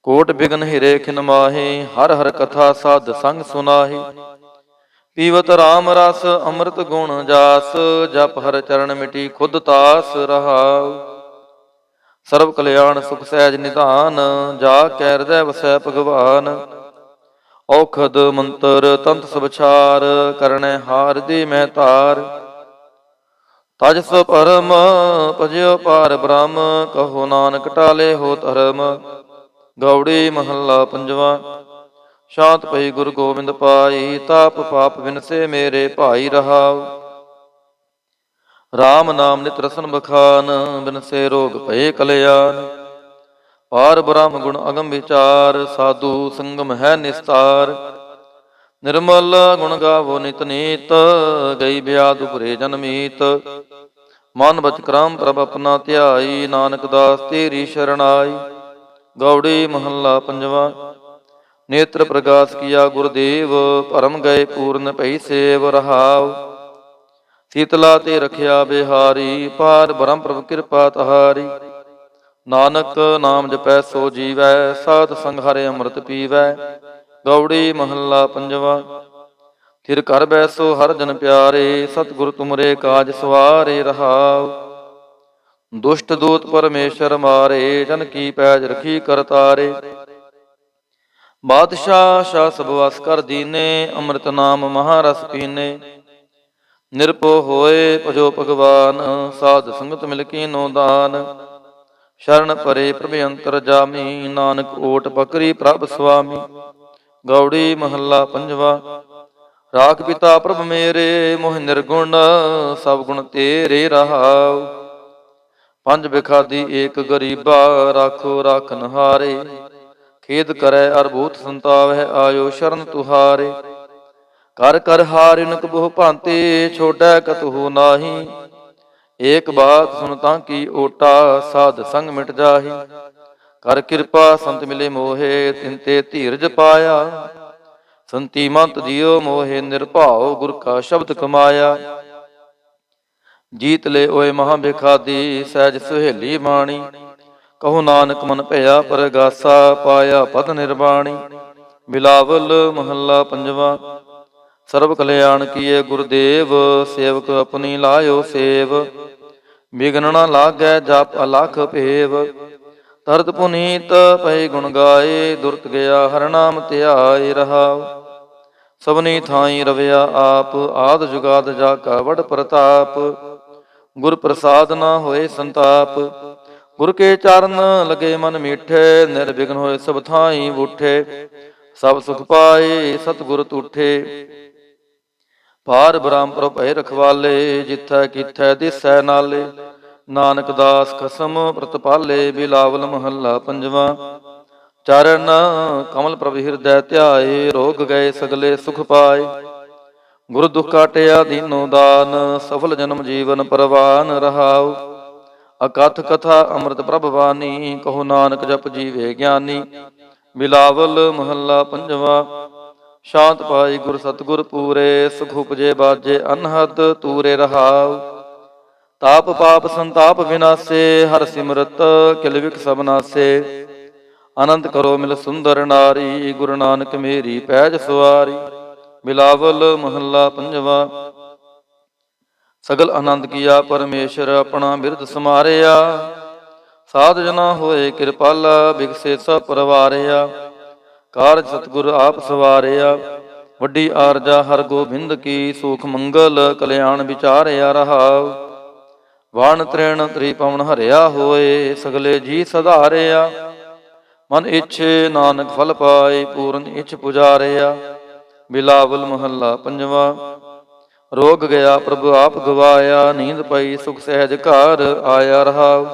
ਕੋਟ ਬਿਗਨ ਹਿਰੇ ਖਿਨ ਮਾਹੇ, ਹਰ ਹਰ ਕਥਾ ਸਾਧ ਸੰਗ ਸੁਨਾਹੇ। ਪੀਵਤ ਰਾਮ ਰਸ ਅੰਮ੍ਰਿਤ ਗੁਣ ਜਾਸ, ਜਪ ਹਰ ਚਰਨ ਮਿਟੀ ਖੁਦ ਤਾਸ ਰਹਾਉ। ਸਰਬ ਕਲਿਆਣ ਸੁਖ ਸਹਿਜ ਨਿਧਾਨ, ਜਾ ਕੈ ਹਿਰਦੈ ਵਸੈ ਭਗਵਾਨ। ਔਖਦ ਮੰਤਰ ਤੰਤ ਸਬਛਾਰ, ਕਰਣੈ ਹਾਰ ਦੀ ਮਹਿ ਤਾਰ। ਤਜ ਸੋ ਪਰਮ ਭਜਿਓ ਪਾਰ ਬ੍ਰਹਮ, ਕਹੋ ਨਾਨਕ ਟਾਲੇ ਹੋ ਧਰਮ। ਗੌੜੀ ਮਹੱਲਾ ਪੰਜਵਾ। ਸ਼ਾਂਤ ਪਈ ਗੁਰੂ ਗੋਬਿੰਦ ਪਾਈ, ਤਾਪ ਪਾਪ ਵਿਨਸੇ ਮੇਰੇ ਭਾਈ ਰਹਾਉ। ਰਾਮ ਨਾਮ ਨਿਤ ਰਸਨ ਬਖਾਨ, ਬਿਨਸੇ ਰੋਗ ਭਏ ਕਲਿਆਣ। ਪਾਰ ਬ੍ਰਹਮ ਗੁਣ ਅਗਮ ਵਿਚਾਰ, ਸਾਧੂ ਸੰਗਮ ਹੈ ਨਿਸਤਾਰ। ਨਿਰਮਲ ਗੁਣ ਗਾਵੋ ਨਿਤ ਨੀਤ, ਗਈ ਬਿਆਦ ਉਪਰੇ ਜਨਮੀਤ। ਮਨ ਬਚ ਕਰਮ ਪ੍ਰਭ ਆਪਣਾ ਧਿਆਈ, ਨਾਨਕ ਦਾਸ ਤੇਰੀ ਸ਼ਰਣਾਈ। ਗੌੜੀ ਮਹੱਲਾ ਪੰਜਵਾ। ਨੇਤਰ ਪ੍ਰਗਾਸ ਕੀਆ ਗੁਰਦੇਵ, ਭਰਮ ਗਏ ਪੂਰਨ ਭਈ ਸੇਵ ਰਹਾਉ। ਸੀਤਲਾ ਤੇ ਰਖਿਆ ਬਿਹਾਰੀ, ਪਾਰ ਬ੍ਰਹਮ ਪ੍ਰਭ ਕਿਰਪਾ ਤਹਾਰੀ। ਨਾਨਕ ਨਾਮ ਜਪੈ ਸੋ ਜੀਵੈ, ਸਾਧ ਸੰਗ ਹਰਿ ਅੰਮ੍ਰਿਤ ਪੀਵੈ। ਗੌੜੀ ਮਹੱਲਾ ਪੰਜਵਾ। ਫਿਰ ਘਰ ਬੈਸੋ ਹਰ ਜਨ ਪਿਆਰੇ, ਸਤਿਗੁਰ ਤੁਮਰੇ ਕਾਜ ਸਵਾਰੇ ਰਹਾਉ। ਦੁਸ਼ਟ ਦੂਤ ਪਰਮੇਸ਼ਰ ਮਾਰੇ, ਜਨ ਕੀ ਪੈਜ ਰਖੀ ਕਰਤਾਰੇ। ਬਾਦਸ਼ਾਹ ਸ਼ਾਹ ਸਭ ਵਸ ਕਰ ਦੀਨੇ, ਅੰਮ੍ਰਿਤ ਨਾਮ ਮਹਾਰਸ ਪੀਨੇ। ਨਿਰਭਉ ਹੋਏ ਭਜੋ ਭਗਵਾਨ, ਸਾਧ ਸੰਗਤ ਮਿਲ ਕੀਨੋ ਦਾਨ। ਸ਼ਰਨ ਪਰੇ ਪ੍ਰਭ ਅੰਤਰ ਜਾਮੀ, ਨਾਨਕ ਓਟ ਪਕਰੀ ਪ੍ਰਭ ਸੁਆਮੀ। ਗੌੜੀ ਮਹੱਲਾ ਪੰਜਵਾ। ਰਾਖ ਪਿਤਾ ਪ੍ਰਭ ਮੇਰੇ, ਮੋਹ ਨਿਰਗੁਣ ਸਭ ਗੁਣ ਤੇਰੇ ਰਹਾਉ। ਪੰਜ ਬਿਖਾਦੀ ਏਕ ਗਰੀਬਾ, ਰਾਖੋ ਰਾਖਨ ਹਾਰੇ। ਖੇਦ ਕਰੈ ਅਰਭੂਤ ਸੰਤਾਵਹਿ, ਆਇਓ ਸ਼ਰਨ ਤੁਹਾਰੇ। ਕਰ ਕਰ ਹਾਰਿਨਕ ਬਹੁ ਭਾਂਤੇ, ਛੋਟੈ ਕਤਹੂ ਨਾਹੀ। ਏਕ ਬਾਤ ਸੁਨ ਤਾਂ ਕੀ ਓਟਾ, ਸਾਧ ਸੰਗ ਮਿਟ ਜਾਹੀ। ਕਰ ਕਿਰਪਾ ਸੰਤ ਮਿਲੇ ਮੋਹੇ, ਤਿਨ ਤੇ ਧੀਰਜ ਪਾਇਆ। ਸੰਤੀ ਮੰਤ ਦਿਓ ਮੋਹੇ, ਨਿਰਭਉ ਗੁਰ ਕਾ ਸ਼ਬਦ ਕਮਾਇਆ। ਜੀਤ ਲੈ ਓਏ ਮਹਾ ਬਿਖਾਦੀ, ਸਹਿਜ ਸੁਹੇਲੀ ਬਾਣੀ। ਕਹੋ ਨਾਨਕ ਮਨ ਭਇਆ ਪਰਗਾਸਾ, ਪਾਇਆ ਪਦ ਨਿਰਵਾਣੀ। ਬਿਲਾਵਲ ਮਹੱਲਾ ਪੰਜਵਾ। ਸਰਬ ਕਲਿਆਣ ਕੀਏ ਗੁਰਦੇਵ, ਸੇਵਕ ਆਪਣੀ ਲਾਇਓ ਸੇਵ। ਬਿਘਨ ਨ ਲਾਗੈ ਜਪ ਅਲਖ ਭੇਵ। ਤਰਤ ਪੁਨੀਤ ਪਏ ਗੁਣ ਗਾਏ, ਦੁਰਤ ਗਿਆ ਹਰਿ ਨਾਮ ਧਿਆਏ ਰਹਾਉ। ਸਭਨੀ ਥਾਈ ਰਵਿਆ ਆਪ, ਆਦ ਜੁਗਾਦ ਜਾ ਕਾ ਵਡ ਪ੍ਰਤਾਪ। ਗੁਰ ਪ੍ਰਸਾਦ ਨਾ ਹੋਏ ਸੰਤਾਪ, ਗੁਰ ਕੇ ਚਰਨ ਲਗੇ ਮਨ ਮੀਠੇ। ਨਿਰਵਿਘਨ ਹੋਏ ਸਭ ਥਾਈ ਬੂਠੇ, ਸਭ ਸੁਖ ਪਾਏ ਸਤਿਗੁਰ ਤੂਠੇ। ਪਾਰ ਬ੍ਰਹਮ ਪ੍ਰਭ ਭਏ ਰਖਵਾਲੇ, ਜਿਥੈ ਕਿਥੈ ਦਿਸੈ ਨਾਲੇ। ਨਾਨਕ ਦਾਸ ਖਸਮ ਪ੍ਰਤਪਾਲੇ। ਬਿਲਾਵਲ ਮਹੱਲਾ ਪੰਜਵਾ। ਚਰਨ ਕਮਲ ਪ੍ਰਭ ਹਿਰਦੈ ਧਿਆਏ, ਰੋਗ ਗਏ ਸਗਲੇ ਸੁਖ ਪਾਏ। ਗੁਰ ਦੁਖ ਕਾਟਿਆ ਦੀਨੋ ਦਾਨ, ਸਫਲ ਜਨਮ ਜੀਵਨ ਪਰਵਾਨ ਰਹਾਉ। ਅਕਥ ਕਥਾ ਅੰਮ੍ਰਿਤ ਪ੍ਰਭ ਬਾਣੀ, ਕਹੋ ਨਾਨਕ ਜਪ ਜੀਵੇ ਗਿਆਨੀ। ਬਿਲਾਵਲ ਮਹੱਲਾ ਪੰਜਵਾ। ਸ਼ਾਂਤ ਪਾਈ ਗੁਰ ਸਤਿਗੁਰ ਪੂਰੇ, ਸੁਖ ਉਪਜੇ ਬਾਜੇ ਅਨਹਦ ਤੂਰੇ ਰਹਾਉ। ਤਾਪ ਪਾਪ ਸੰਤਾਪ ਵਿਨਾਸੇ, ਹਰ ਸਿਮਰਤ ਕਿਲ ਵਿਖ ਸਭ ਨਾਸੇ। ਆਨੰਦ ਕਰੋ ਮਿਲ ਸੁੰਦਰ ਨਾਰੀ, ਗੁਰੂ ਨਾਨਕ ਮੇਰੀ ਪੈਜ ਸੁਆਰੀ। ਬਿਲਾਵਲ ਮਹੱਲਾ ਪੰਜਵਾ। ਸਗਲ ਆਨੰਦ ਕੀਆ ਪਰਮੇਸ਼ਰ, ਆਪਣਾ ਬਿਰਦ ਸਮਾਰਿਆ। ਸਾਧ ਜਨਾ ਹੋਏ ਕਿਰਪਾਲਾ, ਬਿਗਸੇ ਸਭ ਪਰਵਾਰਿਆ। ਕਾਰਜ ਸਤਿਗੁਰ ਆਪ ਸਵਾਰਿਆ, ਵੱਡੀ ਆਰਜਾ ਹਰ ਗੋਬਿੰਦ ਕੀ। ਸੂਖ ਮੰਗਲ ਕਲਿਆਣ ਵਿਚਾਰਿਆ ਰਹਾਉ। ਵਣ ਤ੍ਰਿਣ ਤ੍ਰੀ ਪਵਨ ਹਰਿਆ ਹੋਏ, ਸਗਲੇ ਜੀ ਸਧਾਰਿਆ। ਮਨ ਇੱਛੇ ਨਾਨਕ ਫਲ ਪਾਏ, ਪੂਰਨ ਇੱਛ ਪੁਜਾਰਿਆ। ਬਿਲਾਵਲ ਮਹੱਲਾ ਪੰਜਵਾ। ਰੋਗ ਗਿਆ ਪ੍ਰਭ ਆਪ ਗਵਾਇਆ, ਨੀਂਦ ਪਈ ਸੁਖ ਸਹਿਜ ਘਰ ਆਇਆ ਰਹਾਉ।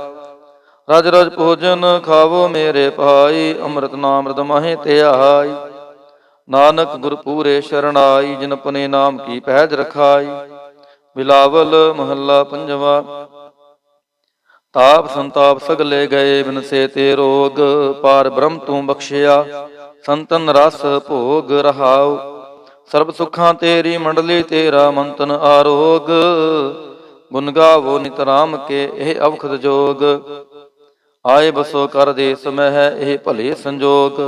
ਰਜ ਰਜ ਭੋਜਨ ਖਾਵੋ ਮੇਰੇ ਭਾਈ, ਅੰਮ੍ਰਿਤ ਨਾਮ ਰਦ ਮਾਹੇ ਧਿਆਈ। ਨਾਨਕ ਗੁਰ ਪੂਰੇ ਸ਼ਰਣਾਈ, ਜਿਨ ਆਪਣੇ ਨਾਮ ਕੀ ਪੈਜ ਰਖਾਈ। ਬਿਲਾਵਲ ਮਹੱਲਾ ਪੰਜਵਾ। ਤਾਪ ਸੰਤਾਪ ਸਗਲੇ ਗਏ, ਬਿਨਸੇ ਤੇ ਰੋਗ। ਪਾਰ ਬ੍ਰਹਮ ਤੂੰ ਬਖਸ਼ਿਆ, ਸੰਤਨ ਰਸ ਭੋਗ ਰਹਾਉ। ਸਰਬ ਸੁੱਖਾਂ ਤੇਰੀ ਮੰਡਲੀ, ਤੇਰਾ ਮੰਤਨ ਆਰੋਗ। ਗੁਣ ਗਾਵੋ ਨਿਤ ਰਾਮ ਕੇ, ਇਹ ਅਵਖਦ ਜੋਗ। ਆਏ ਬਸੋ ਕਰ ਦੇਸ ਮਹਿ, ਇਹ ਭਲੇ ਸੰਜੋਗ।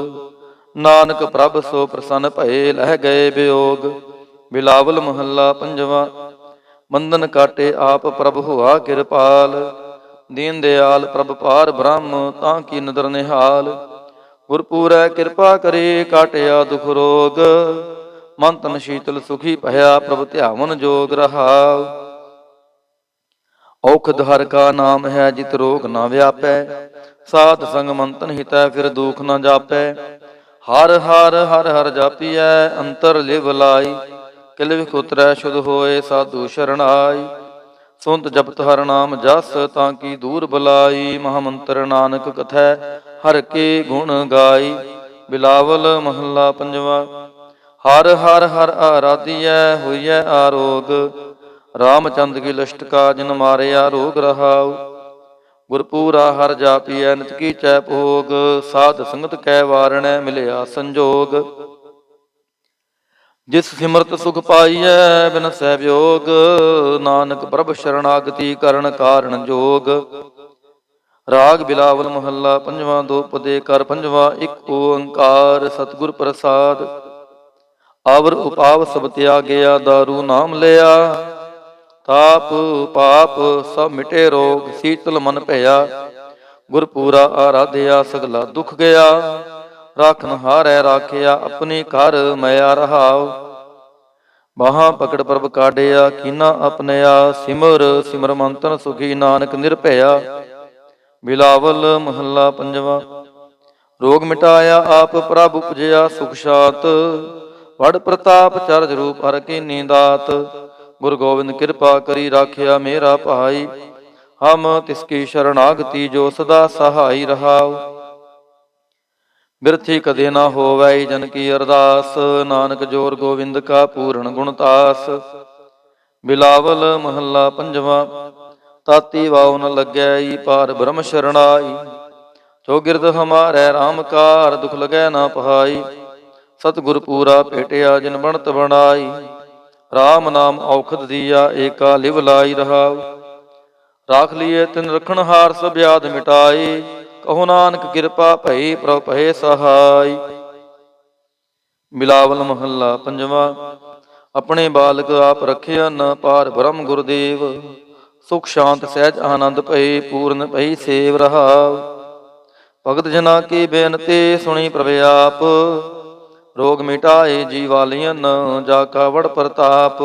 ਨਾਨਕ ਪ੍ਰਭ ਸੋ ਪ੍ਰਸੰਨ ਭਏ, ਲਹਿ ਗਏ ਬਿਯੋਗ। ਬਿਲਾਵਲ ਮਹੱਲਾ ਪੰਜਵਾ। ਬੰਧਨ ਕਾਟੇ ਆਪ ਪ੍ਰਭ ਹੋਆ ਕਿਰਪਾਲ, ਦੀਨ ਦਿਆਲ ਪ੍ਰਭ ਪਾਰ ਬ੍ਰਹਮ ਤਾਂ ਕੀ ਨਦਰ ਨਿਹਾਲ। ਗੁਰਪੂਰੈ ਕਿਰਪਾ ਕਰੇ ਕਾਟਿਆ ਦੁਖ ਰੋਗ, ਮਨ ਤਨ ਸ਼ੀਤਲ ਸੁਖੀ ਭਇਆ ਪ੍ਰਭ ਧਿਆਵਨ ਜੋਗ ਰਹਾਉ। ਔਖਦ ਹਰ ਕਾ ਨਾਮ ਹੈ ਜਿਤ ਰੋਗ ਨਾ ਵਿਆਪੈ, ਸਾਧ ਸੰਗ ਮੰਤਨ ਹਿਤੈ ਫਿਰ ਦੁਖ ਨ ਜਾਪੈ। ਹਰ ਹਰ ਹਰ ਹਰ ਜਾਪੀਐ ਅੰਤਰ ਲਿਵ ਲਾਈ, ਕਿਲ ਵਿਖ ਉਤਰੈ ਸ਼ੁਧ ਹੋਏ ਸਾਧੂ ਸ਼ਰਣਾਈ। ਸੁਨਤ ਜਪਤ ਹਰ ਨਾਮ ਜਸ ਤਾਂ ਕੀ ਦੂਰ ਬਲਾਈ, ਮਹਾਮੰਤਰ ਨਾਨਕ ਕਥੈ ਹਰ ਕੇ ਗੁਣ ਗਾਈ। ਬਿਲਾਵਲ ਮਹੱਲਾ ਪੰਜਵਾ। ਹਰ ਹਰ ਹਰ ਆਰਾਧੀਐ ਹੋਈਐ ਆਰੋਗ, ਰਾਮਚੰਦ ਕੀ ਲਸ਼ਟਕਾ ਜਿਨ ਮਾਰਿਆ ਰੋਗ ਰਹਾਉ। ਗੁਰਪੂਰਾ ਹਰ ਜਾਪੀਐ ਨਿਤ ਕੀਚੈ ਭੋਗ, ਸਾਧ ਸੰਗਤ ਕੈ ਵਾਰਣੈ ਮਿਲਿਆ ਸੰਜੋਗ। ਜਿਸ ਸਿਮਰਤ ਸੁਖ ਪਾਈਐ ਬਿਨਸੈ ਵਿਯੋਗ, ਨਾਨਕ ਪ੍ਰਭ ਸ਼ਰਣਾਗਤੀ ਕਰਨ ਕਾਰਣ ਜੋਗ। ਰਾਗ ਬਿਲਾਵਲ ਮਹੱਲਾ ਪੰਜਵਾ। ਦੋਪਦੇ ਕਰ ਪੰਜਵਾ। ਇੱਕ ਓੰਕਾਰ ਸਤਿਗੁਰ ਪ੍ਰਸਾਦ। ਆਵਰ ਉਪਾਵ ਸਭ ਤਿਆਗਿਆ ਦਾਰੂ ਨਾਮ ਲਿਆ, ਤਾਪ ਪਾਪ ਸਭ ਮਿਟੇ ਰੋਗ ਸੀਤਲ ਮਨ ਭਇਆ। ਗੁਰਪੂਰਾ ਆਰਾਧਿਆ ਸਗਲਾ ਦੁਖ ਗਿਆ, ਰਾਖਨ ਹਾਰੈ ਰਾਖਿਆ ਆਪਣੀ ਘਰ ਮਿਆ ਰਹਾਉ। ਬਾਹਾਂ ਪਕੜ ਪ੍ਰਭ ਕਾਢਿਆ ਕੀਨਾ ਆਪਣਿਆ, ਸਿਮਰ ਸਿਮਰ ਮੰਤਨ ਸੁਖੀ ਨਾਨਕ ਨਿਰਭਇਆ। ਬਿਲਾਵਲ ਮਹੱਲਾ ਪੰਜਵਾ। ਰੋਗ ਮਿਟਾਇਆ ਆਪ ਪ੍ਰਭ ਉਪਜਿਆ ਸੁਖ ਸ਼ਾਂਤ, ਵਡ ਪ੍ਰਤਾਪ ਚਰਜ ਰੂਪ ਹਰ ਕੀਨੀ ਦਾਤ। ਗੁਰੂ ਗੋਬਿੰਦ ਕਿਰਪਾ ਕਰੀ ਰਾਖਿਆ ਮੇਰਾ ਭਾਈ, ਹਮ ਤਿਸ ਕੀ ਸ਼ਰਣਾਗਤੀ ਜੋ ਸਦਾ ਸਹਾਈ ਰਹਾਉ। ਬਿਰਥੀ ਕਦੇ ਨਾ ਹੋਵੈ ਜਨ ਕੀ ਅਰਦਾਸ, ਨਾਨਕ ਜੋਰ ਗੋਬਿੰਦ ਕਾ ਪੂਰਨ ਗੁਣਤਾਸ। ਬਿਲਾਵਲ ਮਹੱਲਾ ਪੰਜਵਾ। ਤਾਤੀ ਵਾਉ ਨ ਲੱਗੈ ਪਾਰ ਬ੍ਰਹਮ ਸ਼ਰਣਾਈ, ਚੌਗਿਰਦ ਹਮਾਰੈ ਰਾਮ ਕਾਰ ਦੁਖ ਲਗੈ ਨਾ ਪਹਾਈ। ਸਤਿਗੁਰ ਪੂਰਾ ਭੇਟਿਆ ਜਿਨ ਬਣਤ ਬਣਾਈ, ਰਾਮ ਨਾਮ ਔਖਦ ਦੀਆ ਏਕਾ ਲਿਵ ਲਾਈ ਰਹਾਉ। ਰਾਖ ਲੀਏ ਤਿਨ ਰਖਣ ਹਾਰ ਸਭ ਆਦ ਮਿਟਾਈ, ਕਹੋ ਨਾਨਕ ਕਿਰਪਾ ਭਈ ਪ੍ਰਭ ਭਏ ਸਹਾਈ। ਬਿਲਾਵਲ ਮਹੱਲਾ ਪੰਜਵਾ। ਆਪਣੇ ਬਾਲਕ ਆਪ ਰਖਿਆਨ ਪਾਰ ਬ੍ਰਹਮ ਗੁਰਦੇਵ, ਸੁਖ ਸ਼ਾਂਤ ਸਹਿਜ ਆਨੰਦ ਭਏ ਪੂਰਨ ਭਈ ਸੇਵ ਰਹਾਉ। ਭਗਤ ਜਨਾ ਕੀ ਬੇਨਤੀ ਸੁਣੀ ਪ੍ਰਭ ਆਪ, ਰੋਗ ਮਿਟਾਏ ਜੀਵਾਲੀਅਨ ਜਾ ਕਾ ਵਡ ਪ੍ਰਤਾਪ।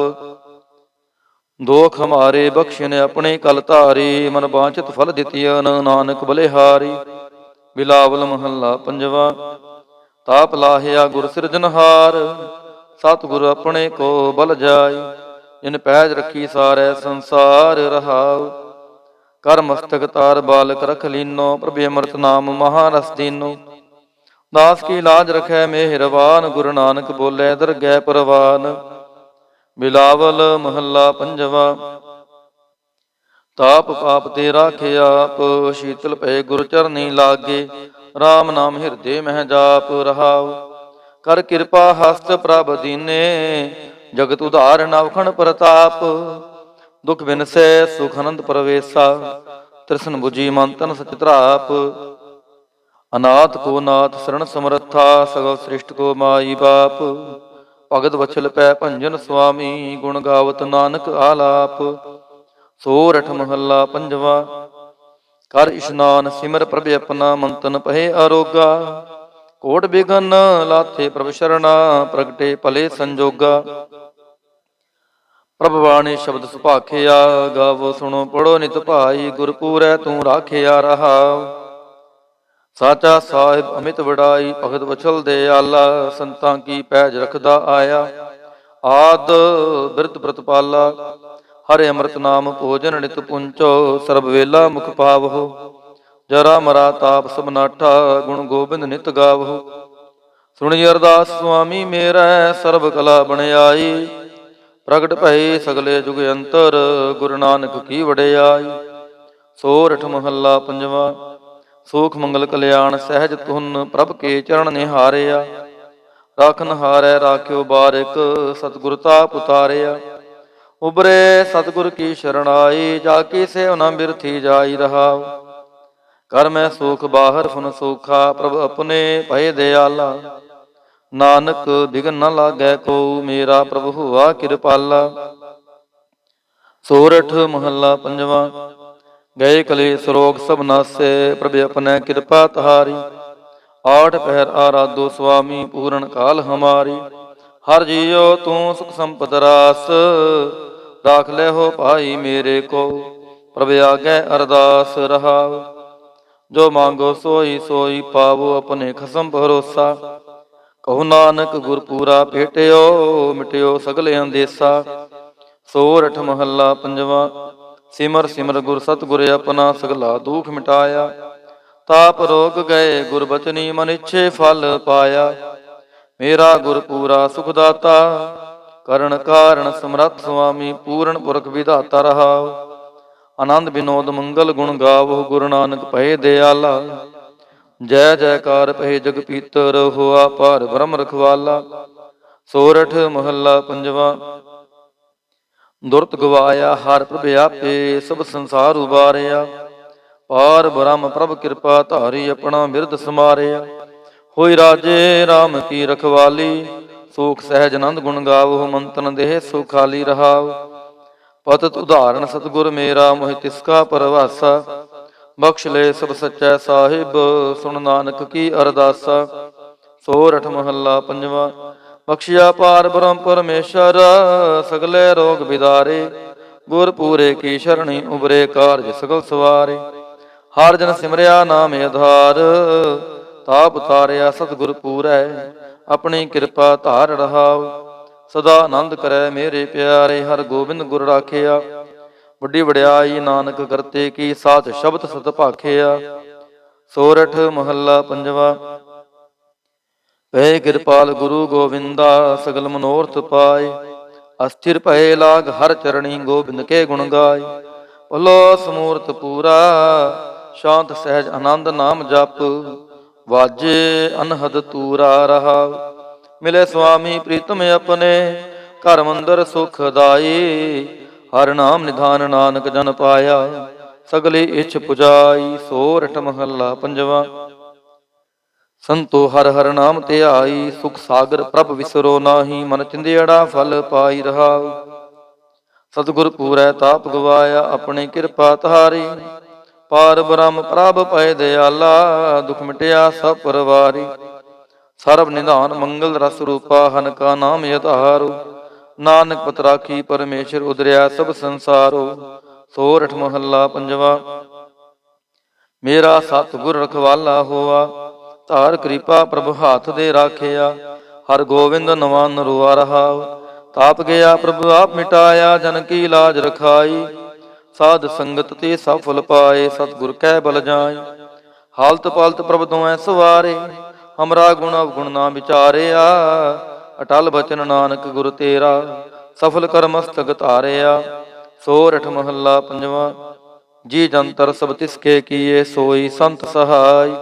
ਦੋਖ ਹਮਾਰੇ ਬਖਸ਼ਿਨ ਆਪਣੇ ਕਲ ਧਾਰੀ, ਮਨ ਬਾਂਚਿਤ ਫਲ ਦਿੱਤੀਅਨ ਨਾਨਕ ਬਲਿਹਾਰੀ। ਬਿਲਾਵਲ ਮਹੱਲਾ ਪੰਜਵਾ। ਤਾਪ ਲਾਹਿਆ ਗੁਰ ਸਿਰਜਨਹਾਰ, ਸਤਿਗੁਰ ਆਪਣੇ ਕੋ ਬਲ ਜਾਈ। ਜਿਨ ਪੈਜ ਰੱਖੀ ਸਾਰੈ ਸੰਸਾਰ ਰਹਾਉ, ਕਰ ਮਸਤਕ ਤਾਰ ਬਾਲਕ ਰਖ ਲੀਨੋ। ਪ੍ਰਭ ਅੰਮ੍ਰਿਤ ਨਾਮ ਮਹਾਰਸ ਦੀਨੋ, ਦਾਸ ਕੀ ਲਾਜ ਰਖੈ ਮਿਹਰਬਾਨ। ਗੁਰੂ ਨਾਨਕ ਬੋਲੇ ਦਰਗਹਿ ਪ੍ਰਵਾਨ। ਬਿਲਾਵਲ ਮਹੱਲਾ ਪੰਜਵਾ। ਤਾਪ ਪਾਪ ਤੇ ਰਾਖਿਆ ਆਪ, ਸ਼ੀਤਲ ਭਏ ਗੁਰ ਚਰਨੀ ਲਾਗੇ। ਰਾਮ ਨਾਮ ਹਿਰਦੇ ਮਹਿ ਜਾਪ ਰਹਾਉ, ਕਰ ਕਿਰਪਾ ਹਸਤ ਪ੍ਰਭ ਦੀਨੇ। ਜਗਤ ਉਧਾਰ ਨਵਖਣ ਪ੍ਰਤਾਪ, ਦੁਖ ਬਿਨਸੈ ਸੁਖ ਅਨੰਦ ਪ੍ਰਵੇਸ਼ਾ। ਤ੍ਰਿਸ਼ਨ ਬੁਝੀ ਮਨ ਤਨ ਸਚ ਧਰਾਪ, ਅਨਾਥ ਕੋ ਨਾਥ ਸਰਣ ਸਮਰੱਥਾ। ਸਗਲ ਸ੍ਰਿਸ਼ਟ ਕੋ ਮਾਈ ਬਾਪ, ਭਗਤ ਵਛਲ ਪੈ ਭੰਜਨ ਸੁਆਮੀ। ਗੁਣ ਗਾਵਤ ਨਾਨਕ ਆਲਾਪ। ਸੋਰਠ ਮਹੱਲਾ ਪੰਜਵਾ। ਕਰ ਇਸ਼ਨਾਨ ਸਿਮਰ ਪ੍ਰਭ ਆਪਣਾ, ਮੰਤਨ ਪਹੇ ਅਰੋਗਾ। ਕੋਟ ਬਿਗਨ ਲਾਥੇ ਪ੍ਰਭ ਸ਼ਰਣਾ, ਪ੍ਰਗਟੇ ਭਲੇ ਸੰਜੋਗਾ। ਪ੍ਰਭ ਬਾਣੀ ਸ਼ਬਦ ਸੁਭਾਖਿਆ, ਗਾਵੋ ਸੁਣੋ ਪੜੋ ਨਿਤ ਭਾਈ। ਗੁਰਪੂਰੈ ਤੂੰ ਰਾਖਿਆ ਰਹਾਉ, ਸਾਚਾ ਸਾਹਿਬ ਅਮਿਤ ਵਡਾਈ। ਭਗਤ ਵਛਲ ਦਿਆਲਾ, ਸੰਤਾਂ ਕੀ ਪੈਜ ਰਖਦਾ ਆਇਆ। ਆਦ ਬਿਰਤ ਪ੍ਰਤਪਾਲਾ, ਹਰਿ ਅੰਮ੍ਰਿਤ ਨਾਮ ਭੋਜਨ ਨਿਤ ਪੁੰਚੋ। ਸਰਬ ਵੇਲਾ ਮੁਖ ਪਾਵਹੁ, ਜਰਾ ਮਰਾ ਤਾਪ ਸਭ ਨਾਠਾ। ਗੁਣ ਗੋਬਿੰਦ ਨਿਤ ਗਾਵਹੁ, ਸੁਣੀ ਅਰਦਾਸ ਸੁਆਮੀ ਮੇਰਾ। ਸਰਬ ਕਲਾ ਬਣਾਈ, ਪ੍ਰਗਟ ਭਏ ਸਗਲੇ ਜੁਗ ਅੰਤਰ। ਗੁਰੂ ਨਾਨਕ ਕੀ ਵਡਿਆਈ। ਸੋਰਠ ਮਹੱਲਾ ਪੰਜਵਾ। ਸੂਖ ਮੰਗਲ ਕਲਿਆਣ ਸਹਿਜ ਧੁਨ, ਪ੍ਰਭ ਕੇ ਚਰਨ ਨਿਹਾਰਿਆ। ਰਾਖਨ ਹਾਰੈ ਰਾਖਿਓ ਬਾਰਿਕ, ਸਤਿਗੁਰ ਤਾਪ ਉਤਾਰਿਆ। ਉਬਰੇ ਸਤਿਗੁਰ ਕੀ ਸ਼ਰਣਾਈ, ਜਾ ਕੀ ਸੇਵ ਨ ਬਿਰਥੀ ਜਾਈ ਰਹਾਉ। ਕਰ ਮੈਂ ਸੂਖ ਬਾਹਰ ਫੁਨ ਸੂਖਾ, ਪ੍ਰਭ ਆਪਣੇ ਭਏ ਦਿਆਲਾ। ਨਾਨਕ ਬਿਘਨ ਨ ਲਾਗੈ ਕੋ, ਮੇਰਾ ਪ੍ਰਭੁ ਹੁਆ ਕਿਰਪਾਲਾ। ਸੋਰਠ ਮਹੱਲਾ ਪੰਜਵਾਂ। ਗਏ ਕਲੇਸ਼ ਰੋਗ ਸਭ ਨਾਸੈ, ਪ੍ਰਭ ਆਪਣੈ ਕਿਰਪਾ ਤਹਾਰੀ। ਆਠ ਪਹਿਰ ਆਰਾਧੋ ਸੁਆਮੀ, ਪੂਰਨ ਕਾਲ ਹਮਾਰੀ। ਹਰ ਜੀਉ ਤੂੰ ਸੁਖ ਸੰਪਦ ਰਾਸ, ਰਾਖ ਲੈ ਹੋ ਭਾਈ ਮੇਰੇ ਕੋ। ਪ੍ਰਭ ਆਗੈ ਅਰਦਾਸ ਰਹਾਉ, ਜੋ ਮੰਗੋ ਸੋਈ ਸੋਈ ਪਾਵੋ, ਆਪਣੇ ਖਸਮ ਭਰੋਸਾ। ਕਹੋ ਨਾਨਕ ਗੁਰ ਪੂਰਾ ਭੇਟਿਓ, ਮਿਟਿਓ ਸਗਲੇ ਅੰਦੇਸਾ। ਸੋਰਠ ਮਹੱਲਾ ਪੰਜਵਾਂ। ਸਿਮਰ ਸਿਮਰ ਗੁਰ ਸਤਿਗੁਰ ਆਪਣਾ, ਸਗਲਾ ਦੁਖ ਮਿਟਾਇਆ। ਤਾਪ ਰੋਗ ਗਏ ਗੁਰ ਬਚਨੀ, ਮਨ ਇੱਛੇ ਫਲ ਪਾਇਆ। ਮੇਰਾ ਗੁਰ ਪੂਰਾ ਸੁਖ ਦਾਤਾ, ਕਰਨ ਕਾਰਣ ਸਮਰੱਥ ਸੁਆਮੀ। ਪੂਰਨ ਪੁਰਖ ਵਿਧਾਤਾ ਰਹਾਉ, ਆਨੰਦ ਬਿਨੋਦ ਮੰਗਲ ਗੁਣ ਗਾਵੋ। ਗੁਰੂ ਨਾਨਕ ਭਏ ਦਿਆਲਾ, ਜੈ ਜੈਕਾਰ ਭਏ ਜਗ ਪੀਤਰ। ਹੋਆ ਪਾਰ ਬ੍ਰਹਮ ਰਖਵਾਲਾ। ਸੋਰਠ ਮਹੱਲਾ ਪੰਜਵਾਂ। ਦੁਰਤ ਗਵਾਇਆ ਹਰ ਪ੍ਰਭ ਆਪੇ, ਸਭ ਸੰਸਾਰ ਉਬਾਰਿਆ। ਪਾਰ ਬ੍ਰਹਮ ਪ੍ਰਭ ਕਿਰਪਾ ਧਾਰੀ, ਆਪਣਾ ਬਿਰਦ ਸਮਾਰਿਆ। ਹੋਈ ਰਾਜੇ RAM ਕੀ ਰਖਵਾਲੀ, ਸੂਖ ਸਹਿਜ ਆਨੰਦ ਗੁਣ ਗਾਵੋ। ਮੰਤਨ ਦੇਹ ਸੁਖਾਲੀ ਰਹਾਉ, ਪਤਿਤ ਉਦਾਹਰਣ ਸਤਿਗੁਰ ਮੇਰਾ। ਮੋਹਿ ਤਿਸਕਾ ਪਰਵਾਸਾ, ਬਖਸ਼ ਲੈ ਸਭ ਸੱਚੈ ਸਾਹਿਬ। ਸੁਣ ਨਾਨਕ ਕੀ ਅਰਦਾਸਾ। ਸੋਰਠ ਮਹੱਲਾ ਪੰਜਵਾਂ। ਬਖਸ਼ਿਆ ਪਾਰ ਬ੍ਰਹਮ ਪਰਮੇਸ਼ਰ, ਸਗਲੇ ਰੋਗ ਵਿਦਾਰੇ। ਗੁਰ ਪੂਰੇ ਕੀ ਸ਼ਰਣੀ, ਉਬਰੇ ਕਾਰਜ ਸਗਲ ਸਵਾਰੇ। ਹਰ ਜਨ ਸਿਮਰਿਆ ਨਾਮ ਆਧਾਰ, ਤਾਪ ਤਾਰਿਆ ਸਤਿਗੁਰ ਪੂਰੈ। ਆਪਣੀ ਕਿਰਪਾ ਧਾਰ ਰਹਾਉ, ਸਦਾ ਆਨੰਦ ਕਰੈ ਮੇਰੇ ਪਿਆਰੇ। ਹਰ ਗੋਬਿੰਦ ਗੁਰ ਰਾਖਿਆ, ਵੱਡੀ ਵਡਿਆਈ ਨਾਨਕ ਕਰਤੇ ਕੀ। ਸਾਚ ਸ਼ਬਦ ਸਤ ਭਾਖਿਆ। ਸੋਰਠ ਮਹੱਲਾ ਪੰਜਵਾਂ। ਭਏ ਕਿਰਪਾਲ ਗੁਰੂ ਗੋਬਿੰਦਾ, ਸਗਲ ਮਨੋਰਥ ਪਾਏ। ਅਸਥਿਰ ਭਏ ਲਾਗ ਹਰ ਚਰਣੀ, ਗੋਬਿੰਦ ਕੇ ਗੁਣ ਗਾਏ। ਭਲੋ ਸਮੂਰਤ ਪੂਰਾ, ਸ਼ਾਂਤ ਸਹਿਜ ਆਨੰਦ ਨਾਮ ਜਪ। ਵਾਜੇ ਅਨਹਦ ਤੂਰਾ ਰਹਾਉ, ਮਿਲੇ ਸੁਆਮੀ ਪ੍ਰੀਤਮ ਆਪਣੇ। ਘਰ ਮੰਦਰ ਸੁਖ ਦਾਈ, ਹਰ ਨਾਮ ਨਿਧਾਨ ਨਾਨਕ ਜਨ ਪਾਇਆ। ਸਗਲੀ ਇੱਛ ਪੁਜਾਈ। ਸੋਰਠ ਮਹੱਲਾ ਪੰਜਵਾਂ। ਸੰਤੋ ਹਰ ਹਰ ਨਾਮ ਧਿਆਈ, ਸੁਖ ਸਾਗਰ ਪ੍ਰਭ ਵਿਸਰੋ ਨਾਹੀ। ਮਨ ਚਿੰਦਿਆੜਾ ਫਲ ਪਾਈ ਰਹਾਉ, ਸਤਿਗੁਰ ਪੂਰੈ ਤਾਪ ਗਵਾਇਆ। ਆਪਣੀ ਕਿਰਪਾ ਧਾਰੀ, ਪਾਰ ਬ੍ਰਹਮ ਪ੍ਰਭ ਭਏ ਦਿਆਲਾ। ਦੁਖ ਮਿਟਿਆ ਸਭ ਪਰਵਾਰੀ, ਸਰਬ ਨਿਧਾਨ ਮੰਗਲ ਰਸ ਰੂਪਾ। ਹਨ ਕਾ ਨਾਮ ਆਧਾਰੁ, ਨਾਨਕ ਪਤ ਰਾਖੀ ਪਰਮੇਸ਼ਰ। ਉਦਰਿਆ ਸਭ ਸੰਸਾਰੋ। ਸੋਰਠ ਮਹੱਲਾ ਪੰਜਵਾਂ। ਮੇਰਾ ਸਤਿਗੁਰ ਰਖਵਾਲਾ ਹੋਆ, ਧਾਰ ਕਿਰਪਾ ਪ੍ਰਭ ਹਾਥ ਦੇ ਰਾਖਿਆ। ਹਰ ਗੋਬਿੰਦ ਨਵਾਨ ਰੁਆ ਰਹਾਉ, ਤਾਪ ਗਿਆ ਪ੍ਰਭ ਆਪ ਮਿਟਾਇਆ। ਜਨ ਕੀ ਲਾਜ ਰਖਾਈ, ਸਾਧ ਸੰਗਤ ਤੇ ਸਫਲ ਪਾਏ। ਸਤਿਗੁਰ ਕੈ ਬਲ ਜਾਏ, ਹਾਲਤ ਪਾਲਤ ਪ੍ਰਭ ਦੋਐ ਸਵਾਰੇ। ਹਮਰਾ ਗੁਣ ਅਵਗੁਣ ਨਾ ਵਿਚਾਰਿਆ, ਅਟਲ ਬਚਨ ਨਾਨਕ ਗੁਰ ਤੇਰਾ। ਸਫਲ ਕਰ ਮਸਤਕ ਧਾਰਿਆ। ਸੋਰਠ ਮਹੱਲਾ ਪੰਜਵਾਂ। ਜੀ ਜੰਤਰ ਸਭ ਤਿਸਕੇ ਕੀਏ, ਸੋਈ ਸੰਤ ਸਹਾਈ।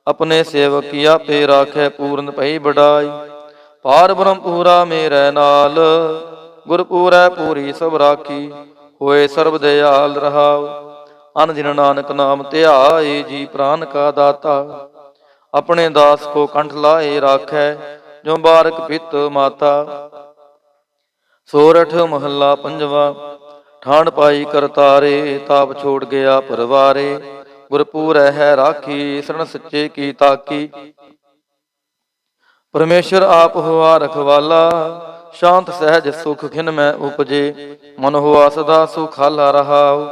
ਆਪਣੇ ਸੇਵਕ ਕੀ ਆਪੇ ਰਾਖੈ, ਪੂਰਨ ਭਈ ਵਡਾਈ। ਪਾਰ ਬ੍ਰਹਮ ਪੂਰਾ ਮੇਰੇ ਨਾਲ, ਗੁਰ ਪੂਰੈ ਪੂਰੀ ਸਭ ਰਾਖੀ। ਹੋਏ ਸਰਬ ਦਿਆਲ ਰਹਾਉ, ਅਨ ਦਿਨ ਨਾਨਕ ਨਾਮ ਧਿਆਏ। ਜੀ ਪ੍ਰਾਨ ਕਾ ਦਾਤਾ, ਆਪਣੇ ਦਾਸ ਕੋ ਕੰਠ ਲਾਏ ਰਾਖੈ। ਜੋ ਬਾਰਕ ਪਿਤ ਮਾਤਾ। ਸੋਰਠ ਮਹੱਲਾ ਪੰਜਵਾਂ। ਠਾਣ ਪਾਈ ਕਰਤਾਰੇ, ਤਾਪ ਛੋੜ ਗਿਆ ਪਰਵਾਰੇ। ਗੁਰ ਪੂਰੈ ਹੈ ਰਾਖੀ, ਸਰਣ ਸੱਚੇ ਕੀ ਤਾਕੀ। ਪਰਮੇਸ਼ਰ ਆਪ ਹੋਆ ਰਖਵਾਲਾ, ਸ਼ਾਂਤ ਸਹਿਜ ਸੁਖ ਖਿਨ ਮੈਂ ਉਪਜੇ। ਮਨ ਹੋਆ ਸਦਾ ਸੁਖਾਲਾ ਰਹਾਉ,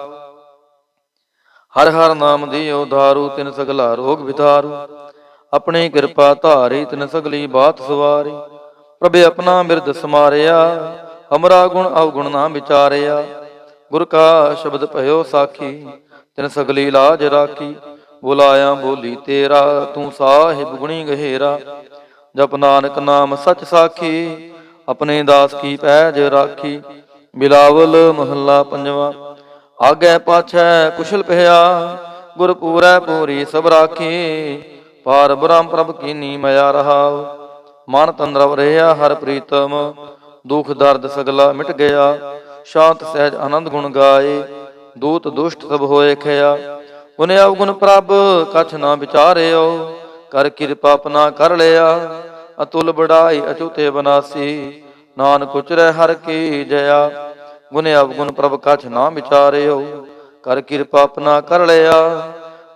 ਹਰ ਹਰ ਨਾਮ ਦਿਓ ਧਾਰੂ। ਤਿਨ ਸਗਲਾ ਰੋਗ ਵਿਦਾਰੂ, ਆਪਣੀ ਕਿਰਪਾ ਧਾਰੀ। ਤਿਨ ਸਗਲੀ ਬਾਤ ਸਵਾਰੀ, ਪ੍ਰਭ ਆਪਣਾ ਬਿਰਦ ਸਮਾਰਿਆ। ਹਮਰਾ ਗੁਣ ਅਵਗੁਣ ਨਾ ਵਿਚਾਰਿਆ, ਗੁਰ ਕਾ ਸ਼ਬਦ ਭਇਓ ਸਾਖੀ। ਤਿਨ ਸਗਲੀ ਲਾਜ ਰਾਖੀ, ਬੁਲਾਇਆ ਬੋਲੀ ਤੇਰਾ। ਤੂੰ ਸਾਹਿਬ ਗੁਣੀ ਗਹਿਰਾ, ਜਪ ਨਾਨਕ ਨਾਮ ਸਚ ਸਾਖੀ। ਆਪਣੇ ਦਾਸ ਕੀ ਪੈਜ ਰਾਖੀ। ਬਿਲਾਵਲ ਮਹੱਲਾ ਪੰਜਵਾਂ। ਆਗੇ ਪਾਛੈ ਕੁਸ਼ਲ ਭਇਆ, ਗੁਰ ਪੂਰੈ ਪੂਰੀ ਸਭ ਰਾਖੀ। ਪਾਰ ਬ੍ਰਹਮ ਪ੍ਰਭ ਕੀਨੀ ਮਿਆ ਰਹਾਉ, ਮਨ ਤਨ ਰਵ ਰਿਹਾ ਹਰ ਪ੍ਰੀਤਮ। ਦੁਖ ਦਰਦ ਸਗਲਾ ਮਿਟ ਗਿਆ, ਸ਼ਾਂਤ ਸਹਿਜ ਆਨੰਦ ਗੁਣ ਗਾਏ। ਦੂਤ ਦੁਸ਼ਟ ਸਭ ਹੋਏ ਖਿਆ, ਗੁਣ ਅਵਗੁਣ ਪ੍ਰਭ ਕਛ ਨਾ ਵਿਚਾਰਿਓ। ਕਰ ਕਿਰਪਾ ਆਪਣਾ ਕਰ ਲਿਆ, ਅਤੁਲ ਬੜਾਈ ਅਚੂਤੇ ਬਨਾਸੀ। ਨਾਨਕ ਉਚਰੈ ਹਰਿ ਕੀ ਜया। ਗੁਣ ਅਵਗੁਣ ਪ੍ਰਭ ਕਛ ਨਾ ਵਿਚਾਰਿਓ। ਕਰ ਕਿਰਪਾ ਆਪਣਾ ਕਰ ਲਿਆ।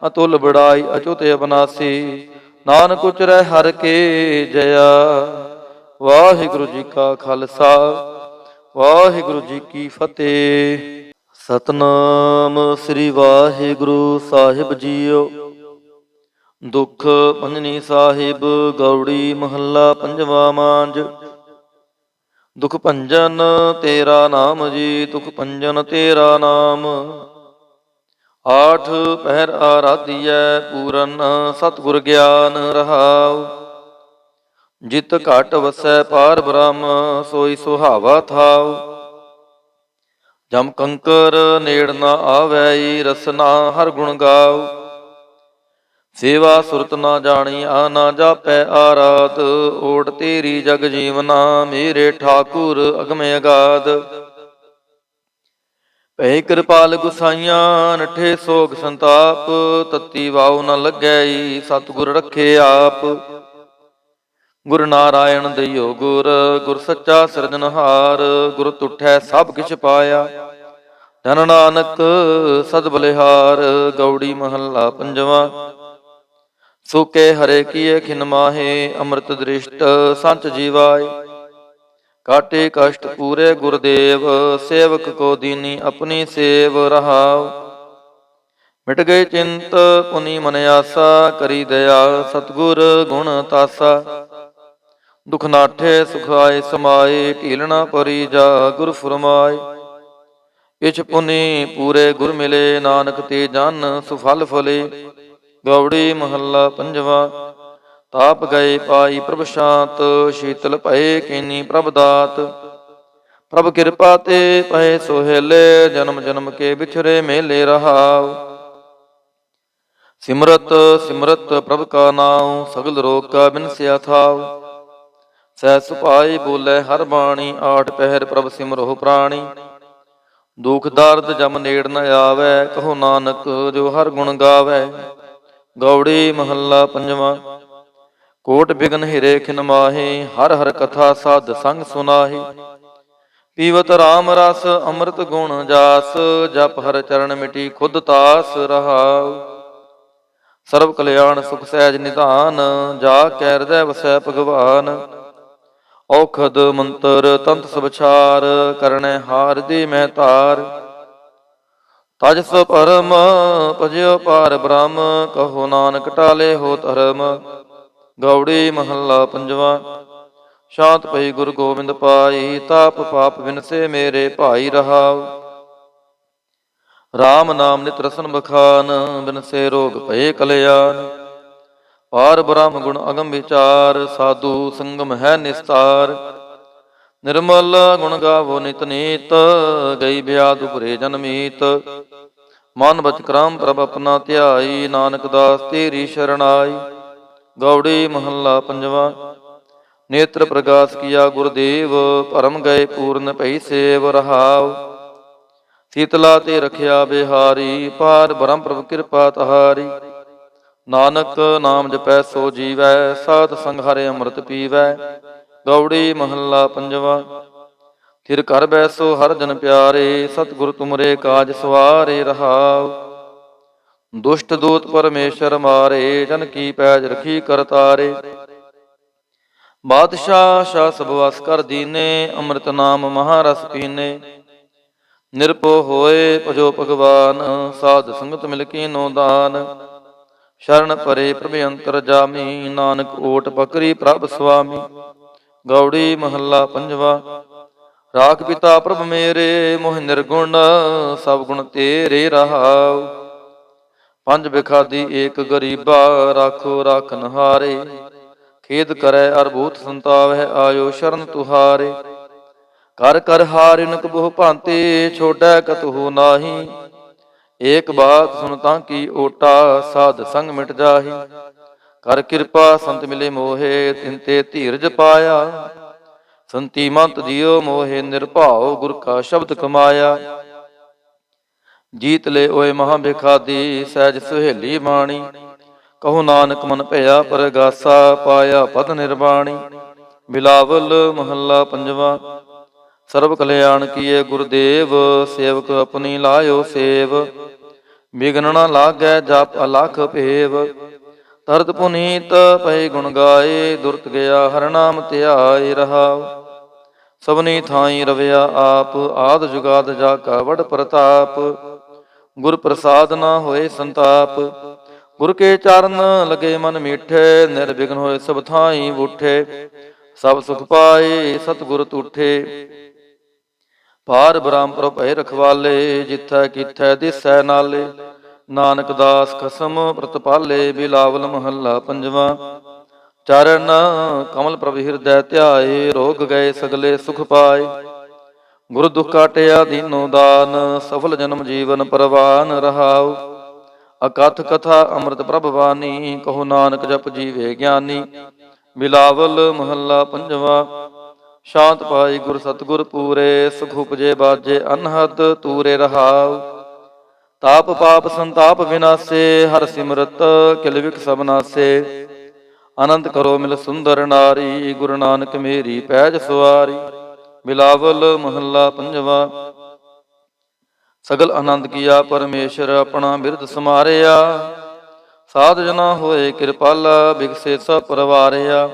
ਅਤੁਲ ਬੜਾਈ ਅਚੂਤੇ ਬਨਾਸੀ। ਨਾਨਕ ਉਚਰੈ ਹਰਿ ਕੀ ਜया। ਵਾਹਿਗੁਰੂ ਜੀ ਕਾ ਖਾਲਸਾ ਵਾਹਿਗੁਰੂ ਜੀ ਕੀ ਫਤਿਹ। ਸਤਨਾਮ ਸ੍ਰੀ ਵਾਹਿਗੁਰੂ ਸਾਹਿਬ ਜੀਓ। ਦੁਖ ਭੰਜਨੀ ਸਾਹਿਬ ਗੌੜੀ ਮਹੱਲਾ ਪੰਜਵਾ ਮਾਂਝ। ਦੁਖ ਭੰਜਨ ਤੇਰਾ ਨਾਮ ਜੀ, ਦੁਖ ਭੰਜਨ ਤੇਰਾ ਨਾਮ। ਆਠ ਪਹਿਰ ਆਰਾਧੀਐ ਪੂਰਨ ਸਤਿਗੁਰ ਗਿਆਨ ਰਹਾਉ। ਜਿਤ ਘਟ ਵਸੈ ਪਾਰ ਬ੍ਰਹਮ ਸੋਈ ਸੁਹਾਵਾ ਥਾਉ। ਜਮ ਕੰਕਰ ਨੇੜ ਨਾ ਆਵੈ ਰਸਨਾ ਹਰ ਗੁਣ ਗਾਉ। ਸੇਵਾ ਸੁਰਤ ਨਾ ਜਾਣੀਆ ਨਾ ਜਾਪੈ ਆਰਾਧ। ਓਟ ਤੇਰੀ ਜਗ ਜੀਵਨਾ ਮੇਰੇ ਠਾਕੁਰ ਅਗਮੇ ਅਗਾਧ। ਭੈ ਕਿਰਪਾਲ ਗੁਸਾਈਆਂ ਨਠੇ ਸੋਗ ਸੰਤਾਪ। ਤਤੀ ਵਾਉ ਨ ਲੱਗੈ ਸਤਿਗੁਰ ਰੱਖੇ ਆਪ। ਗੁਰ ਨਾਰਾਇਣ ਦਇਓ ਗੁਰ, ਗੁਰ ਸੱਚਾ ਸਿਰਜਨਹਾਰ। ਗੁਰ ਤੁਠੈ ਸਭ ਕਿਛ ਪਾਇਆ, ਧਨ ਨਾਨਕ ਸਦ ਬਲਿਹਾਰ। ਗੌੜੀ ਮਹੱਲਾ ਪੰਜਵਾ। ਸੂਕੇ ਹਰੇ ਕੀਏ ਖਿਨ ਮਾਹੇ, ਅੰਮ੍ਰਿਤ ਦ੍ਰਿਸ਼ਟ ਸੰਚ ਜੀਵਾਏ। ਕਾਟੇ ਕਸ਼ਟ ਪੂਰੇ ਗੁਰਦੇਵ, ਸੇਵਕ ਕੋ ਦੀਨੀ ਆਪਣੀ ਸੇਵ ਰਹਾਉ। ਮਿਟ ਗਏ ਚਿੰਤ ਪੁਨੀ ਮਨ ਆਸਾ, ਕਰੀ ਦਇਆ ਸਤਿਗੁਰ ਗੁਣ ਤਾਸਾ। ਦੁਖ ਨਾਠੇ ਸੁਖ ਆਏ ਸਮਾਏ, ਢੀਲ ਨਾ ਪਰੀ ਜਾ ਗੁਰ ਫੁਰਮਾਏ। ਇਛ ਪੁਨੀ ਪੂਰੇ ਗੁਰ ਮਿਲੇ, ਨਾਨਕ ਤੇ ਜਨ ਸੁਫਲ ਫਲੇ। ਗੌੜੀ ਮਹੱਲਾ ਪੰਜਵਾ। ਤਾਪ ਗਏ ਪਾਈ ਪ੍ਰਭ ਸ਼ਾਂਤ, ਸ਼ੀਤਲ ਭਏ ਕੀਨੀ ਪ੍ਰਭ ਦਾਤ। ਪ੍ਰਭ ਕਿਰਪਾ ਤੇ ਪਏ ਸੋਹੇਲੇ, ਜਨਮ ਜਨਮ ਕੇ ਵਿਛਰੇ ਮੇਲੇ ਰਹਾਉ। ਸਿਮਰਤ ਸਿਮਰਤ ਪ੍ਰਭ ਕਾ ਨਾਉ, ਸਗਲ ਰੋਗ ਕਾ ਬਿਨਸਿਆ ਥਾਉ। ਸਹਿ ਸੁਭਾਈ ਬੋਲੇ ਹਰ ਬਾਣੀ, ਆਠ ਪਹਿਰ ਪ੍ਰਭ ਸਿਮਰੋ ਪ੍ਰਾਣੀ। ਦੁਖ ਦਰਦ ਜਮ ਨੇੜ ਨ ਆਵੈ, ਕਹੋ ਨਾਨਕ ਜੋ ਹਰ ਗੁਣ ਗਾਵੈ। ਗੌੜੀ ਮਹੱਲਾ ਪੰਜਵਾ। ਕੋਟ ਬਿਗਨ ਹਿਰੇ ਖਿਨ ਮਾਹੇ, ਹਰ ਹਰ ਕਥਾ ਸਾਧ ਸੰਗ ਸੁਨਾਹੀ। ਪੀਵਤ ਰਾਮ ਰਸ ਅੰਮ੍ਰਿਤ ਗੁਣ ਜਾਸ, ਜਪ ਹਰ ਚਰਨ ਮਿਟੀ ਖੁਦ ਤਾਸ ਰਹਾਉ। ਸਰਬ ਕਲਿਆਣ ਸੁਖ ਸਹਿਜ ਨਿਧਾਨ, ਜਾ ਕੈ ਹਿਰਦੈ ਵਸੈ ਭਗਵਾਨ। ਔਖਦ ਮੰਤਰ ਤੰਤ ਸਬਛਾਰ, ਕਰਣੈ ਹਾਰ ਦੀ ਮਹਿ ਧਾਰ। ਤਜ ਸੋ ਪਰਮ ਭਜਿਓ ਪਾਰ ਬ੍ਰਹਮ, ਕਹੋ ਨਾਨਕ ਟਾਲੇ ਹੋ ਧਰਮ। ਗੌੜੀ ਮਹੱਲਾ ਪੰਜਵਾ। ਸ਼ਾਂਤ ਪਈ ਗੁਰ ਗੋਬਿੰਦ ਪਾਈ, ਤਾਪ ਪਾਪ ਵਿਨਸੇ ਮੇਰੇ ਭਾਈ ਰਹਾਉ। ਰਾਮ ਨਾਮ ਨਿਤ ਰਸਨ ਬਖਾਨ, ਬਿਨਸੇ ਰੋਗ ਭਏ ਕਲਿਆਣ। ਪਾਰ ਬ੍ਰਹਮ ਗੁਣ ਅਗਮ ਵਿਚਾਰ, ਸਾਧੂ ਸੰਗਮ ਹੈ ਨਿਸਤਾਰ। ਨਿਰਮਲ ਗੁਣ ਗਾਵੋ ਨਿਤ ਨੀਤ, ਗਈ ਬਿਆਦ ਉਪਰੇ ਜਨਮੀਤ। ਮਨ ਬਚ ਕਰਮ ਪ੍ਰਭ ਆਪਣਾ ਧਿਆਈ, ਨਾਨਕ ਦਾਸ ਤੇਰੀ ਸ਼ਰਣਾਈ। ਗੌੜੀ ਮਹੱਲਾ ਪੰਜਵਾ। ਨੇਤਰ ਪ੍ਰਗਾਸ ਕੀਆ ਗੁਰਦੇਵ, ਭਰਮ ਗਏ ਪੂਰਨ ਭਈ ਸੇਵ ਰਹਾਉ। ਸੀਤਲਾ ਤੇ ਰਖਿਆ ਬਿਹਾਰੀ, ਪਾਰ ਬ੍ਰਹਮ ਪ੍ਰਭ ਕਿਰਪਾ ਤਹਾਰੀ। ਨਾਨਕ ਨਾਮ ਜਪੈ ਸੋ ਜੀਵੈ, ਸਾਧ ਸੰਗ ਹਰਿ ਅੰਮ੍ਰਿਤ ਪੀਵੈ। ਗੌੜੀ ਮਹੱਲਾ ਪੰਜਵਾ। ਥਿਰ ਘਰ ਬੈਸੋ ਹਰ ਜਨ ਪਿਆਰੇ, ਸਤਿਗੁਰ ਤੁਮਰੇ ਕਾਜ ਸਵਾਰੇ ਰਹਾਉ। ਦੁਸ਼ਟ ਦੂਤ ਪਰਮੇਸ਼ਰ ਮਾਰੇ, ਜਨ ਕੀ ਪੈਜ ਰਖੀ ਕਰਤਾਰੇ। ਬਾਦਸ਼ਾਹ ਸ਼ਾਹ ਸਭ ਵਸ ਕਰ ਦੀਨੇ, ਅੰਮ੍ਰਿਤ ਨਾਮ ਮਹਾਰਸ ਪੀਨੇ। ਨਿਰਭਉ ਹੋਏ ਭਜੋ ਭਗਵਾਨ, ਸਾਧ ਸੰਗਤ ਮਿਲ ਕੀਨੋ ਦਾਨ। ਸ਼ਰਨ ਪਰੇ ਪ੍ਰਭ ਅੰਤਰ ਜਾਮੀ, ਨਾਨਕ ਓਟ ਪਕਰੀ ਪ੍ਰਭ ਸੁਆਮੀ। ਗੌੜੀ ਮਹੱਲਾ ਪੰਜਵਾ। ਰਾਖ ਪਿਤਾ ਪ੍ਰਭ ਮੇਰੇ, ਮੋਹਿ ਨਿਰਗੁਣ ਸਭ ਗੁਣ ਤੇਰੇ ਰਹਾਉ। ਪੰਜ ਬਿਖਾਦੀ ਏਕ ਗਰੀਬਾ, ਰਾਖੋ ਰਾਖਨ ਹਾਰੇ। ਖੇਦ ਕਰੈ ਅਰਭੂਤ ਸੰਤਾਵਹਿ, ਆਇਓ ਸ਼ਰਨ ਤੁਹਾਰੇ। ਕਰ ਕਰ ਹਾਰਿਨਕ ਬਹੁ ਭਾਂਤੇ, ਛੋਟੈ ਕਤਹੂ ਨਾਹੀ। ਏਕ ਬਾਤ ਸੁਨ ਤਾਂ ਕੀ ਓਟਾ, ਸਾਧ ਸੰਗ ਮਿਟ ਜਾਹੀ। ਕਰ ਕਿਰਪਾ ਸੰਤ ਮਿਲੇ ਮੋਹੇ, ਤਿਨ ਤੇ ਧੀਰਜ ਪਾਇਆ। ਸੰਤੀ ਮੰਤ ਜੀਓ ਮੋਹੇ, ਨਿਰਭਉ ਗੁਰ ਕਾ ਸ਼ਬਦ ਕਮਾਇਆ। ਜੀਤ ਲੈ ਓਏ ਮਹਾ ਬਿਖਾਦੀ, ਸਹਿਜ ਸੁਹੇਲੀ ਬਾਣੀ। ਕਹੋ ਨਾਨਕ ਮਨ ਭਇਆ ਪਰਗਾਸਾ, ਪਾਇਆ ਪਦ ਨਿਰਵਾਣੀ। ਬਿਲਾਵਲ ਮਹੱਲਾ ਪੰਜਵਾ। ਸਰਬ ਕਲਿਆਣ ਕੀਏ ਗੁਰਦੇਵ, ਸੇਵਕ ਆਪਣੀ ਲਾਇਓ ਸੇਵ। ਬਿਗਨ ਨ ਲਾਗੈ ਜਪ ਅਲਖ ਭੇਵ, ਤਰਤ ਪੁਨੀਤ ਪਏ ਗੁਣ ਗਾਏ। ਦੁਰਤ ਗਿਆ ਹਰਿ ਨਾਮ ਧਿਆਏ ਰਹਾਉ, ਸਭਨੀ ਥਾਈ ਰਵਿਆ ਆਪ। ਆਦ ਜੁਗਾਦ ਜਾ ਕਾ ਵਡ ਪ੍ਰਤਾਪ, ਗੁਰ ਪ੍ਰਸਾਦ ਨਾ ਹੋਏ ਸੰਤਾਪ। ਗੁਰ ਕੇ ਚਰਨ ਲਗੇ ਮਨ ਮੀਠੇ, ਨਿਰਵਿਘਨ ਹੋਏ ਸਭ ਥਾਈ ਬੂਠੇ। ਸਭ ਸੁਖ ਪਾਏ ਸਤਿਗੁਰ ਤੂਠੇ, ਪਾਰ ਬ੍ਰਹਮ ਪ੍ਰਭ ਭਏ ਰਖਵਾਲੇ। ਜਿਥੈ ਕੀਥੈ ਦਿਸੈ ਨਾਲੇ, ਨਾਨਕ ਦਾਸ ਖਸਮ ਪ੍ਰਤਪਾਲੇ। ਬਿਲਾਵਲ ਮਹੱਲਾ ਪੰਜਵਾ। ਚਰਨ ਕਮਲ ਪ੍ਰਭ ਹਿਰਦੈ ਧਿਆਏ, ਰੋਗ ਗਏ ਸਗਲੇ ਸੁਖ ਪਾਏ। ਗੁਰ ਦੁਖ ਕਾਟਿਆ ਦੀਨੋ ਦਾਨ, ਸਫਲ ਜਨਮ ਜੀਵਨ ਪਰਵਾਨ ਰਹਾਉ। ਅਕਥ ਕਥਾ ਅੰਮ੍ਰਿਤ ਪ੍ਰਭ ਬਾਣੀ, ਕਹੋ ਨਾਨਕ ਜਪ ਜੀਵੇ ਗਿਆਨੀ। ਬਿਲਾਵਲ ਮਹੱਲਾ ਪੰਜਵਾ। ਸ਼ਾਂਤ ਪਾਈ ਗੁਰ ਸਤਿਗੁਰ ਪੂਰੇ, ਸੁਖ ਉਪਜੇ ਬਾਜੇ ਅਨਹਦ ਤੂਰੇ ਰਹਾਉ। ਤਾਪ ਪਾਪ ਸੰਤਾਪ ਵਿਨਾਸੇ, ਹਰਿ ਸਿਮਰਤ ਕਿਲ ਵਿਖ ਸਭ ਨਾਸੇ। ਆਨੰਦ ਕਰੋ ਮਿਲ ਸੁੰਦਰ ਨਾਰੀ, ਗੁਰੂ ਨਾਨਕ ਮੇਰੀ ਪੈਜ ਸਵਾਰੀ। ਬਿਲਾਵਲ ਮਹੱਲਾ ਪੰਜਵਾ। ਸਗਲ ਆਨੰਦ ਕੀਆ ਪਰਮੇਸ਼ਰ, ਆਪਣਾ ਬਿਰਦ ਸਮਾਰਿਆ। ਸਾਧ ਜਨਾ ਹੋਏ ਕਿਰਪਾਲਾ, ਬਿਗਸੇ ਸਭ ਪਰਵਾਰਿਆ।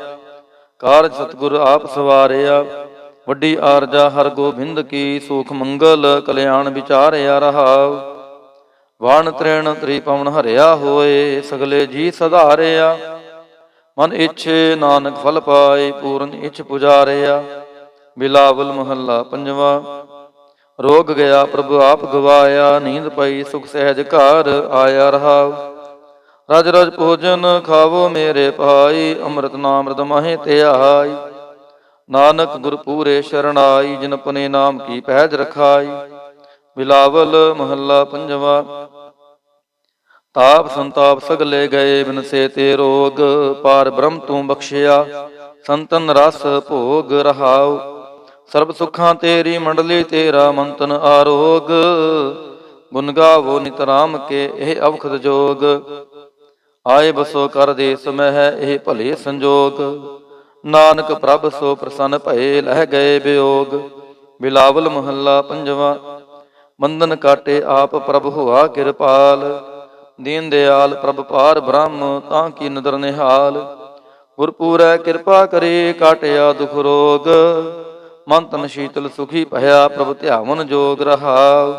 ਕਾਰਜ ਸਤਿਗੁਰ ਆਪ ਸਵਾਰਿਆ, ਵੱਡੀ ਆਰਜਾ ਹਰ ਗੋਬਿੰਦ ਕੀ। ਸੂਖ ਮੰਗਲ ਕਲਿਆਣ ਵਿਚਾਰਿਆ ਰਹਾਉ, ਵਾਣ ਤ੍ਰੇਣ ਤ੍ਰੀ ਪਵਨ ਹਰਿਆ ਹੋਏ। ਸਗਲੇ ਜੀ ਸਧਾਰਿਆ, ਮਨ ਇੱਛੇ ਨਾਨਕ ਫਲ ਪਾਏ। ਪੂਰਨ ਇੱਛ ਪੁਜਾਰਿਆ। ਬਿਲਾਵਲ ਮਹੱਲਾ ਪੰਜਵਾ। ਰੋਗ ਗਿਆ ਪ੍ਰਭ ਆਪ ਗਵਾਇਆ, ਨੀਂਦ ਪਈ ਸੁਖ ਸਹਿਜ ਘਰ ਆਇਆ ਰਹਾਉ। ਰਜ ਰਜ ਭੋਜਨ ਖਾਵੋ ਮੇਰੇ ਭਾਈ, ਅੰਮ੍ਰਿਤ ਨਾਮ੍ਰਿਤ ਮਹੇ ਧਿਆਈ। ਨਾਨਕ ਗੁਰ ਪੂਰੇ ਸ਼ਰਨਾਈ, ਜਿਨ ਪਨੇ ਨਾਮ ਕੀ ਪੈਜ ਰਖਾਈ। ਬਿਲਾਵਲ ਮਹੱਲਾ ਪੰਜਵਾ। ਤਾਪ ਸੰਤਾਪ ਸਗਲੇ ਗਏ, ਬਿਨਸੇ ਤੇ ਰੋਗ। ਪਾਰ ਬ੍ਰਹਮ ਤੂੰ ਬਖਸ਼ਿਆ, ਸੰਤਨ ਰਸ ਭੋਗ ਰਹਾਉ। ਸਰਬ ਸੁੱਖਾਂ ਤੇਰੀ ਮੰਡਲੀ, ਤੇਰਾ ਮੰਤਨ ਆਰੋਗ। ਗੁਣ ਗਾਵੋ ਨਿਤ ਰਾਮ ਕੇ, ਇਹ ਅਵਖਦ ਜੋਗ। ਆਏ ਬਸੋ ਕਰ ਦੇਸ ਮਹਿ, ਇਹ ਭਲੇ ਸੰਜੋਗ। ਨਾਨਕ ਪ੍ਰਭ ਸੋ ਪ੍ਰਸੰਨ ਭਏ, ਲਹਿ ਗਏ ਵਿਯੋਗ। ਬਿਲਾਵਲ ਮਹੱਲਾ ਪੰਜਵਾ। ਬੰਧਨ ਕਾਟੇ ਆਪ ਪ੍ਰਭ ਹੋਆ ਕਿਰਪਾਲ, ਦੀਨ ਦਿਆਲ ਪ੍ਰਭ ਪਾਰ ਬ੍ਰਹਮ, ਤਾਂ ਕੀ ਨਦਰ ਨਿਹਾਲ। ਗੁਰ ਪੂਰੈ ਕਿਰਪਾ ਕਰੇ, ਕਾਟਿਆ ਦੁਖ ਰੋਗ। ਮਨ ਤਨ ਸ਼ੀਤਲ ਸੁਖੀ ਭਇਆ, ਪ੍ਰਭ ਧਿਆਵਨ ਜੋਗ ਰਹਾਉ।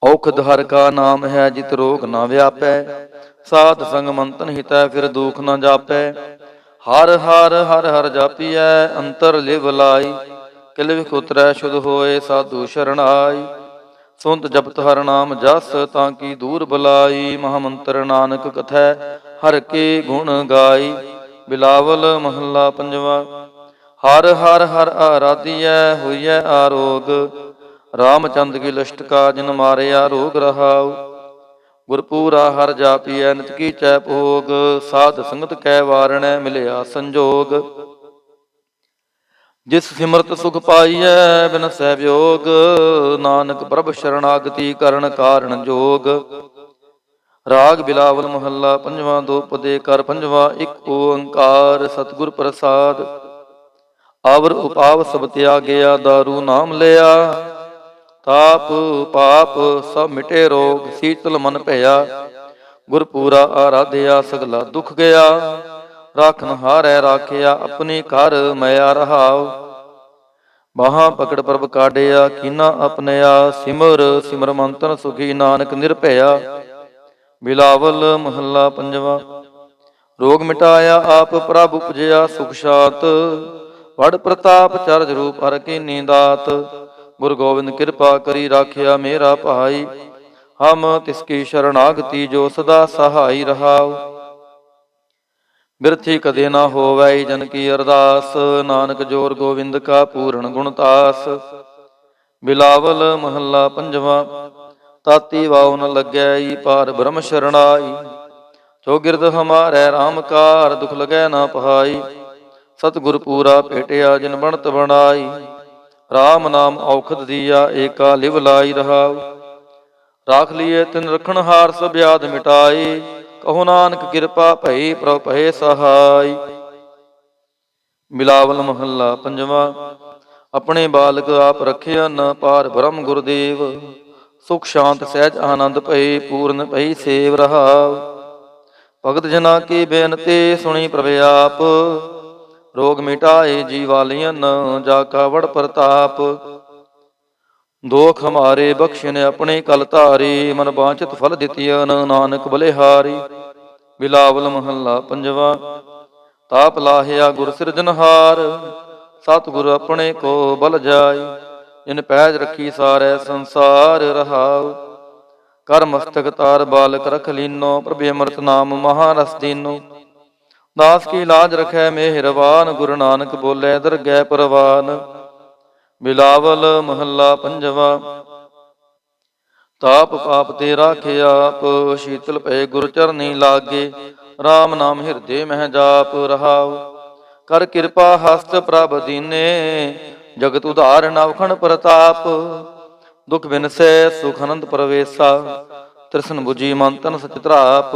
ਔਖਦ ਹਰਿ ਕਾ ਨਾਮ ਹੈ, ਜਿਤ ਰੋਗ ਨਾ ਵਿਆਪੈ। ਸਾਧ ਸੰਗ ਮੰਤਨ ਹਿਤੈ, ਫਿਰ ਦੁਖ ਨਾ ਜਾਪੈ। ਹਰ ਹਰ ਹਰ ਹਰ ਜਾਪੀਐ, ਅੰਤਰ ਲਿਵ ਲਾਈ। ਕਿਲ ਵਿਖ ਉਤਰੈ ਸ਼ੁਧ ਹੋਏ, ਸਾਧੂ ਸ਼ਰਣਾਈ। ਸੁਨਤ ਜਪਤ ਹਰ ਨਾਮ ਜਸ, ਤਾਂ ਕੀ ਦੂਰ ਬਲਾਈ। ਮਹਾਮੰਤਰ ਨਾਨਕ ਕਥੈ, ਹਰਿ ਕੇ ਗੁਣ ਗਾਈ। ਬਿਲਾਵਲ ਮਹੱਲਾ ਪੰਜਵਾ। ਹਰ ਹਰ ਹਰ ਆਰਾਧੀਐ, ਹੋਈਐ ਆਰੋਗ। ਰਾਮਚੰਦ ਕੀ ਲਸ਼ਟਕਾ, ਜਿਨ ਮਾਰਿਆ ਰੋਗ ਰਹਾਉ। ਗੁਰਪੂਰਾ ਹਰ ਜਾਪੀਐ, ਨਿਤ ਕੀਚੈ ਭੋਗ। ਸਾਧ ਸੰਗਤ ਕੈ ਵਾਰਣੈ, ਮਿਲਿਆ ਸੰਜੋਗ। ਜਿਸ ਸਿਮਰਤ ਸੁਖ ਪਾਈਐ, ਬਿਨਸੈ ਵਿਯੋਗ। ਨਾਨਕ ਪ੍ਰਭ ਸ਼ਰਨਾਗਤੀ, ਕਰਨ ਕਾਰਣ ਜੋਗ। ਰਾਗ ਬਿਲਾਵਲ ਮਹੱਲਾ ਪੰਜਵਾ। ਦੋ ਪਦੇ ਕਰ ਪੰਜਵਾ। ਇੱਕ ਓੰਕਾਰ ਸਤਿਗੁਰ ਪ੍ਰਸਾਦ। ਆਵਰ ਉਪਾਵ ਸਭ ਤਿਆਗਿਆ, ਦਾਰੂ ਨਾਮ ਲਿਆ। ਤਾਪ ਪਾਪ ਸਭ ਮਿਟੇ ਰੋਗ, ਸੀਤਲ ਮਨ ਭਇਆ। ਗੁਰਪੂਰਾ ਆਰਾਧਿਆ, ਸਗਲਾ ਦੁਖ ਗਿਆ। ਰਾਖਨ ਹਾਰੈ ਰਾਖਿਆ, ਆਪਣੀ ਘਰ ਮਿਆ ਰਹਾਉ। ਬਾਹਾਂ ਪਕੜ ਪ੍ਰਭ ਕਾਢਿਆ, ਕੀਨਾ ਆਪਣਿਆ। ਸਿਮਰ ਸਿਮਰ ਮੰਤਨ ਸੁਖੀ, ਨਾਨਕ ਨਿਰਭਇਆ। ਬਿਲਾਵਲ ਮਹੱਲਾ ਪੰਜਵਾ। ਰੋਗ ਮਿਟਾਇਆ ਆਪ ਪ੍ਰਭ, ਉਪਜਿਆ ਸੁਖ ਸ਼ਾਂਤ। ਵਡ ਪ੍ਰਤਾਪ ਚਰਜ ਰੂਪ ਹਰਿ ਕੀਨੀ ਦਾਤ। ਗੁਰੂ ਗੋਬਿੰਦ ਕਿਰਪਾ ਕਰੀ, ਰਾਖਿਆ ਮੇਰਾ ਭਾਈ। ਹਮ ਤਿਸ ਕੀ ਸ਼ਰਨਾਗਤੀ, ਜੋ ਸਦਾ ਸਹਾਈ ਰਹਾਉ। ਬਿਰਥੀ ਕਦੇ ਨਾ ਹੋਵੈ, ਜਨ ਕੀ ਅਰਦਾਸ। ਨਾਨਕ ਜੋਰ ਗੋਬਿੰਦ ਕਾ, ਪੂਰਨ ਗੁਣਤਾਸ। ਬਿਲਾਵਲ ਮਹੱਲਾ ਪੰਜਵਾ। ਤਾਤੀ ਵਾਉ ਨ ਲੱਗੈ, ਪਾਰ ਬ੍ਰਹਮ ਸ਼ਰਣਾਈ। ਜੋ ਗਿਰਦ ਹਮਾਰੈ ਰਾਮ ਕਾਰ, ਦੁਖ ਲਗੈ ਨਾ ਪਹਾਈ। ਸਤਿਗੁਰ ਪੂਰਾ ਭੇਟਿਆ, ਜਿਨ ਬਣਤ ਬਣਾਈ। ਰਾਮ ਨਾਮ ਔਖਦ ਦੀਆ, ਏਕਾ ਲਿਵ ਲਾਈ ਰਹਾਉ। ਰਾਖ ਲੀਏ ਤਿਨ ਰਖਣ ਹਾਰ, ਸਭ ਬਿਆਦ ਮਿਟਾਈ। ਕਹੋ ਨਾਨਕ ਕਿਰਪਾ ਭਈ ਪ੍ਰਭ ਭਏ ਸਹਾਈ। ਬਿਲਾਵਲ ਮਹੱਲਾ ਪੰਜਵਾਂ। ਆਪਣੇ ਬਾਲਕ ਆਪ ਰਖਿਆ ਨ ਪਾਰ ਬ੍ਰਹਮ ਗੁਰਦੇਵ। ਸੁਖ ਸ਼ਾਂਤ ਸਹਿਜ ਆਨੰਦ ਭਏ ਪੂਰਨ ਭਈ ਸੇਵ ਰਹਾਉ। ਭਗਤ ਜਨਾ ਕੀ ਬੇਨਤੀ ਸੁਣੀ ਪ੍ਰਭ ਆਪ। ਰੋਗ ਮਿਟਾਏ ਜੀਵਾਲੀਅਨ ਜਾ ਕਾ ਵਡ ਪ੍ਰਤਾਪ। ਦੋਖ ਹਮਾਰੇ ਬਖਸ਼ਿਨ ਆਪਣੇ ਕਲ ਧਾਰੀ। ਮਨ ਬਾਂਚਿਤ ਫਲ ਦਿੱਤੀਨ ਨਾਨਕ ਬਲਿਹਾਰੀ। ਬਿਲਾਵਲ ਮਹੱਲਾ ਪੰਜਵਾਂ। ਤਾਪ ਲਾਹਿਆ ਗੁਰ ਸਿਰਜਨਹਾਰ। ਸਤਿਗੁਰ ਆਪਣੇ ਕੋ ਬਲ ਜਾਈ। ਜਿਨ ਪੈਜ ਰੱਖੀ ਸਾਰੇ ਸੰਸਾਰ ਰਹਾਉ। ਕਰ ਮਸਤਕ ਤਾਰ ਬਾਲਕ ਰਖ ਲੀਨੋ। ਪ੍ਰਭ ਅੰਮ੍ਰਿਤ ਨਾਮ ਮਹਾਰਸ ਦੀਨੋ। ਦਾਸ ਕੀ ਲਾਜ ਰਖੈ ਮਿਹਰਬਾਨ। ਗੁਰੂ ਨਾਨਕ ਬੋਲੇ ਦਰਗਹਿ ਪਰਵਾਨ। ਬਿਲਾਵਲ ਮਹੱਲਾ ਪੰਜਵਾਂ। ਤਾਪ ਪਾਪ ਤੇ ਰਾਖੇ ਆਪ। ਸ਼ੀਤਲ ਭਏ ਗੁਰ ਚਰਨੀ ਲਾਗੇ। ਰਾਮ ਨਾਮ ਹਿਰਦੇ ਮਹਿ ਜਾਪ ਰਹਾਉ। ਕਰ ਕਿਰਪਾ ਹਸਤ ਪ੍ਰਭ ਦੀਨੇ। ਜਗਤ ਉਧਾਰ ਨਵਖਣ ਪ੍ਰਤਾਪ। ਦੁਖ ਬਿਨਸੈ ਸੁਖ ਅਨੰਦ ਪ੍ਰਵੇਸ਼ਾ। ਤ੍ਰਿਸ਼ਨ ਬੁਝੀ ਮਨ ਤਨ ਸਚ ਧਰਾਪ।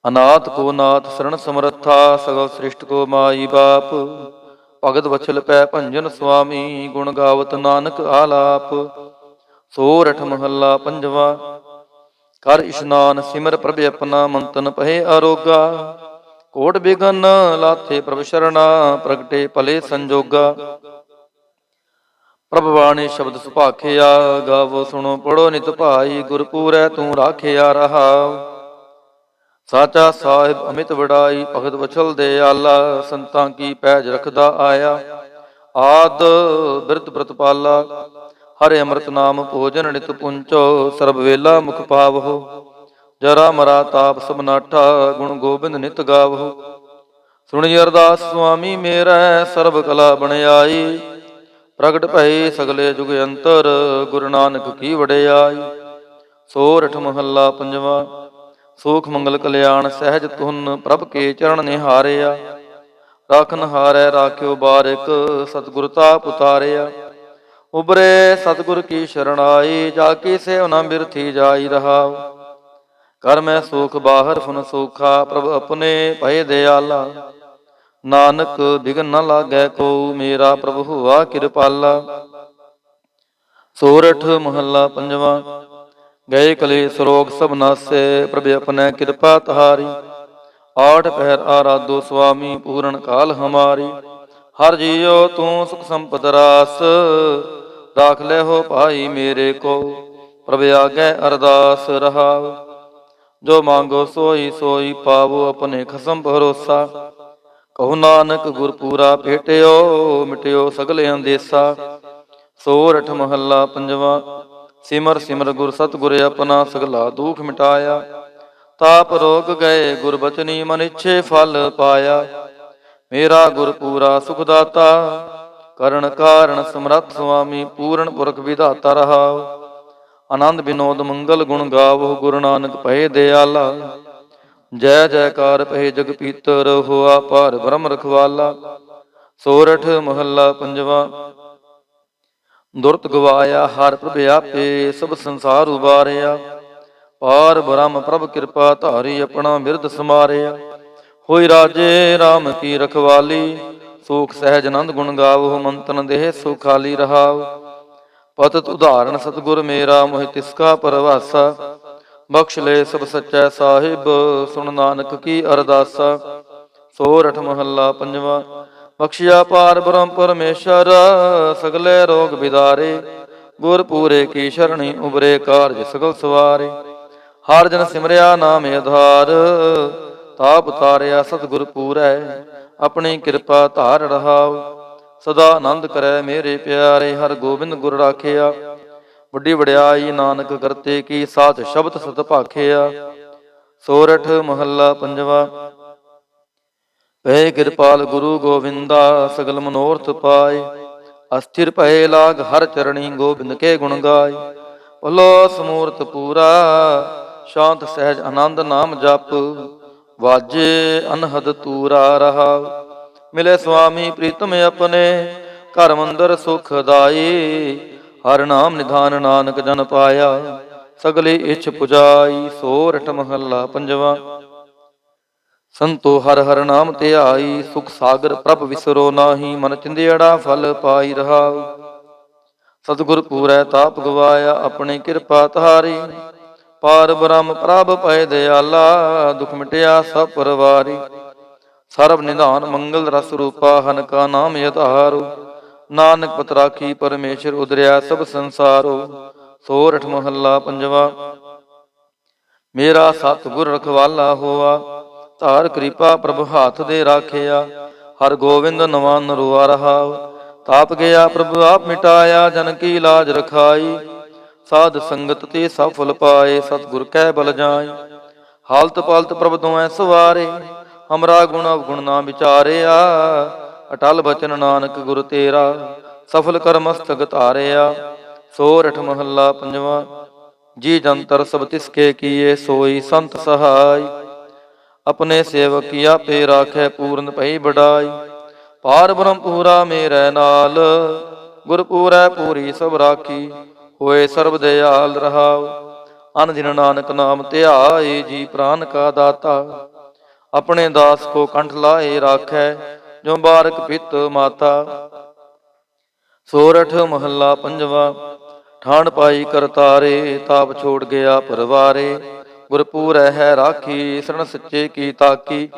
ਅਨਾਥ ਕੋ ਨਾਥ ਸਰਣ ਸਮਰੱਥਾ। ਸਗਲ ਸ੍ਰਿਸ਼ਟ ਕੋ ਮਾਈ ਬਾਪ। ਭਗਤ ਵਛਲ ਪੈ ਭੰਜਨ ਸੁਆਮੀ। ਗੁਣ ਗਾਵਤ ਨਾਨਕ ਆਲਾਪ। ਸੋਰਠ ਮਹੱਲਾ ਪੰਜਵਾਂ। ਕਰ ਇਸ਼ਨਾਨ ਸਿਮਰ ਪ੍ਰਭ ਆਪਣਾ। ਮੰਤਨ ਪਹੇ ਅਰੋਗਾ। ਕੋਟ ਬਿਗਨ ਲਾਥੇ ਪ੍ਰਭ ਸ਼ਰਣਾ। ਪ੍ਰਗਟੇ ਭਲੇ ਸੰਜੋਗਾ। ਪ੍ਰਭ ਬਾਣੀ ਸ਼ਬਦ ਸੁਭਾਖਿਆ। ਗਾਵੋ ਸੁਣੋ ਪੜੋ ਨਿਤ ਭਾਈ। ਗੁਰਪੂਰੈ ਤੂੰ ਰਾਖਿਆ ਰਹਾਉ। ਸਾਚਾ ਸਾਹਿਬ ਅਮਿਤ ਵਡਾਈ। ਭਗਤ ਵਛਲ ਦੇ ਆਲਾ। ਸੰਤਾਂ ਕੀ ਪੈਜ ਰਖਦਾ ਆਇਆ। ਆਦ ਬਿਰਧ ਪ੍ਰਤਪਾਲਾ। ਹਰਿ ਅੰਮ੍ਰਿਤ ਨਾਮ ਭੋਜਨ ਨਿਤ ਪੁੰਚੋ। ਸਰਬ ਵੇਲਾ ਮੁਖ ਪਾਵਹੋ। ਜਰਾ ਮਰਾ ਤਾਪ ਸਭ ਨਾਠਾ। ਗੁਣ ਗੋਬਿੰਦ ਨਿਤ ਗਾਵਹੋ। ਸੁਣੀ ਅਰਦਾਸ ਸੁਆਮੀ ਮੇਰਾ। ਸਰਬ ਕਲਾ ਬਣਾਈ। ਪ੍ਰਗਟ ਭਏ ਸਗਲੇ ਜੁਗ ਅੰਤਰ। ਗੁਰੂ ਨਾਨਕ ਕੀ ਵਡਿਆਈ। ਸੋਰਠ ਮਹੱਲਾ ਪੰਜਵਾਂ। ਸੂਖ ਮੰਗਲ ਕਲਿਆਣ ਸਹਿਜ ਤੁਨ। ਪ੍ਰਭ ਕੇ ਚਰਨ ਨਿਹਾਰਿਆ। ਰਾਖਨ ਹਾਰੈ ਰਾਖਿਓ ਬਾਰਿਕ। ਸਤਿਗੁਰ ਤਾਪ ਉਤਾਰਿਆ। ਉਬਰੇ ਸਤਿਗੁਰ ਕੀ ਸ਼ਰਣਾਈ। ਜਾ ਕੀ ਸੇਵ ਨ ਬਿਰਥੀ ਜਾਈ ਰਹਾਉ। ਕਰ ਮੈਂ ਸੂਖ ਬਾਹਰ ਫੁਨ ਸੂਖਾ। ਪ੍ਰਭ ਆਪਣੇ ਭਏ ਦਿਆਲਾ। ਨਾਨਕ ਬਿਘਨ ਨ ਲਾਗੈ ਕੋ। ਮੇਰਾ ਪ੍ਰਭ ਹੋਆ ਕਿਰਪਾਲਾ। ਸੋਰਠ ਮਹੱਲਾ ਪੰਜਵਾਂ। ਗਏ ਕਲੇਸ਼ ਰੋਗ ਸਭ ਨਾਸੈ। ਪ੍ਰਭ ਆਪਣੇ ਕਿਰਪਾ ਤਹਾਰੀ। ਆਠ ਪਹਿਰ ਆਰਾਧੋ ਸੁਆਮੀ। ਪੂਰਨ ਕਾਲ ਹਮਾਰੀ। ਹਰ ਜੀਓ ਤੂੰ ਸੁਖ ਸੰਪਦ ਰਾਸ। ਰਾਖ ਲੈ ਹੋ ਭਾਈ ਮੇਰੇ ਕੋ। ਪ੍ਰਭ ਆਗੈ ਅਰਦਾਸ ਰਹਾਉ। ਜੋ ਮੰਗੋ ਸੋਈ ਸੋਈ ਪਾਵੋ। ਆਪਣੇ ਖਸਮ ਭਰੋਸਾ। ਕਹੋ ਨਾਨਕ ਗੁਰ ਪੂਰਾ ਭੇਟਿਓ। ਮਿਟਿਓ ਸਗਲੇ ਅੰਦੇਸਾ। ਸੋਰਠ ਮਹੱਲਾ ਪੰਜਵਾਂ। ਸਿਮਰ ਸਿਮਰ ਗੁਰ ਸਤਿਗੁਰ ਆਪਣਾ। ਸਗਲਾ ਦੁਖ ਮਿਟਾਇਆ। ਤਾਪ ਰੋਗ ਗਏ ਗੁਰ ਬਚਨੀ। ਮਨ ਇੱਛੇ ਫਲ ਪਾਇਆ। ਮੇਰਾ ਗੁਰ ਪੂਰਾ ਸੁਖ ਦਾਤਾ। ਕਰਨ ਕਾਰਨ ਸਮਰੱਥ ਸੁਆਮੀ। ਪੂਰਨ ਪੁਰਖ ਵਿਧਾਤਾ ਰਹਾਉ। ਆਨੰਦ ਬਿਨੋਦ ਮੰਗਲ ਗੁਣ ਗਾਵੋ। ਗੁਰੂ ਨਾਨਕ ਭਏ ਦਿਆਲਾ। ਜੈ ਜੈਕਾਰ ਭਏ ਜਗ ਪੀਤਰ। ਹੋਆ ਪਾਰ ਬ੍ਰਹਮ ਰਖਵਾਲਾ। ਸੋਰਠ ਮਹੱਲਾ ਪੰਜਵਾਂ। ਦੁਰਤ ਗਵਾਇਆ ਹਰ ਪ੍ਰਭ ਆਪੇ। ਸਭ ਸੰਸਾਰ ਉਬਾਰਿਆ। ਪਾਰ ਬ੍ਰਹਮ ਪ੍ਰਭ ਕਿਰਪਾ ਧਾਰੀ। ਆਪਣਾ ਬਿਰਧ ਸਮਾਰਿਆ। ਹੋਈ ਰਾਜੇ RAM ਕੀ ਰਖਵਾਲੀ। ਸੂਖ ਸਹਿਜ ਆਨੰਦ ਗੁਣ ਗਾਵੋ। ਮੰਤਨ ਦੇਹ ਸੁਖਾਲੀ ਰਹਾਉ। ਪਤਿਤ ਉਦਾਹਰਣ ਸਤਿਗੁਰ ਮੇਰਾ। ਮੋਹਿ ਤਿਸਕਾ ਪਰਵਾਸਾ। ਬਖਸ਼ ਲੈ ਸਭ ਸੱਚੈ ਸਾਹਿਬ। ਸੁਣ ਨਾਨਕ ਕੀ ਅਰਦਾਸਾ। ਸੋਰਠ ਮਹੱਲਾ ਪੰਜਵਾਂ। ਬਖਸ਼ਿਆ ਪਾਰ ਬ੍ਰਹਮ ਪਰਮੇਸ਼ਰ। ਸਗਲੇ ਰੋਗ ਬਿਦਾਰੇ। ਗੁਰ ਪੂਰੇ ਕੀ ਸ਼ਰਣੀ। ਉਬਰੇ ਕਾਰਜ ਸਗਲ ਸਵਾਰੇ। ਹਰ ਜਨ ਸਿਮਰਿਆ ਨਾਮ ਆਧਾਰ। ਤਾਪ ਉਤਾਰਿਆ ਸਤਿਗੁਰ ਪੂਰੈ। ਆਪਣੀ ਕਿਰਪਾ ਧਾਰ ਰਹਾਉ। ਸਦਾ ਆਨੰਦ ਕਰੈ ਮੇਰੇ ਪਿਆਰੇ। ਹਰ ਗੋਬਿੰਦ ਗੁਰ ਰਾਖਿਆ। ਵੱਡੀ ਵਡਿਆਈ ਨਾਨਕ ਕਰਤੇ ਕੀ। ਸਾਚ ਸ਼ਬਦ ਸਤ ਭਾਖਿਆ। ਸੋਰਠ ਮਹੱਲਾ ਪੰਜਵਾਂ। ਭਏ ਕਿਰਪਾਲ ਗੁਰੂ ਗੋਬਿੰਦਾ। ਸਗਲ ਮਨੋਰਥ ਪਾਏ। ਅਸਥਿਰ ਭਏ ਲਾਗ ਹਰ ਚਰਣੀ। ਗੋਬਿੰਦ ਕੇ ਗੁਣ ਗਾਏ। ਭਲੋ ਸਮੂਰਤ ਪੂਰਾ। ਸ਼ਾਂਤ ਸਹਿਜ ਆਨੰਦ ਨਾਮ ਜਪ। ਵਾਜੇ ਅਨਹਦ ਤੂਰਾ ਰਹਾਉ। ਮਿਲੇ ਸੁਆਮੀ ਪ੍ਰੀਤਮ ਆਪਣੇ। ਘਰ ਮੰਦਰ ਸੁਖ ਦਾਈ। ਹਰ ਨਾਮ ਨਿਧਾਨ ਨਾਨਕ ਜਨ ਪਾਇਆ। ਸਗਲੇ ਇਛ ਪੁਜਾਈ। ਸੋਰਠ ਮਹੱਲਾ ਪੰਜਵਾ। ਸੰਤੋ ਹਰ ਹਰ ਨਾਮ ਧਿਆਈ। ਸੁਖ ਸਾਗਰ ਪ੍ਰਭ ਵਿਸਰੋ ਨਾਹੀ। ਮਨ ਚਿੰਦਿਆੜਾ ਫਲ ਪਾਈ ਰਹਾਉ। ਸਤਿਗੁਰ ਪੂਰੈ ਤਾਪ ਗਵਾਇਆ। ਆਪਣੀ ਕਿਰਪਾ ਧਾਰੀ। ਪਾਰ ਬ੍ਰਹਮ ਪ੍ਰਭ ਪੈ ਦਿਆਲਾ। ਦੁਖ ਮਿਟਿਆ ਸਭ ਪਰਵਾਰੀ। ਸਰਬ ਨਿਧਾਨ ਮੰਗਲ ਰਸ ਰੂਪਾ। ਹਨ ਕਾ ਨਾਮ ਯਧਾਰੂ। ਨਾਨਕ ਪਤ ਰਾਖੀ ਪਰਮੇਸ਼ਰ। ਉਦਰਿਆ ਸਭ ਸੰਸਾਰੋ। ਸੋਰਠ ਮਹੱਲਾ ਪੰਜਵਾ। ਮੇਰਾ ਸਤਿਗੁਰ ਰਖਵਾਲਾ ਹੋਆ। ਧਾਰ ਕਿਰਪਾ ਪ੍ਰਭ ਹਾਥ ਦੇ ਰਾਖਿਆ। ਹਰ ਗੋਬਿੰਦ ਨਵਾਂ ਨਰੂਆ ਰਹਾਉ। ਤਾਪ ਗਿਆ ਪ੍ਰਭ ਆਪ ਮਿਟਾਇਆ। ਜਨ ਕੀ ਲਾਜ ਰਖਾਈ। ਸਾਧ ਸੰਗਤ ਤੇ ਸਫਲ ਪਾਏ। ਸਤਿਗੁਰ ਕੈ ਬਲ ਜਾਏ। ਹਾਲਤ ਪਾਲਤ ਪ੍ਰਭ ਦੋਐ ਸਵਾਰੇ। ਹਮਰਾ ਗੁਣ ਅਵਗੁਣ ਨਾ ਵਿਚਾਰਿਆ। ਅਟਲ ਬਚਨ ਨਾਨਕ ਗੁਰ ਤੇਰਾ। ਸਫਲ ਕਰ ਮਸਤਕ ਧਾਰਿਆ। ਸੋਰਠ ਮਹੱਲਾ ਪੰਜਵਾ। ਜੀ ਜੰਤਰ ਸਭ ਤਿਸਕੇ ਕੀਏ। ਸੋਈ ਸੰਤ ਸਹਾਈ। ਆਪਣੇ ਸੇਵਕ ਕੀ ਆਪੇ ਰਾਖੈ। ਪੂਰਨ ਭਈ ਵਡਾਈ। ਪਾਰ ਬ੍ਰਹਮ ਪੂਰਾ ਮੇਰੇ ਨਾਲ। ਗੁਰ ਪੂਰੈ ਪੂਰੀ ਸਭ ਰਾਖੀ। ਹੋਏ ਸਰਬ ਦਿਆਲ ਰਹਾਉ। ਅਨ ਦਿਨ ਨਾਨਕ ਨਾਮ ਧਿਆਏ। ਜੀ ਪ੍ਰਾਨ ਕਾ ਦਾਤਾ। ਆਪਣੇ ਦਾਸ ਕੋ ਕੰਠ ਲਾਏ ਰਾਖੈ। ਜੋ ਬਾਰਕ ਪਿਤ ਮਾਤਾ। ਸੋਰਠ ਮਹੱਲਾ ਪੰਜਵਾ। ਠਾਣ ਪਾਈ ਕਰਤਾਰੇ। ਤਾਪ ਛੋੜ ਗਿਆ ਪਰਵਾਰੇ। ਗੁਰ ਪੂਰੈ ਹੈ ਰਾਖੀ। ਸਰਣ ਸੱਚੇ ਕੀ ਤਾਕੀ।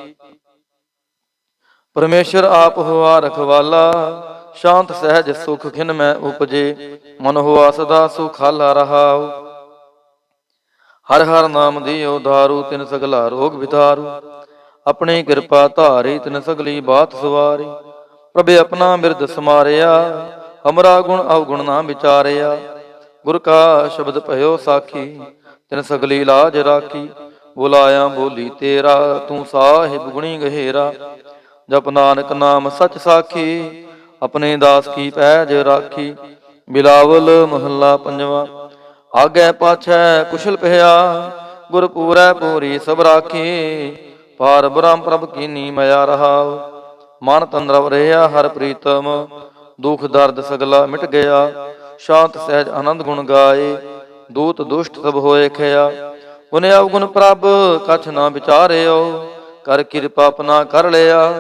ਪਰਮੇਸ਼ਰ ਆਪ ਹੋਆ ਰਖਵਾਲਾ। ਸ਼ਾਂਤ ਸਹਿਜ ਸੁਖ ਖਿਨ ਮੈਂ ਉਪਜੇ। ਮਨ ਹੋਆ ਸਦਾ ਸੁਖਾਲਾ ਰਹਾਉ। ਹਰ ਹਰ ਨਾਮ ਦਿਓ ਦਾਰੂ। ਤਿਨ ਸਗਲਾ ਰੋਗ ਵਿਦਾਰੂ। ਆਪਣੀ ਕਿਰਪਾ ਧਾਰੀ। ਤਿਨ ਸਗਲੀ ਬਾਤ ਸਵਾਰੀ। ਪ੍ਰਭ ਆਪਣਾ ਬਿਰਦ ਸਮਾਰਿਆ। ਹਮਰਾ ਗੁਣ ਅਵਗੁਣ ਨਾ ਵਿਚਾਰਿਆ। ਗੁਰ ਕਾ ਸ਼ਬਦ ਭਇਓ ਸਾਖੀ। ਤਿਨ ਸਗਲੀ ਲਾਜ ਰਾਖੀ। ਬੁਲਾਇਆ ਬੋਲੀ ਤੇਰਾ। ਤੂੰ ਸਾਹਿਬ ਗੁਣੀ ਗਹਿਰਾ। ਜਪ ਨਾਨਕ ਨਾਮ ਸਚ ਸਾਖੀ। ਆਪਣੇ ਦਾਸ ਕੀ ਪੈਜ ਰਾਖੀ। ਬਿਲਾਵਲ ਮਹੱਲਾ ਪੰਜਵਾ। ਆਗੇ ਪਾਛੈ ਕੁਸ਼ਲ ਪਹਿਆ। ਗੁਰ ਪੂਰੈ ਪੂਰੀ ਸਭ ਰਾਖੀ। ਪਾਰ ਬ੍ਰਹਮ ਪ੍ਰਭ ਕੀਨੀ ਮਿਆ ਰਹਾਉ। ਮਨ ਤਨ ਰਵ ਰਿਹਾ ਹਰ ਪ੍ਰੀਤਮ। ਦੁਖ ਦਰਦ ਸਗਲਾ ਮਿਟ ਗਿਆ। ਸ਼ਾਂਤ ਸਹਿਜ ਆਨੰਦ ਗੁਣ ਗਾਏ। ਦੂਤ ਦੁਸ਼ਟ ਸਭ ਹੋਏ ਖਿਆ। ਗੁਣ ਅਵਗੁਣ ਪ੍ਰਭ ਕਛ ਨਾ ਵਿਚਾਰਿਓ। ਕਰ ਕਿਰਪਾ ਆਪਣਾ ਕਰ ਲਿਆ।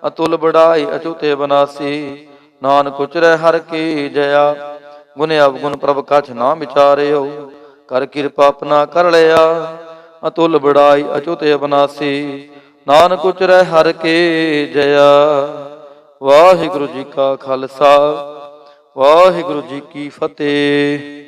ਅਤੁਲ ਬੜਾਈ ਅਚੂਤੇ ਬਨਾਸੀ। ਨਾਨਕ ਉਚਰੈ ਹਰ ਕੀ ਜया। ਗੁਣ ਅਵਗੁਣ ਪ੍ਰਭ ਕਛ ਨਾ ਵਿਚਾਰਿਓ। ਕਰ ਕਿਰਪਾ ਆਪਣਾ ਕਰ ਲਿਆ। ਅਤੁਲ ਬੜਾਈ ਅਚੂਤੇ ਬਨਾਸੀ। ਨਾਨਕ ਉਚਰੈ ਹਰ ਕੀ ਜया। ਵਾਹਿਗੁਰੂ ਜੀ ਕਾ ਖਾਲਸਾ। ਵਾਹਿਗੁਰੂ ਜੀ ਕੀ ਫਤਿਹ।